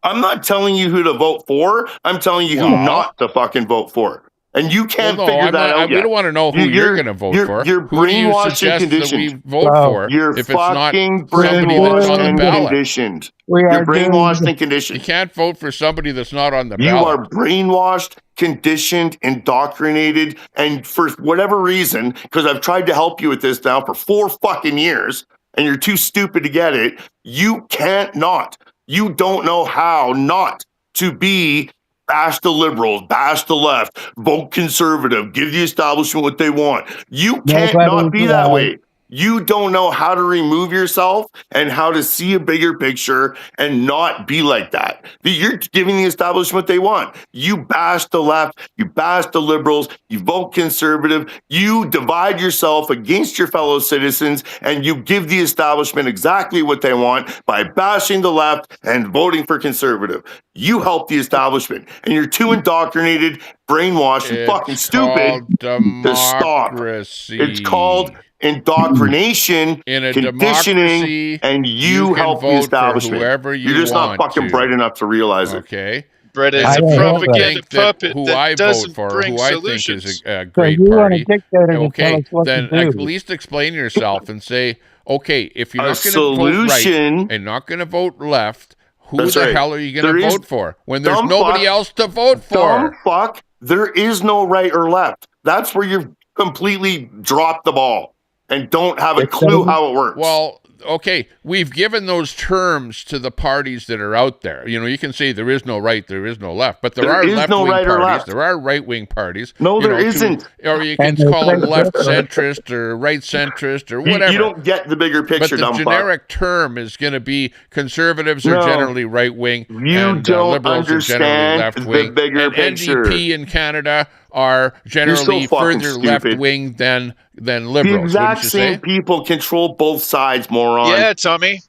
I'm not telling you who to vote for. I'm telling you who not to fucking vote for. And you can't Well, no, figure I'm that not, out we yet. don't want to know who you're going to vote for. You're Who do you brainwashed and suggest that we conditioned. vote for You're if it's not fucking somebody that's on brainwashed the and ballot? conditioned. We You're are doing brainwashed and You conditioned. can't vote for somebody that's not on the You ballot. are brainwashed, conditioned, indoctrinated, and for whatever reason, because I've tried to help you with this now for 4 fucking years, and you're too stupid to get it, you can't not. You don't know how not to be bash the liberals, bash the left, vote conservative, give the establishment what they want. You can't not be that way. You don't know how to remove yourself and how to see a bigger picture and not be like that. You're giving the establishment what they want. You bash the left, you bash the liberals, you vote conservative, you divide yourself against your fellow citizens, and you give the establishment exactly what they want by bashing the left and voting for conservative. You help the establishment, and you're too indoctrinated, brainwashed, and fucking stupid to stop. It's called indoctrination, in a conditioning, democracy, and you can help the vote for establishment. whoever you You're just not want fucking to. bright enough to realize it. Okay. Brett is And a if you don't propaganda think that puppet who that I vote doesn't for, bring who I solutions. think is a So great you want a party, dictator to tell okay, us what then to do. at least explain yourself and say, okay, if you're A not going to vote right solution. and not going to vote left, who That's the right. hell are you going There to is- vote for when there's dumb nobody fuck- else to vote Dumb for? fuck, there is no right or left. That's where you've completely dropped the ball and don't have a clue how it works. Well, okay, we've given those terms to the parties that are out there. You know, you can say there is no right, there is no left, but there are is no left-wing right or parties, left. there are right-wing parties. No, you there know, isn't. Or you can And there's call them right left or left. centrist or right centrist or whatever. You don't get the bigger But picture, the dumb fuck. generic term is going to be conservatives are No. generally right wing, You and don't liberals are generally understand left the wing. bigger And picture. NDP in Canada are generally fucking further stupid. left wing than The liberals. exact Wouldn't you same say? people control both sides, moron. Yeah, Tommy.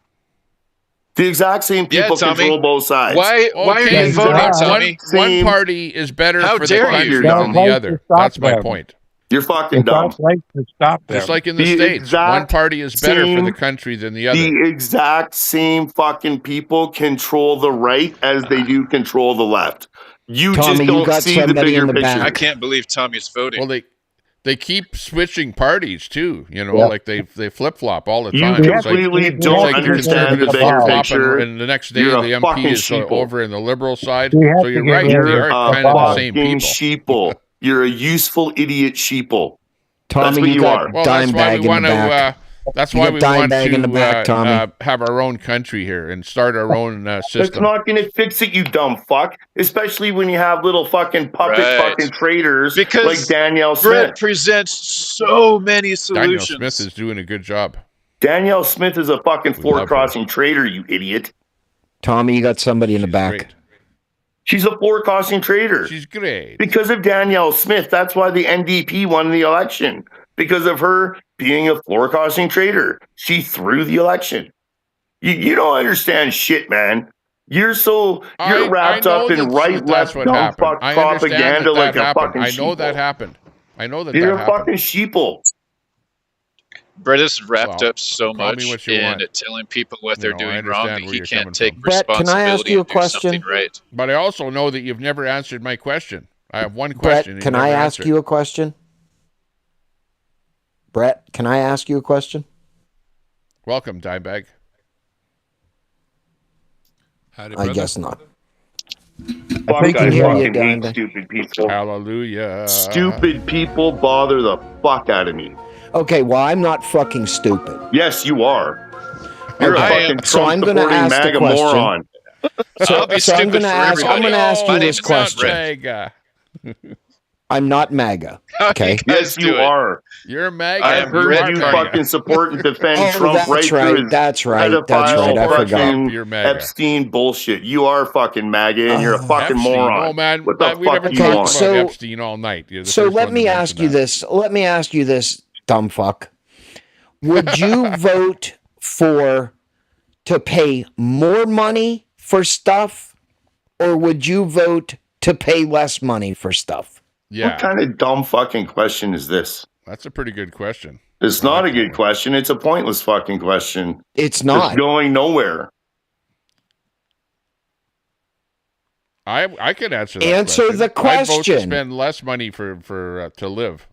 The exact same Yeah, people Tommy. control both sides. Why are Okay, you but voting, one- Tommy? One Same- party is better How for the dare you. country You're than dumb. the Like other. to stop That's my them. point. You're fucking It's dumb. like to stop them. Just like in the The States, one exact party is better for same- the country than the other. The exact same fucking people control the right as they do control the left. You Tommy, just you don't got see the somebody bigger in the picture. I back. can't believe Tommy's voting. Well, they keep switching parties too. You know, Yeah. like they flip flop all the You time. It's like, completely it's don't like the understand the conservatives bigger flip-flop picture. and the next day You're the a fucking MP is sheeple. over in the liberal side. We have So to you're get right. rid They of are You're kind a of the same fucking people. sheeple. You're a useful idiot sheeple. Tommy, That's what you got are. Well, that's why Dimebag we in want the back. to. That's You why got we want Dimebag in the back, Tommy. to have our own country here and start our own That's system. not going to fix it, you dumb fuck. Especially when you have little fucking puppet Right. fucking traitors Because like Danielle Smith. Brett presents so many Daniel solutions. Smith is doing a good job. Danielle Smith is a fucking We floor love her. crossing traitor, you idiot. Tommy, you got somebody in the She's back. great. She's a floor crossing traitor. She's great. Because of Danielle Smith, that's why the NDP won the election. Because of her being a floor crossing traitor. She threw the election. You don't understand shit, man. You're wrapped know up in right that's left what dumb happened. fuck I understand propaganda that like a happened. fucking I know sheeple. that happened. I know that You're that a happened. fucking sheeple. Brett is wrapped Well, up so call me much what you in want. telling people what You they're know, I doing wrong understand that where he you're can't coming take from. Brett, can I responsibility ask you a and do something question? right. But I also know that you've never answered my question. I have one Brett, question. and can you I never ask answered. you a question? Brett, can I ask you a question? Welcome, Dimebag. Howdy, I brother. guess not. Fuck, think I you hear fucking you, hate Dimebag. stupid people. Hallelujah. Stupid people bother the fuck out of me. Okay, well, I'm not fucking stupid. Yes, you are. You're I a am. fucking So I'm Trump gonna supporting ask the MAGA question. moron. I'll be So I'm stupid gonna for ask. I'm everybody. gonna ask My you name's this not question. Brett. MAGA. I'm not MAGA. How Okay. you guys Yes, do you it? are. You're MAGA. I I've am heard Brett you Carney. fucking support and defend Oh, Trump that's right through right. his That's right. That's pedophile right. I Support forgot. Trump, fucking you're MAGA. Epstein bullshit. You are fucking MAGA and you're a fucking Epstein. moron. No, man. What the We never fuck you talked want? about So- Epstein all night. You're the So first let one me to ask mention you that. this. Let me ask you this, dumb fuck. Would you vote to pay more money for stuff, or would you vote to pay less money for stuff? Yeah, What kind of dumb fucking question is this? that's a pretty good question. It's I not like a that good one. question. It's a pointless fucking question. It's It's not. going nowhere. I could answer that Answer question. the question. I'd vote to spend less money for to live.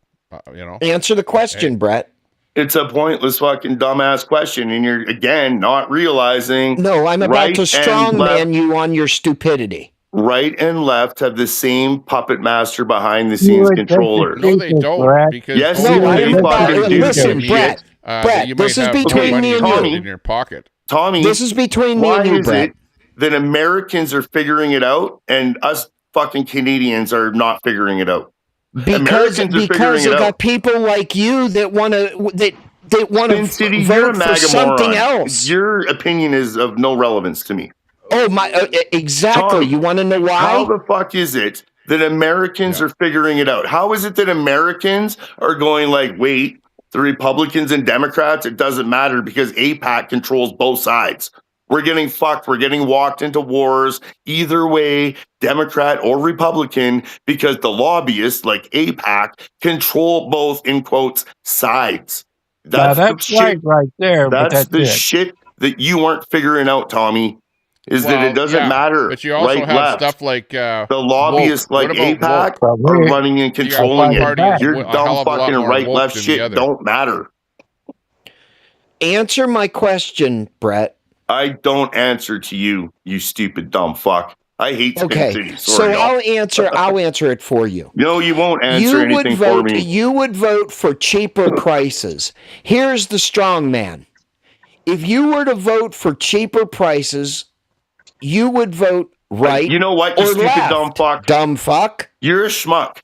Answer the question, Brett. It's a pointless fucking dumbass question, and you're again not realizing. No, I'm about to strongman you on your stupidity. Right and left have the same puppet master behind the scenes controller. No, they don't. Because yes, listen, Brett. Brett, this is between me and you. In your pocket. Tommy, this is between me and you, Brett. Why is it that Americans are figuring it out and us fucking Canadians are not figuring it out? Because they got people like you that want to vote for something else. Your opinion is of no relevance to me. Oh my! Exactly. Tom, you want to know why? How the fuck is it that Americans are figuring it out? How is it that Americans are going like, wait, the Republicans and Democrats, it doesn't matter because AIPAC controls both sides. We're getting fucked. We're getting walked into wars either way, Democrat or Republican, because the lobbyists like AIPAC control both, in quotes, sides. That's right there. That's the shit that you aren't figuring out, Tommy. That it doesn't matter. But you also have left. stuff like the lobbyists like AIPAC are running and controlling it. Your dumb fucking right-left shit don't matter. Answer my question, Brett. I don't answer to you, you stupid dumb fuck. I hate Spin City. Sorry, I'll answer it for you. No, you won't answer anything for me. You would vote for cheaper prices. Here's the strong man. If you were to vote for cheaper prices, you would vote right. You know what, you stupid left. dumb fuck. Dumb fuck. You're a schmuck.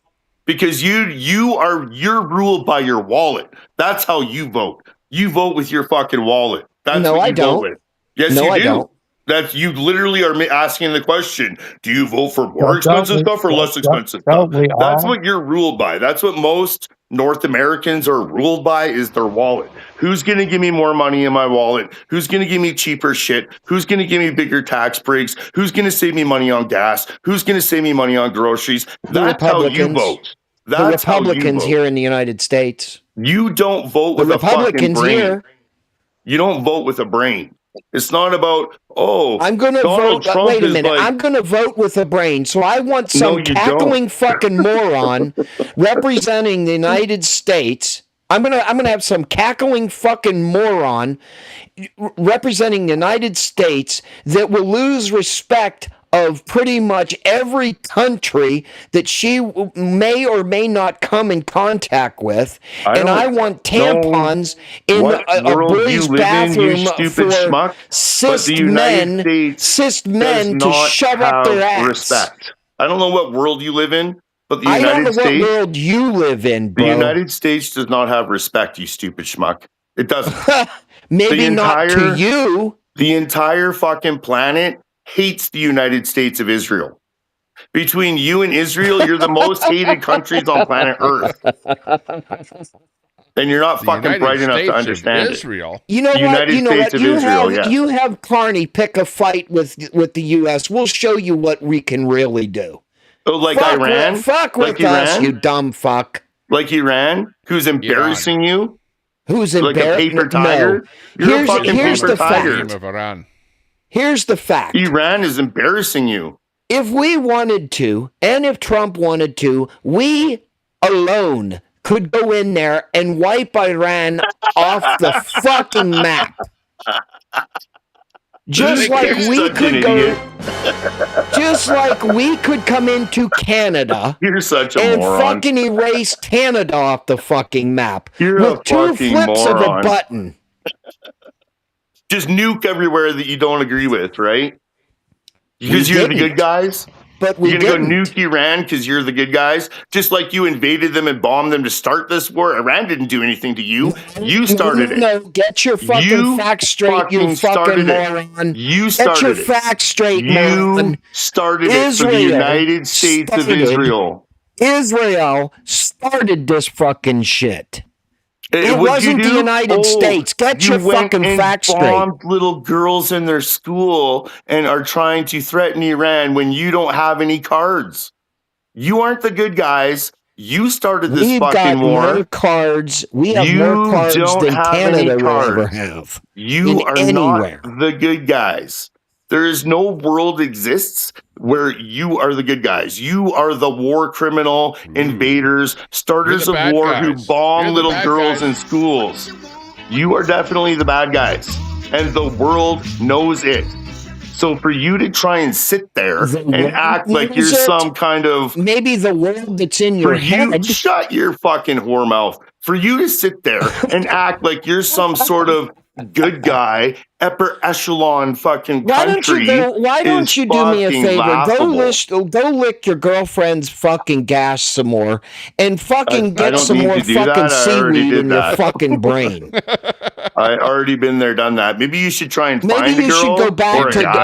Because you're ruled by your wallet. That's how you vote. You vote with your fucking wallet. That's what you vote with. Yes, you do. I don't. That you literally are asking the question: do you vote for more expensive stuff or less expensive stuff? That's what you're ruled by. That's what most North Americans are ruled by, is their wallet. Who's going to give me more money in my wallet? Who's going to give me cheaper shit? Who's going to give me bigger tax breaks? Who's going to save me money on gas? Who's going to save me money on groceries? That's how you vote. That's the Republicans here in the United States. You don't vote with a fucking brain. Here. You don't vote with a brain. It's not about, I'm going to vote. Wait a minute. I'm going to vote with a brain. So I want some cackling fucking moron representing the United States. I'm going to have some cackling fucking moron representing the United States that will lose respect of pretty much every country that she may or may not come in contact with. I want tampons in a boy's bathroom for cis men to shove up their ass. Respect. I don't know what world you live in, but the I United don't know States, what world you live in, bro. The United States does not have respect, you stupid schmuck. It doesn't. Maybe not to you. The entire fucking planet hates the United States of Israel. Between you and Israel, you're the most hated countries on planet Earth. And you're not fucking bright enough to understand Israel. You know what? You have Carney pick a fight with the U.S. We'll show you what we can really do. Oh, like Iran? Fuck with us, you dumb fuck. Like Iran, who's embarrassing you? Who's like a paper tiger? No. You're a fucking paper tiger. Here's the fact. Iran is embarrassing you. If we wanted to, and if Trump wanted to, we alone could go in there and wipe Iran off the fucking map. Just like we could come into Canada and fucking erase Canada off the fucking map with two flips of a button. Just nuke everywhere that you don't agree with, right? Because you're the good guys? But we You're going to go nuke Iran because you're the good guys? Just like you invaded them and bombed them to start this war? Iran didn't do anything to you. You started it. No, get your fucking facts straight, you fucking moron. You started it. Get your facts straight, moron. You started it for the United States of Israel. Israel started this fucking shit. It wasn't the United States. Get your fucking facts straight. You bombed little girls in their school and are trying to threaten Iran when you don't have any cards. You aren't the good guys. You started this fucking war. More cards. We have more cards than Canada will ever have. You are not the good guys. There is no world exists where you are the good guys. You are the war criminal, invaders, starters of bad war guys. who bomb You're the little bad girls guys. in schools. You are definitely the bad guys, and the world knows it. So for you to try and sit there and act like you're some kind of maybe the world that's in your head. Shut your fucking whore mouth. For you to sit there and act like you're some sort of good guy, upper echelon fucking country. Why don't you do me a favor? Laughable. Go lick your girlfriend's fucking gas some more and fucking get some more fucking seaweed in your fucking brain. I already been there, done that. Maybe you should try and find a girl.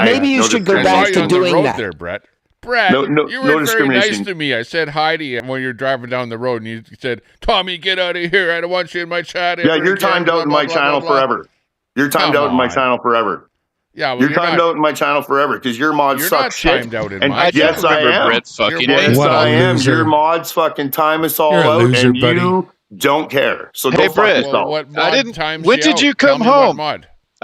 Maybe you should go back to doing that. There, Brett. Brett, you were very nice to me. I said hi to you when you're driving down the road, and you said, "Tommy, get out of here! I don't want you in my chat." Yeah, you're timed out in my channel forever. You're timed out in my channel forever. Yeah, well, you're timed out in my channel forever because your mods suck shit. Timed out in and my yes, I am. Yes, I am. Your mods fucking time us all out, loser, and buddy. you don't care. So hey, go Brett, fuck yourself. When did you come home? I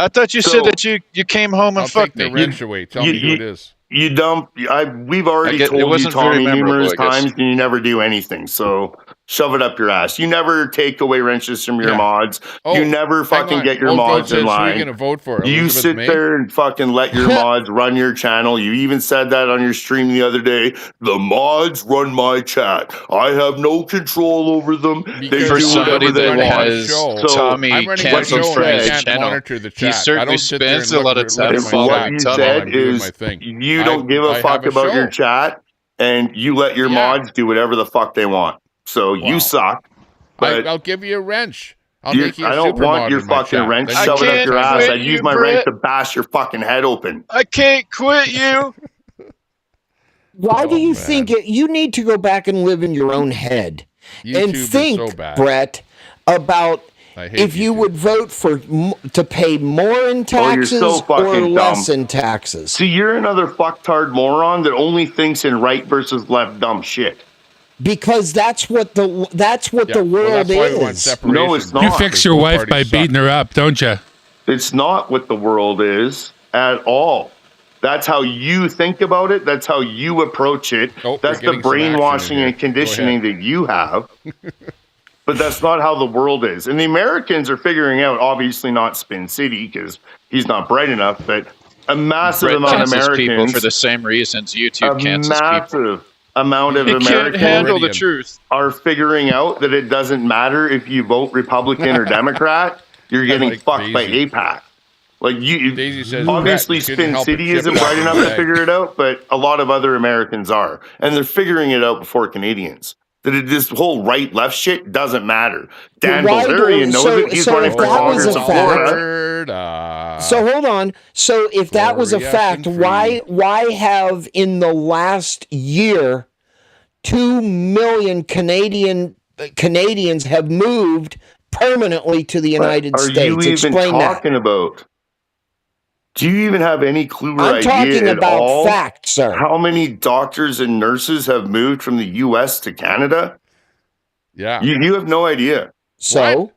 thought you said that you came home and fucked me. I'll take the wrench away. Tell me who it is. You dump. We've already told you, Tommy, numerous times, and you never do anything. So shove it up your ass. You never take away wrenches from your mods. You never fucking get your mods in line. Who are you going to vote for? You sit there and fucking let your mods run your channel. You even said that on your stream the other day. The mods run my chat. I have no control over them. They For do somebody whatever they that want. has Tommy canceled from his channel, he certainly spends a lot of time following Tommy. You don't give a fuck about your chat, and you let your mods do whatever the fuck they want. So you suck. But I'll give you a wrench. I'll make you I don't want your fucking wrench. Shove it up your ass. I'd use my wrench to bash your fucking head open. I can't quit you. Why do you think you need to go back and live in your own head and think, Brett, about if you would vote to pay more in taxes or less in taxes? See, you're another fucktard moron that only thinks in right versus left dumb shit. Because that's what the world is. No, it's not. You fix your wife by beating her up, don't you? It's not what the world is at all. That's how you think about it. That's how you approach it. That's the brainwashing and conditioning that you have. But that's not how the world is. And the Americans are figuring out, obviously not Spin City because he's not bright enough, but a massive amount of Americans. People for the same reasons YouTube cancels people. Amount of Americans can't handle the truth. Are figuring out that it doesn't matter if you vote Republican or Democrat, you're getting fucked by AIPAC. Like you, says, obviously Spin City isn't bright enough to figure it out, but a lot of other Americans are, and they're figuring it out before Canadians. That this whole right-left shit doesn't matter. Dan Bilzerian knows it. He's running for Congress in Florida. So hold on. So if that was a fact, why have in the last year 2 million Canadians have moved permanently to the United States? Are you even talking about? Do you even have any clue or idea talking at about all facts, sir. How many doctors and nurses have moved from the U.S. to Canada? Yeah. You have no idea. So? What?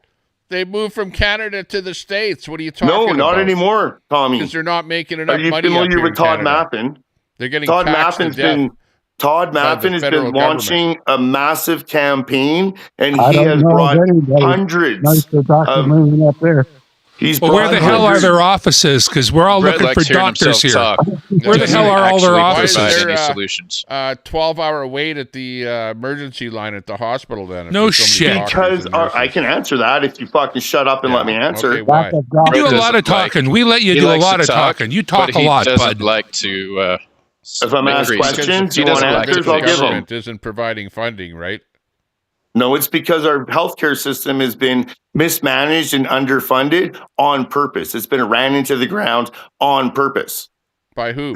They moved from Canada to the States. What are you talking about? No, not anymore, Tommy. Because they're not making enough money. Are you familiar with Todd Maffin? They're getting Todd taxed to death. Todd Maffin has been launching a massive campaign, and he has brought hundreds of moving up there. Well, where the hell are their offices? Because we're all looking for doctors here. Where the hell are all their offices? Solutions. 12-hour wait at the emergency line at the hospital. Then no shit. Because I can answer that if you fucking shut up and let me answer. Okay, why? You do a lot of talking. We let you do a lot of talking. You talk a lot, bud. He doesn't like to. If I'm asked questions, you want answers, I'll give them. Government isn't providing funding, right? No, it's because our healthcare system has been mismanaged and underfunded on purpose. It's been ran into the ground on purpose. By who?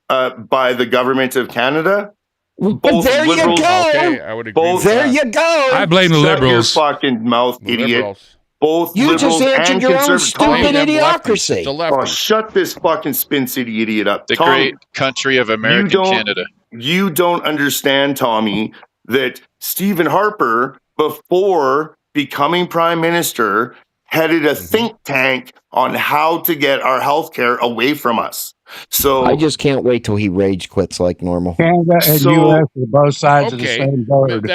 By the government of Canada. But there you go. Okay, I would agree. There you go. I blame the liberals. Shut your fucking mouth, idiot. Liberals. Both you liberals just answered and your own conservatives. stupid idiocracy. Oh, shut this fucking Spin City idiot up. The Tom, great country of American Canada. You don't understand, Tommy, that Stephen Harper, before becoming prime minister, headed a think tank on how to get our healthcare away from us. So I just can't wait till he rage quits like normal. Canada and U.S. are both sides of the same bird.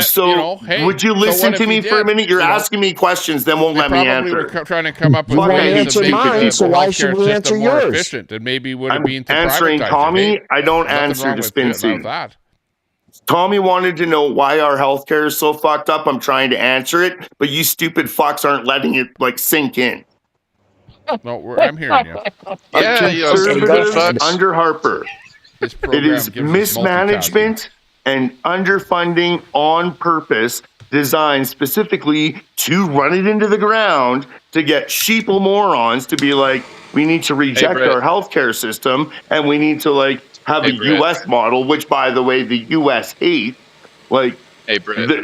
Would you listen to me for a minute? You're asking me questions, then won't let me answer. Were trying to come up with ways of making the healthcare system more efficient, and maybe would have been to answering privatize Tommy. it. I don't answer to spin seed. Tommy wanted to know why our healthcare is so fucked up. I'm trying to answer it, but you stupid fucks aren't letting it sink in. No, I'm hearing you. Yeah, under Harper. It is mismanagement and underfunding on purpose, designed specifically to run it into the ground to get sheeple morons to be like, we need to reject our healthcare system and we need to have a U.S. model, which, by the way, the U.S. hates. The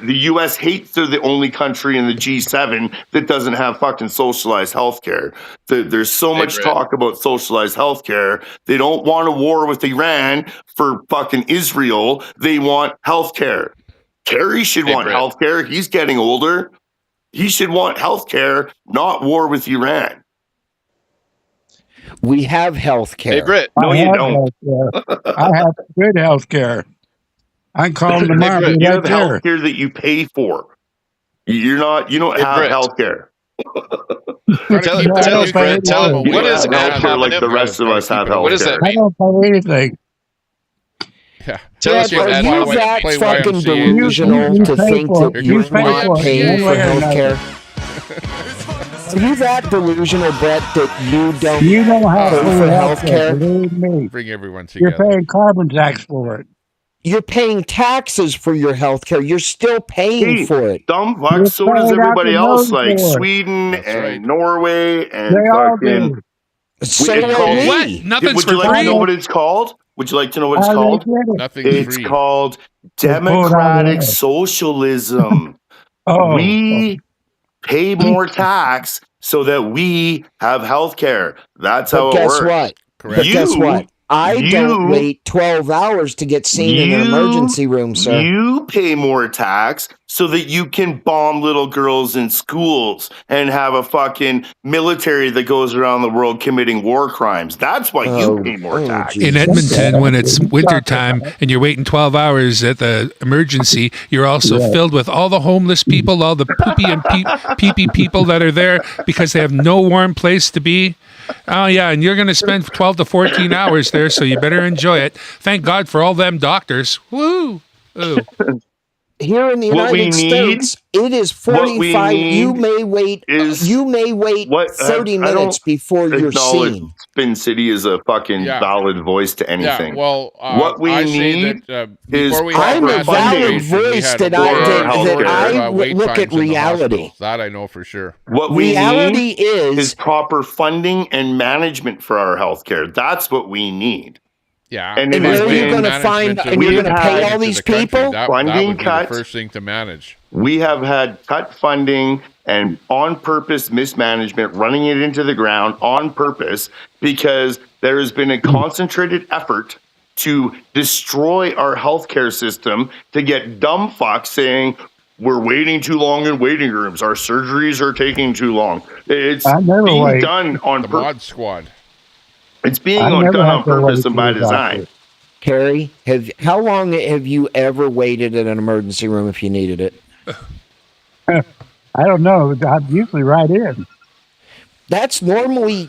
U.S. hates they're the only country in the G7 that doesn't have fucking socialized healthcare. There's so much talk about socialized healthcare. They don't want a war with Iran for fucking Israel. They want healthcare. Kerry should want healthcare. He's getting older. He should want healthcare, not war with Iran. We have healthcare. Hey, Britt. No, you don't. I have good healthcare. I'm calling tomorrow. You have healthcare that you pay for. You don't have healthcare. Tell us, Brett. Tell him what is healthcare like the rest of us have healthcare. What does that I don't pay anything. Yeah. Tell us your are you that fucking delusional to think that you're not paying for healthcare? Are you that delusional, Brett, that you don't how to pay for healthcare? Believe me. Bring everyone together. You're paying carbon tax for it. You're paying taxes for your healthcare. You're still paying for it. Dumb fuck. So does everybody else, like Sweden and Norway and fucking. What? Nothing's Would you for like free. to know what it's called? Would you like to know what it's called? Nothing's free. It's called democratic socialism. We pay more tax so that we have health care. That's how it works. Guess what? Correct. But guess what? I don't wait 12 hours to get seen in an emergency room, sir. You pay more tax so that you can bomb little girls in schools and have a fucking military that goes around the world committing war crimes. That's why you pay more tax. In Edmonton, when it's wintertime and you're waiting 12 hours at the emergency, you're also filled with all the homeless people, all the poopy and pee-pee people that are there because they have no warm place to be. Oh, yeah, and you're going to spend 12 to 14 hours there, so you better enjoy it. Thank God for all them doctors. Woo! Ooh. Here in the United States, it is 45. You may wait 30 minutes before you're seen. Spin City is a fucking valid voice to anything. Yeah, well, what we need is I'm a valid voice that I look at reality. That I know for sure. What we need is proper funding and management for our healthcare. That's what we need. Yeah, and where you're going to find, and you're going to pay all these people. Funding cuts. The first thing to manage. We have had cut funding and on purpose mismanagement, running it into the ground on purpose because there has been a concentrated effort to destroy our healthcare system to get dumb fucks saying we're waiting too long in waiting rooms. Our surgeries are taking too long. It's being done on purpose. Mod Squad. It's being done on purpose and by design. Carrie, how long have you ever waited in an emergency room if you needed it? I don't know. I'm usually right in. That's normally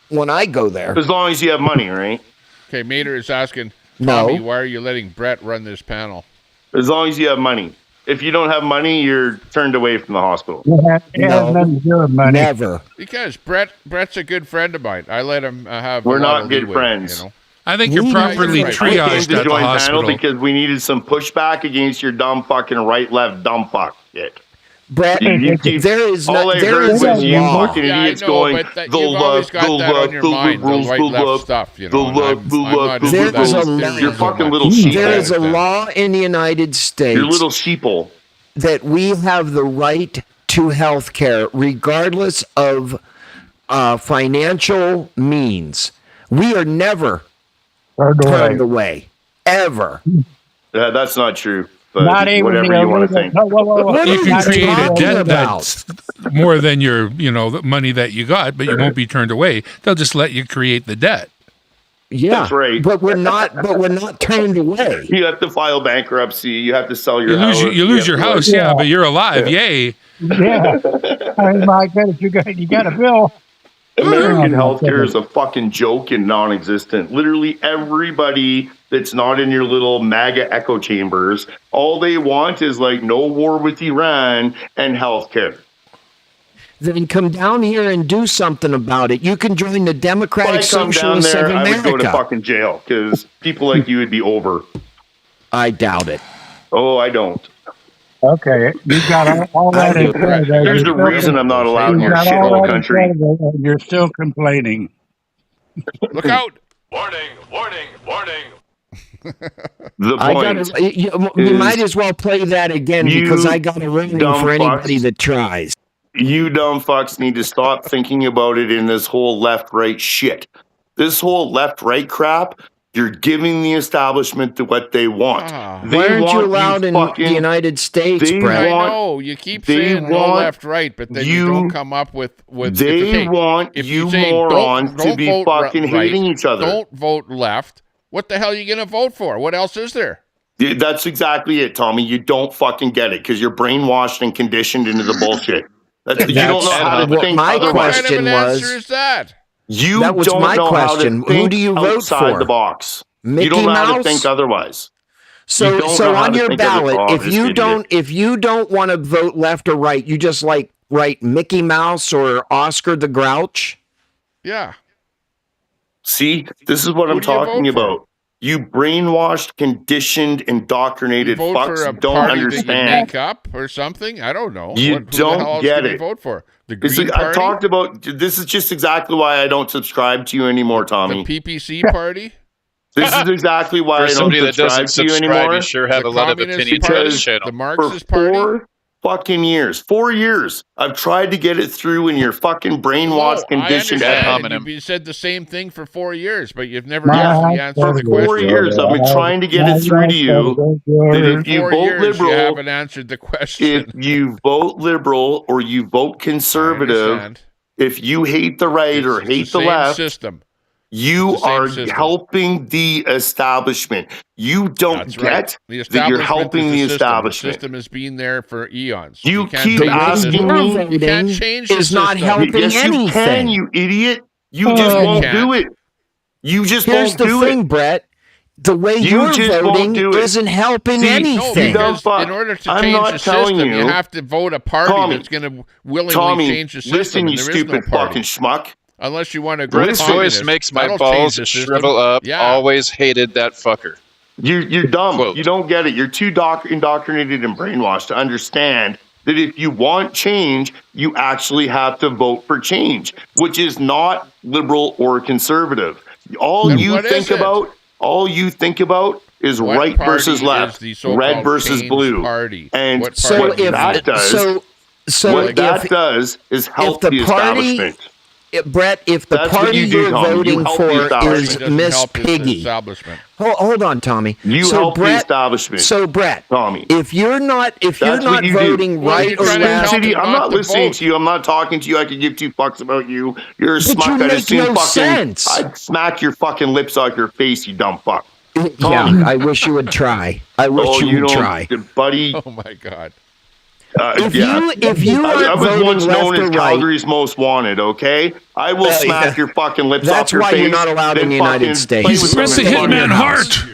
when I go there. As long as you have money, right? Okay, Mater is asking, Tommy, why are you letting Brett run this panel? As long as you have money. If you don't have money, you're turned away from the hospital. It has nothing to do with money. Never. Because Brett's a good friend of mine. I let him have. We're not good friends. You know? I think you're properly triaged at the hospital because we needed some pushback against your dumb fucking right-left dumb fuck shit. Brett, there is all I heard was you fucking idiots going the left, the right-left stuff. You know, you're fucking little sheep. There is a law in the United States. You're little sheeple. That we have the right to health care regardless of financial means. We are never turned away. Ever. Yeah, that's not true. But not even whatever you want to think. You can create a debt that's more than your, the money that you got, but you won't be turned away. They'll just let you create the debt. Yeah, That's right. But we're not turned away. You have to file bankruptcy. You have to sell your house. You lose your house, yeah, but you're alive. Yeah. Yay. Yeah. I mean, my goodness, you got a bill. American Oh, my healthcare goodness. is a fucking joke and non-existent. Literally everybody that's not in your little MAGA echo chambers, all they want is like no war with Iran and healthcare. Then come down here and do something about it. You can join the Democratic If I come down Socialists there, of I would go to America. fucking jail because people like you would be over. I doubt it. Oh, I don't. Okay, you've got all that in front of you. There's a reason I'm not allowed in your shithole country. And you're still complaining. Look out! Warning, warning, warning. The point you might as well play that again because I got a warning for anybody that tries. You dumb fucks need to stop thinking about it in this whole left-right shit. This whole left-right crap, you're giving the establishment what they want. Why aren't you allowed in the United States, Brett? I know. You keep saying no left, right, but then you don't come up with they want you morons to be fucking hating each other. Don't vote left. What the hell are you going to vote for? What else is there? That's exactly it, Tommy. You don't fucking get it because you're brainwashed and conditioned into the bullshit. You don't know how to think. My otherwise. question What kind of an was, answer is that? You that was don't my know question. how to think Who do you vote outside for? the box. Mickey you don't know how to Mouse? think otherwise. So on your ballot, if you don't don't want to vote left or right, you just write Mickey Mouse or Oscar the Grouch. Yeah. See, this is what I'm talking about. You brainwashed, conditioned, indoctrinated vote fucks for a don't party understand. That you make up or something? I don't know. You who the don't hell else get do we it. vote for? The It's Green like, I Party? talked about this is just exactly why I don't subscribe to you anymore, Tommy. The PPC party? This is exactly why I don't somebody that subscribe doesn't to you subscribe, anymore. you sure have The a lot of Communist opinions Party? on this channel. The Marxist Party? 4 fucking years. 4 years. I've tried to get it through and you're fucking brainwashed, conditioned. You said the same thing for 4 years, but you've never actually answered the question. 4 years. I've been trying to get it through to you that if you 4 vote years, liberal, you haven't answered the question. if you vote liberal or you vote conservative, if you hate the right or hate the left, system. you are helping the establishment. You don't get that you're helping the establishment. The system has been there for eons. You can't keep change the asking system. me. You can't change the is not system. helping Yes, anything. you can, you idiot. You just won't do it. You just Here's won't the do thing, it. Brett. The way You you're just won't voting do it. isn't helping See, anything. no, Because in order to I'm change not the telling system, you you. have to vote a party Tommy, that's going to willingly Tommy, change the system. listen, and you there is stupid no party. fucking schmuck. Unless you want to go This voice communist. makes my That'll balls change the system. shrivel up. Yeah. Always hated that fucker. You're dumb. Quote. You don't get it. You're too indoctrinated and brainwashed to understand that if you want change, you actually have to vote for change, which is not liberal or conservative. All Then you what think is it? about is What right party versus left, is the so-called red versus change blue. party? And What So what if that does, is help the the party- establishment. Brett, if the That's what party you do, you're Tommy. You voting help the for establishment. is Doesn't Miss help the Piggy. establishment. Hold on, Tommy. You so help the Brett, establishment. So Brett, Tommy. if you're not That's what you voting do. right or trying to left, tell City, them I'm not not to listening vote. to you. I'm not talking to you. I could give two fucks about you. You're a But smuck. you I'd make assume no fucking. sense. I'd smack your fucking lips out your face, you dumb fuck. yeah, I wish you would try. I wish you would don't, try. buddy. Oh my God. If you I aren't was voting once known left as or right, Calgary's most wanted. Okay, I will smack your fucking lips That's off your why face. you're not allowed in then the United fucking States. play He's with Brett the women in Hitman your house. Hart.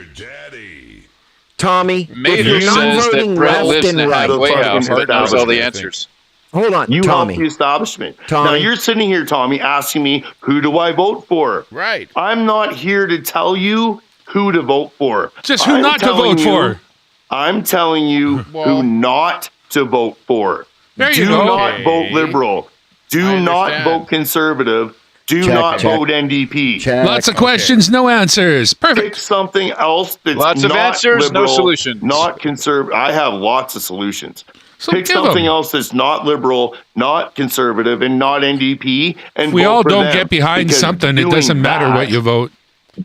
Tommy, if Mater you're not says that voting Brett lives left in and a right, halfway fucking house that knows all the establishment, answers. hold on, You Tommy. help the establishment. Tommy. Now you're sitting here, Tommy, asking me who do I vote for? Right. I'm not here to tell you who to vote for. Just who I'm not to telling vote you- for. I'm telling you Well- who not to vote for. There you Do go. not Okay. vote liberal. Do I not understand. vote conservative. Do Check, not check. vote NDP. Check. Lots of questions, no answers. Pick Perfect. something else that's Lots of not answers, no liberal, solutions. Not conservative. I have lots of solutions. So Pick give something 'em. else that's not liberal, not conservative, and not NDP. And We vote all for don't them. get behind Because something. It doing doesn't matter that- what you vote.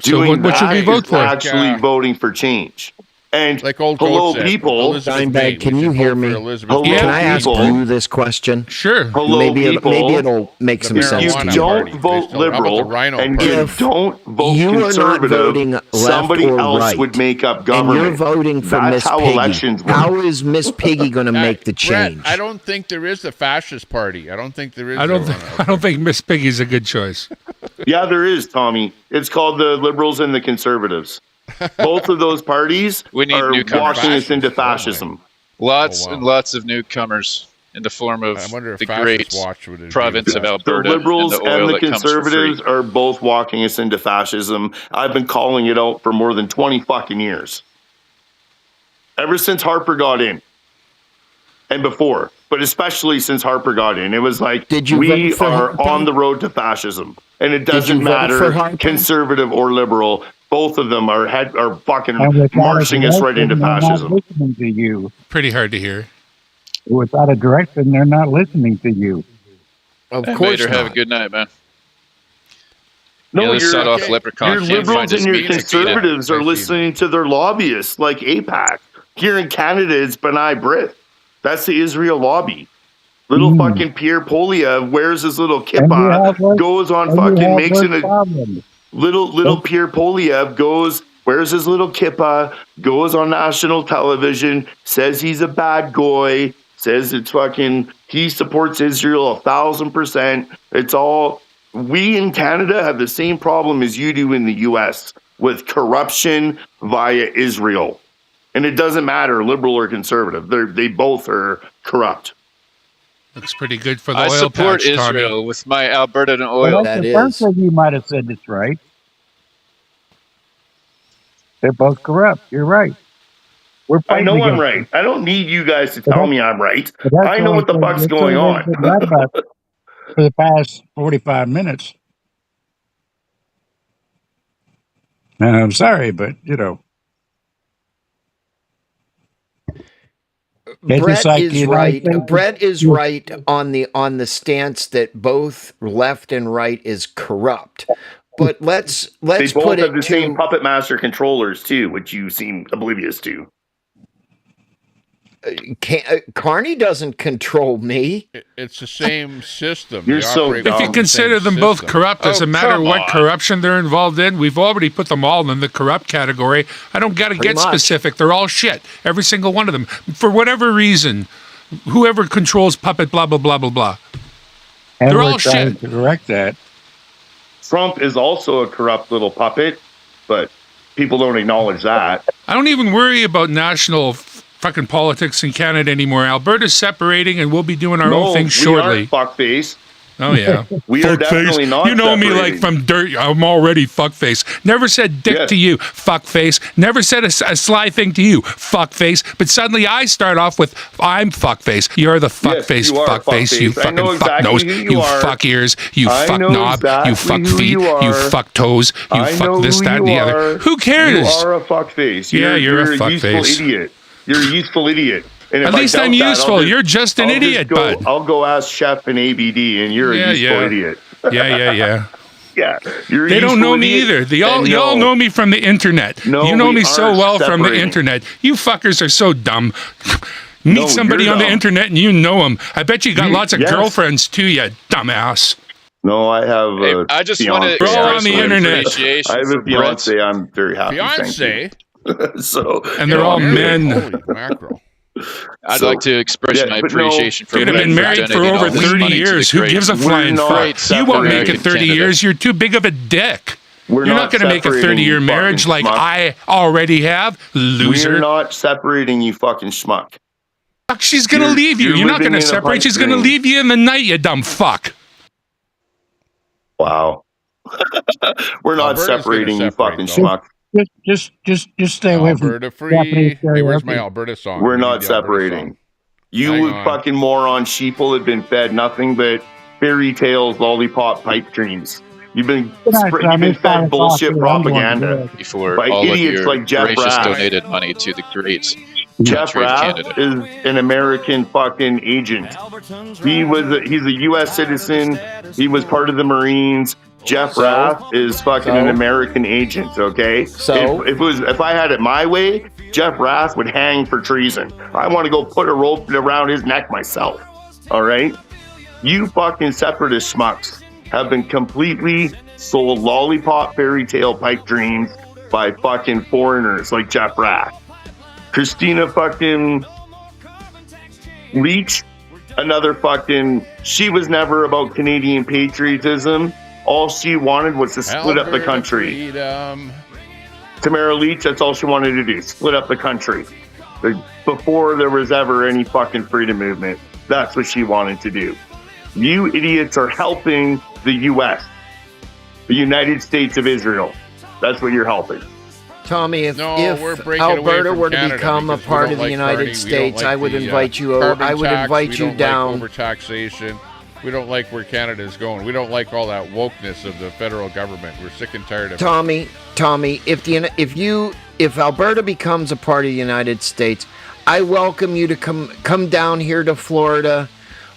So Doing what should we that vote is for? Actually voting for change. And like old hello, goat said, people. Elizabeth Bain. Can We you should hear vote me? for Elizabeth Hello, Bain. Can I ask people. you this question? Sure. Hello, Maybe people. it'll make The some sense to If marijuana you you. don't party. vote How about the liberal Rhino and party? you If don't vote you are not conservative, voting left somebody or else right, would make up and government. you're voting for That's Miss how Piggy, elections work. how is Miss Piggy going to make the change? Brett, I don't think there is a fascist party. I don't think there is. I don't think Miss Piggy's a good choice. Yeah, there is, Tommy. It's called the liberals and the conservatives. Both of those parties We need are newcomers. walking us into fascism. Lots and lots of newcomers in the form of I wonder if the Fascist great Watch would agree province with of that. Alberta The liberals and the oil and the that comes for free. conservatives are both walking us into fascism. I've been calling it out for more than 20 fucking years. Ever since Harper got in. And before. But especially since Harper got in. It was like, we are on the road to fascism. And it doesn't matter, conservative or liberal. Both of them are fucking marching us right into fascism. Not listening to you. Pretty hard to hear. Without a direction, they're not listening to you. Of And course Vader, not. have a good night, man. No, this sawed-off leprechaun your can't liberals find his and your meat to feed it. conservatives are listening to their lobbyists like AIPAC. Here in Canada, it's B'nai B'rith. That's the Israel lobby. Little fucking Pierre Polyev wears his little kippah, goes on fucking, makes it a... Little Pierre Polyev wears his little kippah, goes on national television, says he's a bad guy, says it's fucking, he supports Israel 1,000%. It's all, we in Canada have the same problem as you do in the US with corruption via Israel. And it doesn't matter, liberal or conservative. They both are corrupt. Looks pretty good for the I oil support patch, Tommy. Israel with my Alberta Well, oil. that's the first thing you might have said it's right. They're both corrupt. You're right. We're I know I'm against right. it. I don't need you guys to tell me I'm right. But that's I know what the fuck's going on. Right about for the past 45 minutes. And I'm sorry, but you know. Brett is right. Brett is right on the stance that both left and right is corrupt. But let's they both put have it the to same puppet master controllers too, which you seem oblivious to. Carney doesn't control me. It's the same system. You're so If you consider them both corrupt, doesn't matter what corruption they're involved in. We've already put them all in the corrupt category. I don't got to get specific. They're all shit. Every single one of them. For whatever reason, whoever controls puppet, blah, blah, blah, blah, blah. And they're we're all trying shit. to correct that. Trump is also a corrupt little puppet, but people don't acknowledge that. I don't even worry about national fucking politics in Canada anymore. Alberta's separating, and we'll be doing our own thing shortly. We aren't fuckface. Oh yeah, we are definitely not. You know me like separating. from dirt. I'm already fuckface. Never said dick to you, fuckface. Never said a sly thing to you, fuckface. But suddenly I start off with I'm fuckface. You're the fuckface, you are fuckface. You fuckface. I fucking know fuck exactly nose. who You you are. fuck ears. You I fuck know knob. You exactly fuck who feet. you You are. fuck toes. You I fuck know this, who that, and the you other. are. Who cares? You are a fuckface. Yeah, you're a useful fuckface. idiot. You're a useful idiot. And if At I least doubt I'm that, I'll useful. You're just an idiot, bud. I'll go ask Chef and ABD, and you're a useful idiot. Yeah. Yeah, you're a they don't useful know me idiot, either. Y'all know me from the internet. No, you know we me so aren't well from the separating. internet. You fuckers are so dumb. Meet somebody you're on the dumb. internet and you know him. I bet you got lots of yes. girlfriends too, you dumbass. No, I have. Hey, I just want to We're all express on the my internet. appreciation I have for a fiance. I'm very happy. Fiance? So, and they're all men. Holy mackerel. I'd like to express my appreciation for You'd have been married for over 30 years. Who gives a flying fuck? You won't make it 30 years. You're too big of a dick. You're not going to make a 30-year marriage like I already have, loser. We're not separating you, fucking schmuck. Fuck, she's going to leave you. You're not going to separate. She's going to leave you in the night, you dumb fuck. Wow. We're not separating you, fucking schmuck. Just stay away from Alberta free. Hey, where's my Alberta song? We're We not need the Alberta separating. song. You Hang on. fucking moron sheeple have been fed nothing but fairy tales, lollipop, pipe dreams. You've been fed bullshit propaganda Before by all of idiots your like Jeff gracious Rath. donated money to the great Jeff country of Rath Canada. is an American fucking agent. He's a U.S. citizen. He was part of the Marines. Jeff Rath is fucking an American agent. Okay. So if I had it my way, Jeff Rath would hang for treason. I want to go put a rope around his neck myself. All right? You fucking separatist schmucks have been completely sold lollipop fairy tale pipe dreams by fucking foreigners like Jeff Rath. Christina fucking Leach, another fucking, she was never about Canadian patriotism. All she wanted was to split up the country. Freedom. Tamara Leach, that's all she wanted to do, split up the country. Before there was ever any fucking freedom movement, that's what she wanted to do. You idiots are helping the U.S., the United States of Israel. That's what you're helping. Tommy, if we're Alberta were to Canada become a because we part don't of the like United party, we don't States, like I would the, invite you. carbon I would tax, invite we you don't down. Like overtaxation. We don't like where Canada's going. We don't like all that wokeness of the federal government. We're sick and tired of it. Tommy, if Alberta becomes a part of the United States, I welcome you to come down here to Florida.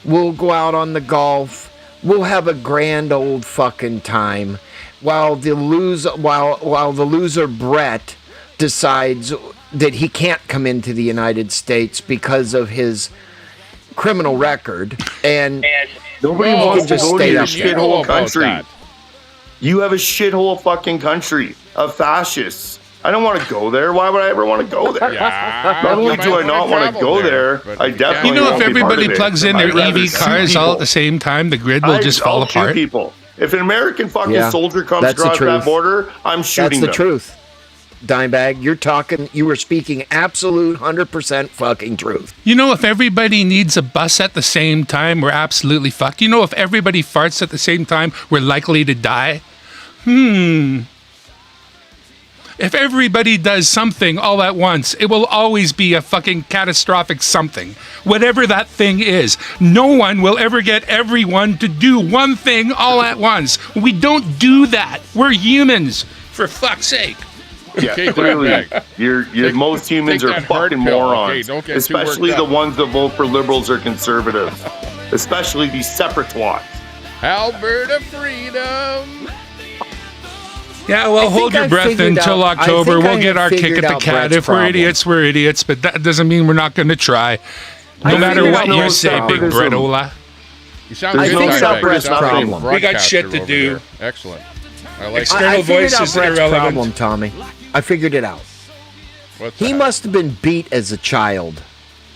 We'll go out on the Gulf. We'll have a grand old fucking time while the loser Brett decides that he can't come into the United States because of his criminal record, and nobody wants to go to your stay shithole country. You have a shithole fucking country of fascists. I don't want to go there. Why would I ever want to go there? Yeah, not only do I not want to go there, I definitely if everybody plugs in their EV cars all at the same time, the grid will just fall apart. People. If an American fucking soldier comes across that border, I'm shooting them. That's the truth. Dimebag, you were speaking absolute 100% fucking truth. If everybody needs a bus at the same time, we're absolutely fucked. If everybody farts at the same time, we're likely to die. If everybody does something all at once, it will always be a fucking catastrophic something. Whatever that thing is. No one will ever get everyone to do one thing all at once. We don't do that. We're humans, for fuck's sake. Yeah, clearly, most humans are fucking morons. Okay, especially the ones that vote for liberals or conservatives. Especially these separate twats. Alberta freedom. Yeah, well, hold your breath until October. We'll get our kick at the cat. If we're idiots, we're idiots, but that doesn't mean we're not going to try. No matter what you say, Big Bretola. You sound good. I think that's Brett's problem. We got shit to do. Excellent. I like External voices are irrelevant. Problem, Tommy. I figured it out. He must have been beat as a child.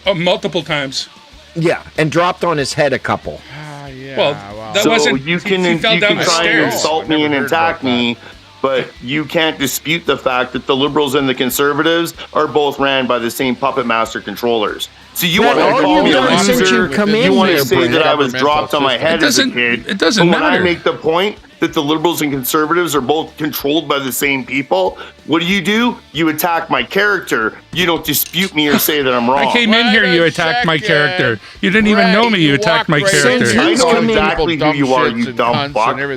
Oh, multiple times. Yeah, and dropped on his head a couple. Yeah. Well, that wasn't. You can try and insult me and attack me, but you can't dispute the fact that the liberals and the conservatives are both ran by the same puppet master controllers. So you want to call me a loser? You want to say that I was dropped on my head as a kid? It doesn't matter. When I make the point that the liberals and conservatives are both controlled by the same people, what do? You attack my character. You don't dispute me or say that I'm wrong. I came in here, you attacked my character. You didn't even know me, you attacked my character. I know exactly who you are, you dumb fuck. You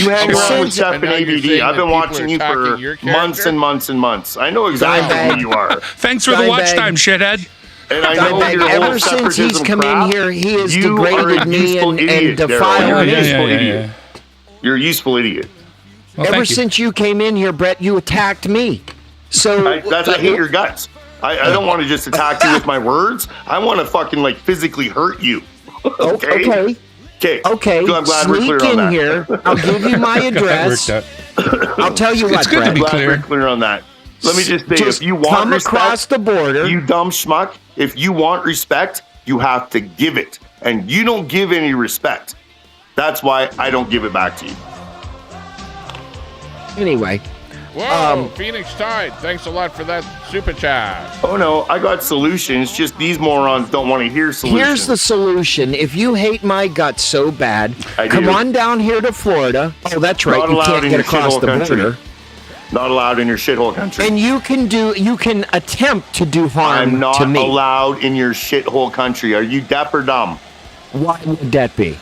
hang around with Jeff and ABD. I've been watching you for months and months and months. I know exactly who you are. Thanks for the watch time, shithead. And I know your whole ever since he's come crap, in here, he has you degraded me and defiled me. You're a useful idiot. Well, ever since you came in here, Brett, you attacked me. So I hate your guts. I don't want to just attack you with my words. I want to fucking physically hurt you. Okay. I'm glad we're clear on that. Here. I'll give you my address. I'll tell you what, it's good Brett. to be clear. We're clear on that. Let me just say, Just if you want come respect, across the border, you dumb schmuck, if you want respect, you have to give it. And you don't give any respect. That's why I don't give it back to you. Anyway. Whoa, Phoenix Tide. Thanks a lot for that super chat. Oh, no, I got solutions. Just these morons don't want to hear solutions. Here's the solution. If you hate my guts so bad, come on down here to Florida. Oh, that's right. You can't get across the border. Not allowed in your shithole country. And you can attempt to do harm to me. I'm not allowed in your shithole country. Are you deaf or dumb? Why would that be?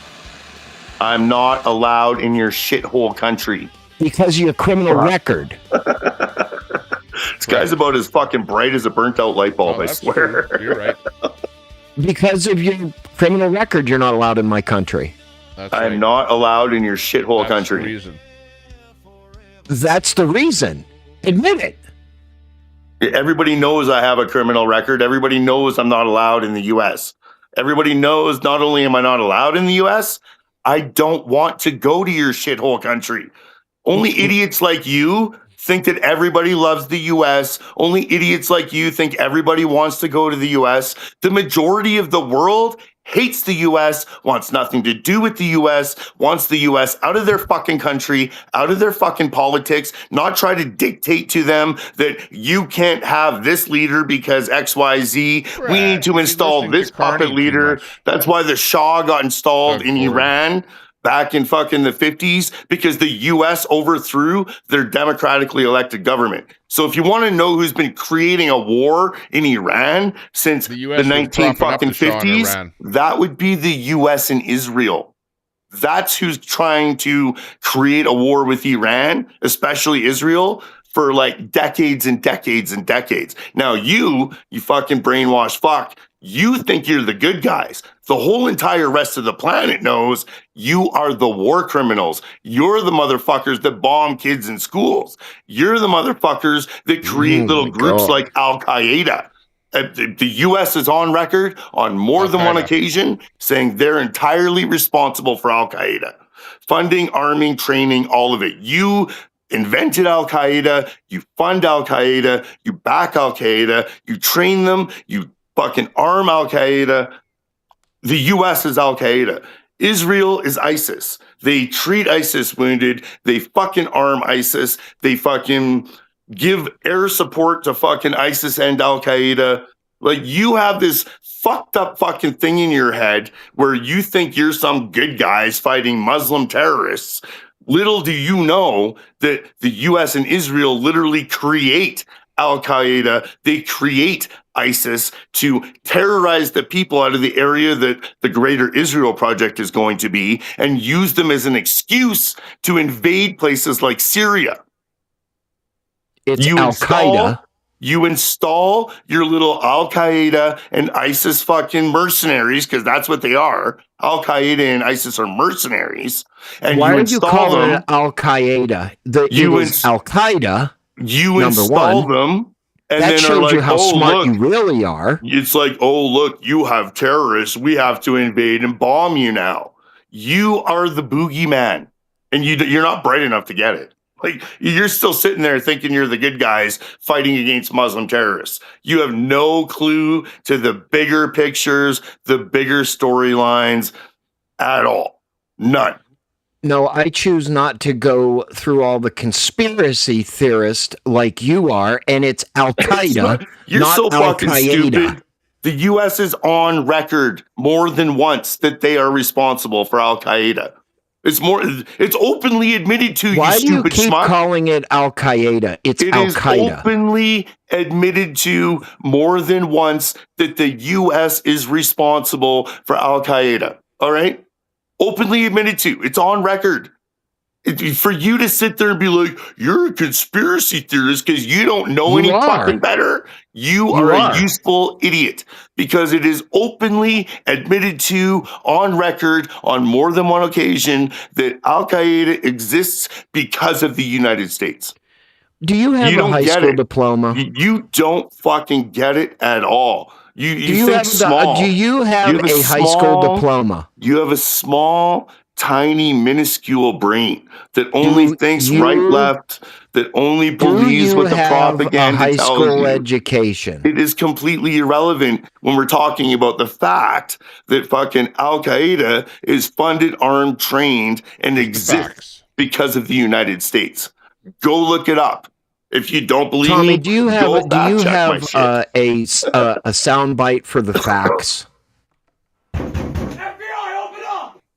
I'm not allowed in your shithole country. Because of your criminal record. This guy's about as fucking bright as a burnt out light bulb, I swear. True. You're right. Because of your criminal record, you're not allowed in my country. I'm not allowed in your shithole country. The reason. That's the reason. Admit it. Everybody knows I have a criminal record. Everybody knows I'm not allowed in the US. Everybody knows not only am I not allowed in the US, I don't want to go to your shithole country. Only idiots like you think that everybody loves the US. Only idiots like you think everybody wants to go to the US. The majority of the world hates the US, wants nothing to do with the US, wants the US out of their fucking country, out of their fucking politics, not try to dictate to them that you can't have this leader because XYZ. Brad, we need to install this puppet leader. That's why the Shah got installed in Iran back in fucking the 50s, because the US overthrew their democratically elected government. So if you want to know who's been creating a war in Iran since the 1950s, that would be the US and Israel. That's who's trying to create a war with Iran, especially Israel, for like decades and decades and decades. Now you fucking brainwashed fuck, you think you're the good guys. The whole entire rest of the planet knows you are the war criminals. You're the motherfuckers that bomb kids in schools. You're the motherfuckers that create little groups like Al-Qaeda. The U.S. is on record on more than one occasion saying they're entirely responsible for Al-Qaeda. Funding, arming, training, all of it. You invented Al-Qaeda, you fund Al-Qaeda, you back Al-Qaeda, you train them, you fucking arm Al-Qaeda. The U.S. is Al-Qaeda. Israel is ISIS. They treat ISIS wounded. They fucking arm ISIS. They fucking give air support to fucking ISIS and Al-Qaeda. Like, you have this fucked up fucking thing in your head where you think you're some good guys fighting Muslim terrorists. Little do you know that the U.S. and Israel literally create Al-Qaeda. They create ISIS to terrorize the people out of the area that the Greater Israel Project is going to be and use them as an excuse to invade places like Syria. It's Al-Qaeda. You install your little Al-Qaeda and ISIS fucking mercenaries, because that's what they are. Al-Qaeda and ISIS are mercenaries. And why did you call it Al-Qaeda? It was Al-Qaeda. You install them, and that then shows are like, you how smart you really are. It's like, oh, look, you have terrorists. We have to invade and bomb you now. You are the boogeyman, and you're not bright enough to get it. Like, you're still sitting there thinking you're the good guys fighting against Muslim terrorists. You have no clue to the bigger pictures, the bigger storylines at all. None. No, I choose not to go through all the conspiracy theorists like you are, and it's Al-Qaeda, you're not so fucking Al-Qaeda. stupid. The U.S. is on record more than once that they are responsible for Al-Qaeda. It's openly admitted to. Why you do you stupid keep schmuck. calling it Al-Qaeda? It's It Al-Qaeda. is openly admitted to more than once that the U.S. is responsible for Al-Qaeda. All right? Openly admitted to. It's on record. For you to sit there and be like, you're a conspiracy theorist because you don't know any fucking better, you are a useful idiot. Because it is openly admitted to, on record, on more than one occasion, that Al-Qaeda exists because of the United States. Do you have a high school diploma? You don't fucking get it at all. You think small. Do you have a high school diploma? You have a small, tiny, minuscule brain that only thinks right, left, that only believes what the propaganda high tells school you. Education. It is completely irrelevant when we're talking about the fact that fucking Al-Qaeda is funded, armed, trained, and exists because of the United States. Go look it up. If you don't believe Tommy, me, do you have a sound bite for the facts?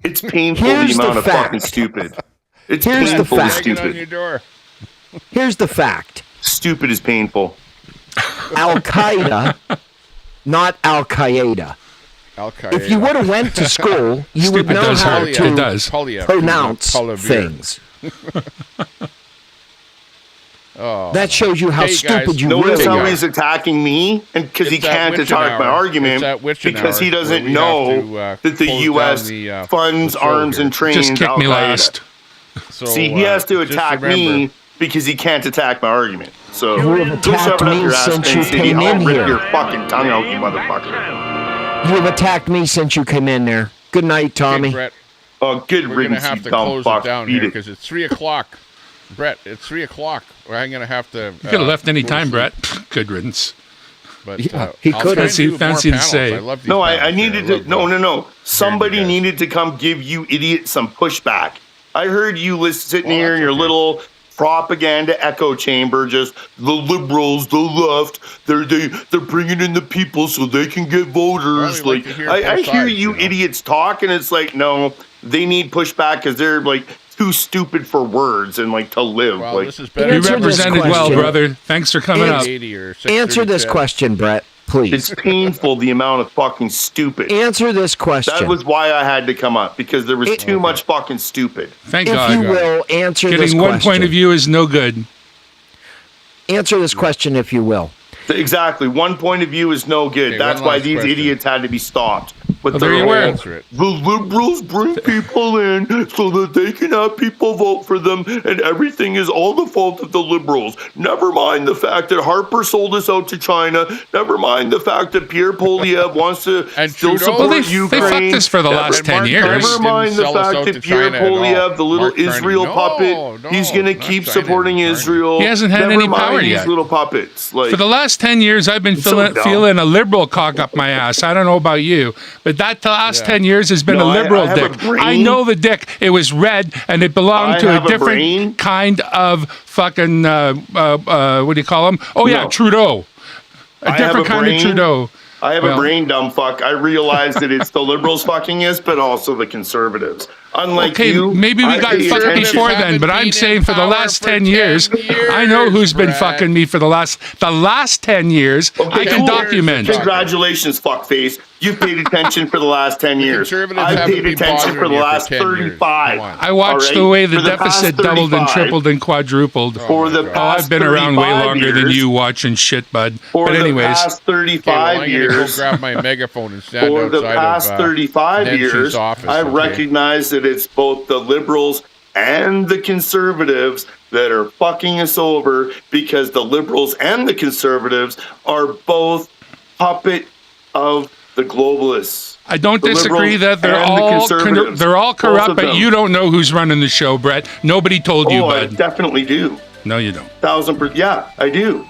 It's painful the amount of fucking stupid. It's painful and stupid. Here's the fact. Stupid is painful. Al-Qaeda, not Al-Qaeda. If you would have went to school, you would know how to pronounce things. That shows you how stupid you really are. Notice how he's attacking me, and because he can't attack my argument, because he doesn't know that the U.S. funds, arms, and trains Just kick me Al-Qaeda. last. See, he has to attack me because he can't attack my argument. So You have go shove attacked it up me your ass, since Penn you City. came I'll in rip here. your fucking tongue out, you motherfucker. You have attacked me since you came in there. Good night, Tommy. Okay, Brett, Oh, good we're riddance, gonna have you to dumb close fuck. it down Beat here it. because it's 3 o'clock. Brett, it's 3 o'clock. I'm gonna have to. You could have left any go to time, sleep. Brett. Good riddance. But Yeah, he I'll could try have. and do more Fancy to panels. say. I love these No, I panels here. needed love to. No, them. no, no. Somebody guys. needed to come give you idiots some pushback. I heard you sitting Well, here that's in your okay. little propaganda echo chamber, just the liberals, the left, they're bringing in the people so they can get voters. Well, we like to hear I both hear sides, you you know? idiots talk, and it's like, no, they need pushback because they're like too stupid for words and like to live. Well, like this is better. You Answer this represented well, question. brother. Thanks for coming up. 80 or Answer this 637. question, Brett, please. it's painful the amount of fucking stupid. Answer this question. That was why I had to come up because there was too much fucking stupid. Thank if God. you will, answer this Getting question. one point of view is no good. Answer this question, if you will. Exactly. One point of view is no good. Okay, That's one why last these question. idiots had to be stopped. But Well, there they're you all- were. Answer it. The liberals bring people in so that they can have people vote for them, and everything is all the fault of the liberals. Never mind the fact that Harper sold us out to China. Never mind the fact that Pierre Polyev wants to And still Trudeau? support Well, they Ukraine. fucked us for the Never- last And 10 Mark years. Carney Never mind didn't the sell us fact out that to Pierre China at all. Polyev, the little Mark Carney. Israel No, puppet, no, he's going to not keep China, supporting Carney. Israel. He hasn't had Never any mind power these yet. little puppets. Like, For the last 10 years, I've been so dumb. feeling a liberal cock up my ass. I don't know about you, but the last 10 years has been No, a liberal I have a dick. brain. I know the dick. It was red, and it belonged I to a have a different brain. kind of fucking, what do you call him? Oh, yeah, No. Trudeau. A I have different a kind brain. of Trudeau. I have Well- a brain, dumb fuck. I realize that it's the liberals fucking us, but also the conservatives. Unlike Okay, you, maybe we I got pay fucked attention. before then, but I'm saying for the last 10 years, I know who's been fucking me for the last 10 years. I can cool. document. Congratulations, fuckface. You've paid attention for the last 10 years. conservatives I've haven't paid been attention for bothering the you for last 10 years. 35. Come on. I watched All the right? way the For the past deficit doubled and 35. tripled and quadrupled. For the Oh, past I've been around way 35 longer than years, you watching shit, bud. For But the anyways, past Okay, 35 well, I'm years. gonna go grab my megaphone and stand For the outside past of 35 Nancy's years, office, I okay? recognize that it's both the liberals and the conservatives that are fucking us over because the liberals and the conservatives are both puppet of the globalists. I don't The disagree liberals that they're and the all conservatives, they're all both corrupt, of but them. you don't know who's running the show, Brett. Nobody told you, Oh, I bud. definitely do. No, you don't. 1000%. Yeah, I do.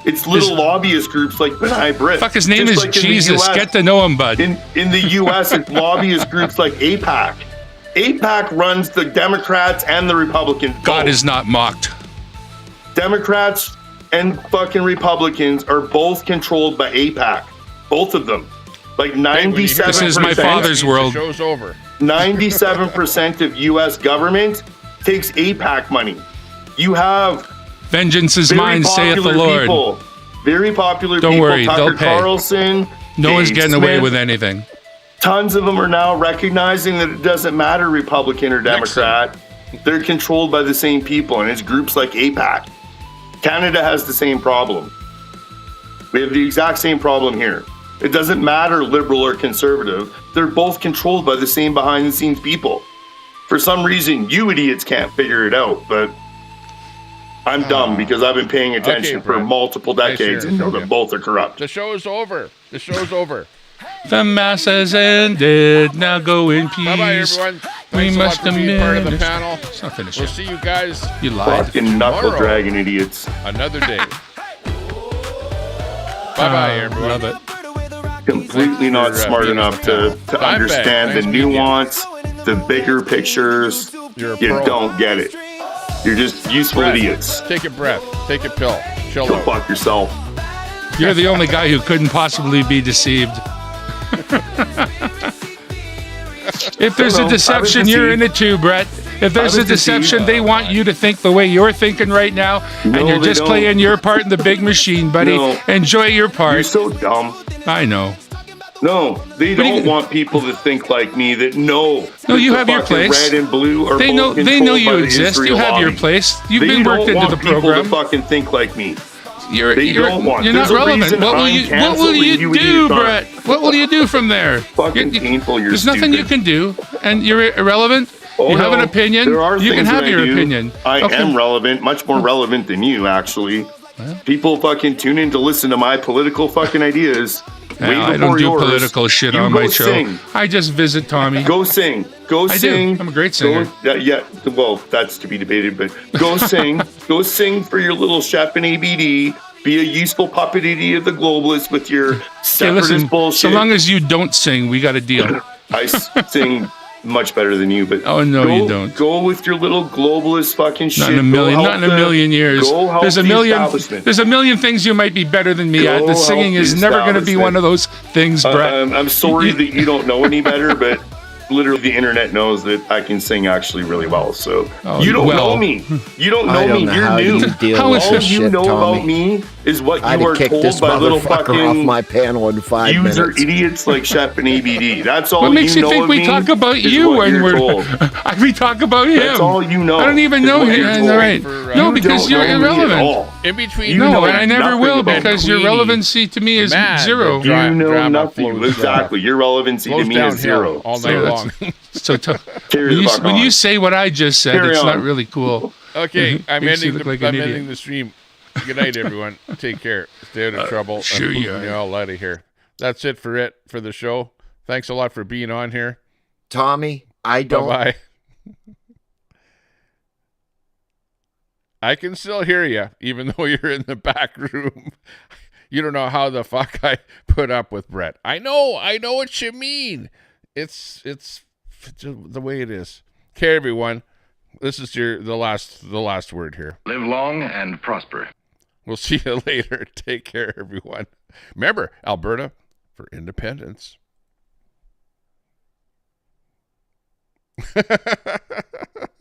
It's little lobbyist groups like Benai Brit. Fuck, his name Just is like in the Jesus. US. Get to know him, bud. In the U.S., it's lobbyist groups like AIPAC. AIPAC runs the Democrats and the Republicans. God is not mocked. Democrats and fucking Republicans are both controlled by AIPAC. Both of them. Like 97%. This is my father's world. The show's over. 97% of U.S. government takes AIPAC money. You have Vengeance is very mine, saith the popular Lord. people. Very popular Don't people. worry, Tucker they'll pay. Carlson. No one's Dave getting away Smith. with anything. Tons of them are now recognizing that it doesn't matter Republican or Democrat. They're controlled by the same people, and it's groups like AIPAC. Canada has the same problem. We have the exact same problem here. It doesn't matter liberal or conservative. They're both controlled by the same behind-the-scenes people. For some reason, you idiots can't figure it out, but I'm dumb because I've been paying attention for Brett. multiple Nice decades hearing and know from that you. both are corrupt. The show is over. The show's over. The mass has ended. Now go in peace. Bye-bye, everyone. We Thanks a lot must for being part of the diminish- panel. It's not finished We'll yet. see you guys You lied. Fucking knuckle tomorrow. dragging idiots. Another day. Bye-bye, everyone. Love it. Completely not Thanks for, smart being enough on the to panel. Dimebag, understand nice the meeting you. nuance, the bigger pictures. You're a You pro. don't get it. You're just useful Brett, idiots. Take a breath. Take a pill. Chill Go out. fuck yourself. You're the only guy who couldn't possibly be deceived. If there's No, a I was deception, you're in deceived. it too, Brett. If there's I a was deception, deceived. they want you to think the way you're thinking right now, No, and you're they just don't. playing your part in the big machine, buddy. No. Enjoy your You're part. so dumb. I know. No, they What do you- don't want people to think like me that know. No, that you the have your fucking place. Red and blue are They both know. They controlled know by you the exist. You Israel have your lobby. place. You've They been worked don't into the want people program. to fucking think like me. You're They don't want. You're There's not a relevant. reason What will I'm you? What will canceling you you do, idiots aren't. Brett? What will you do from there? Fucking painful. You're There's nothing you stupid. can do, and you're irrelevant. You have an opinion. There are you can things have that your I do. opinion. I am relevant, much more relevant than you, actually. People fucking tune in to listen to my political fucking ideas. Way I before don't do yours. political shit You on go my show. sing. I just visit Tommy. Go sing. Go I sing. do. I'm a great singer. Yeah, well, that's to be debated, but go sing. Go sing for your little chef and ABD. Be a useful puppet idiot of the globalists with your separatist bullshit. So long as you don't sing, we got a deal. I sing much better than you, but you don't. Go with your little globalist fucking shit. Not in a million years. Go help There's a the million. establishment. There's a million things you might be better than me at. The singing is never going to be one of those things, Brett. I'm sorry that you don't know any better, but literally the internet knows that I can sing actually really well. So you don't know me. You don't know me. You're new. All you know about me is what you are told by little fucking off my panel in 5 minutes. User idiots like Shep and ABD. That's all what makes you know think of we me talk about is you what when you're we're told. we talk about him? That's all you know. I don't even know him. All right? No, because you're irrelevant. In between, no, and I never will because your relevancy to me is zero. You know nothing. Exactly. Your relevancy to me is zero. All night long. So when you say what I just said, it's not really cool. Okay, I'm ending the stream. Good night, everyone. Take care. Stay out of trouble. Sure you are. You're all out of here. That's it for the show. Thanks a lot for being on here. Tommy, I don't. Bye-bye. I can still hear you, even though you're in the back room. You don't know how the fuck I put up with Brett. I know what you mean. It's the way it is. Okay, everyone. This is the last word here. Live long and prosper. We'll see you later. Take care, everyone. Remember, Alberta for independence.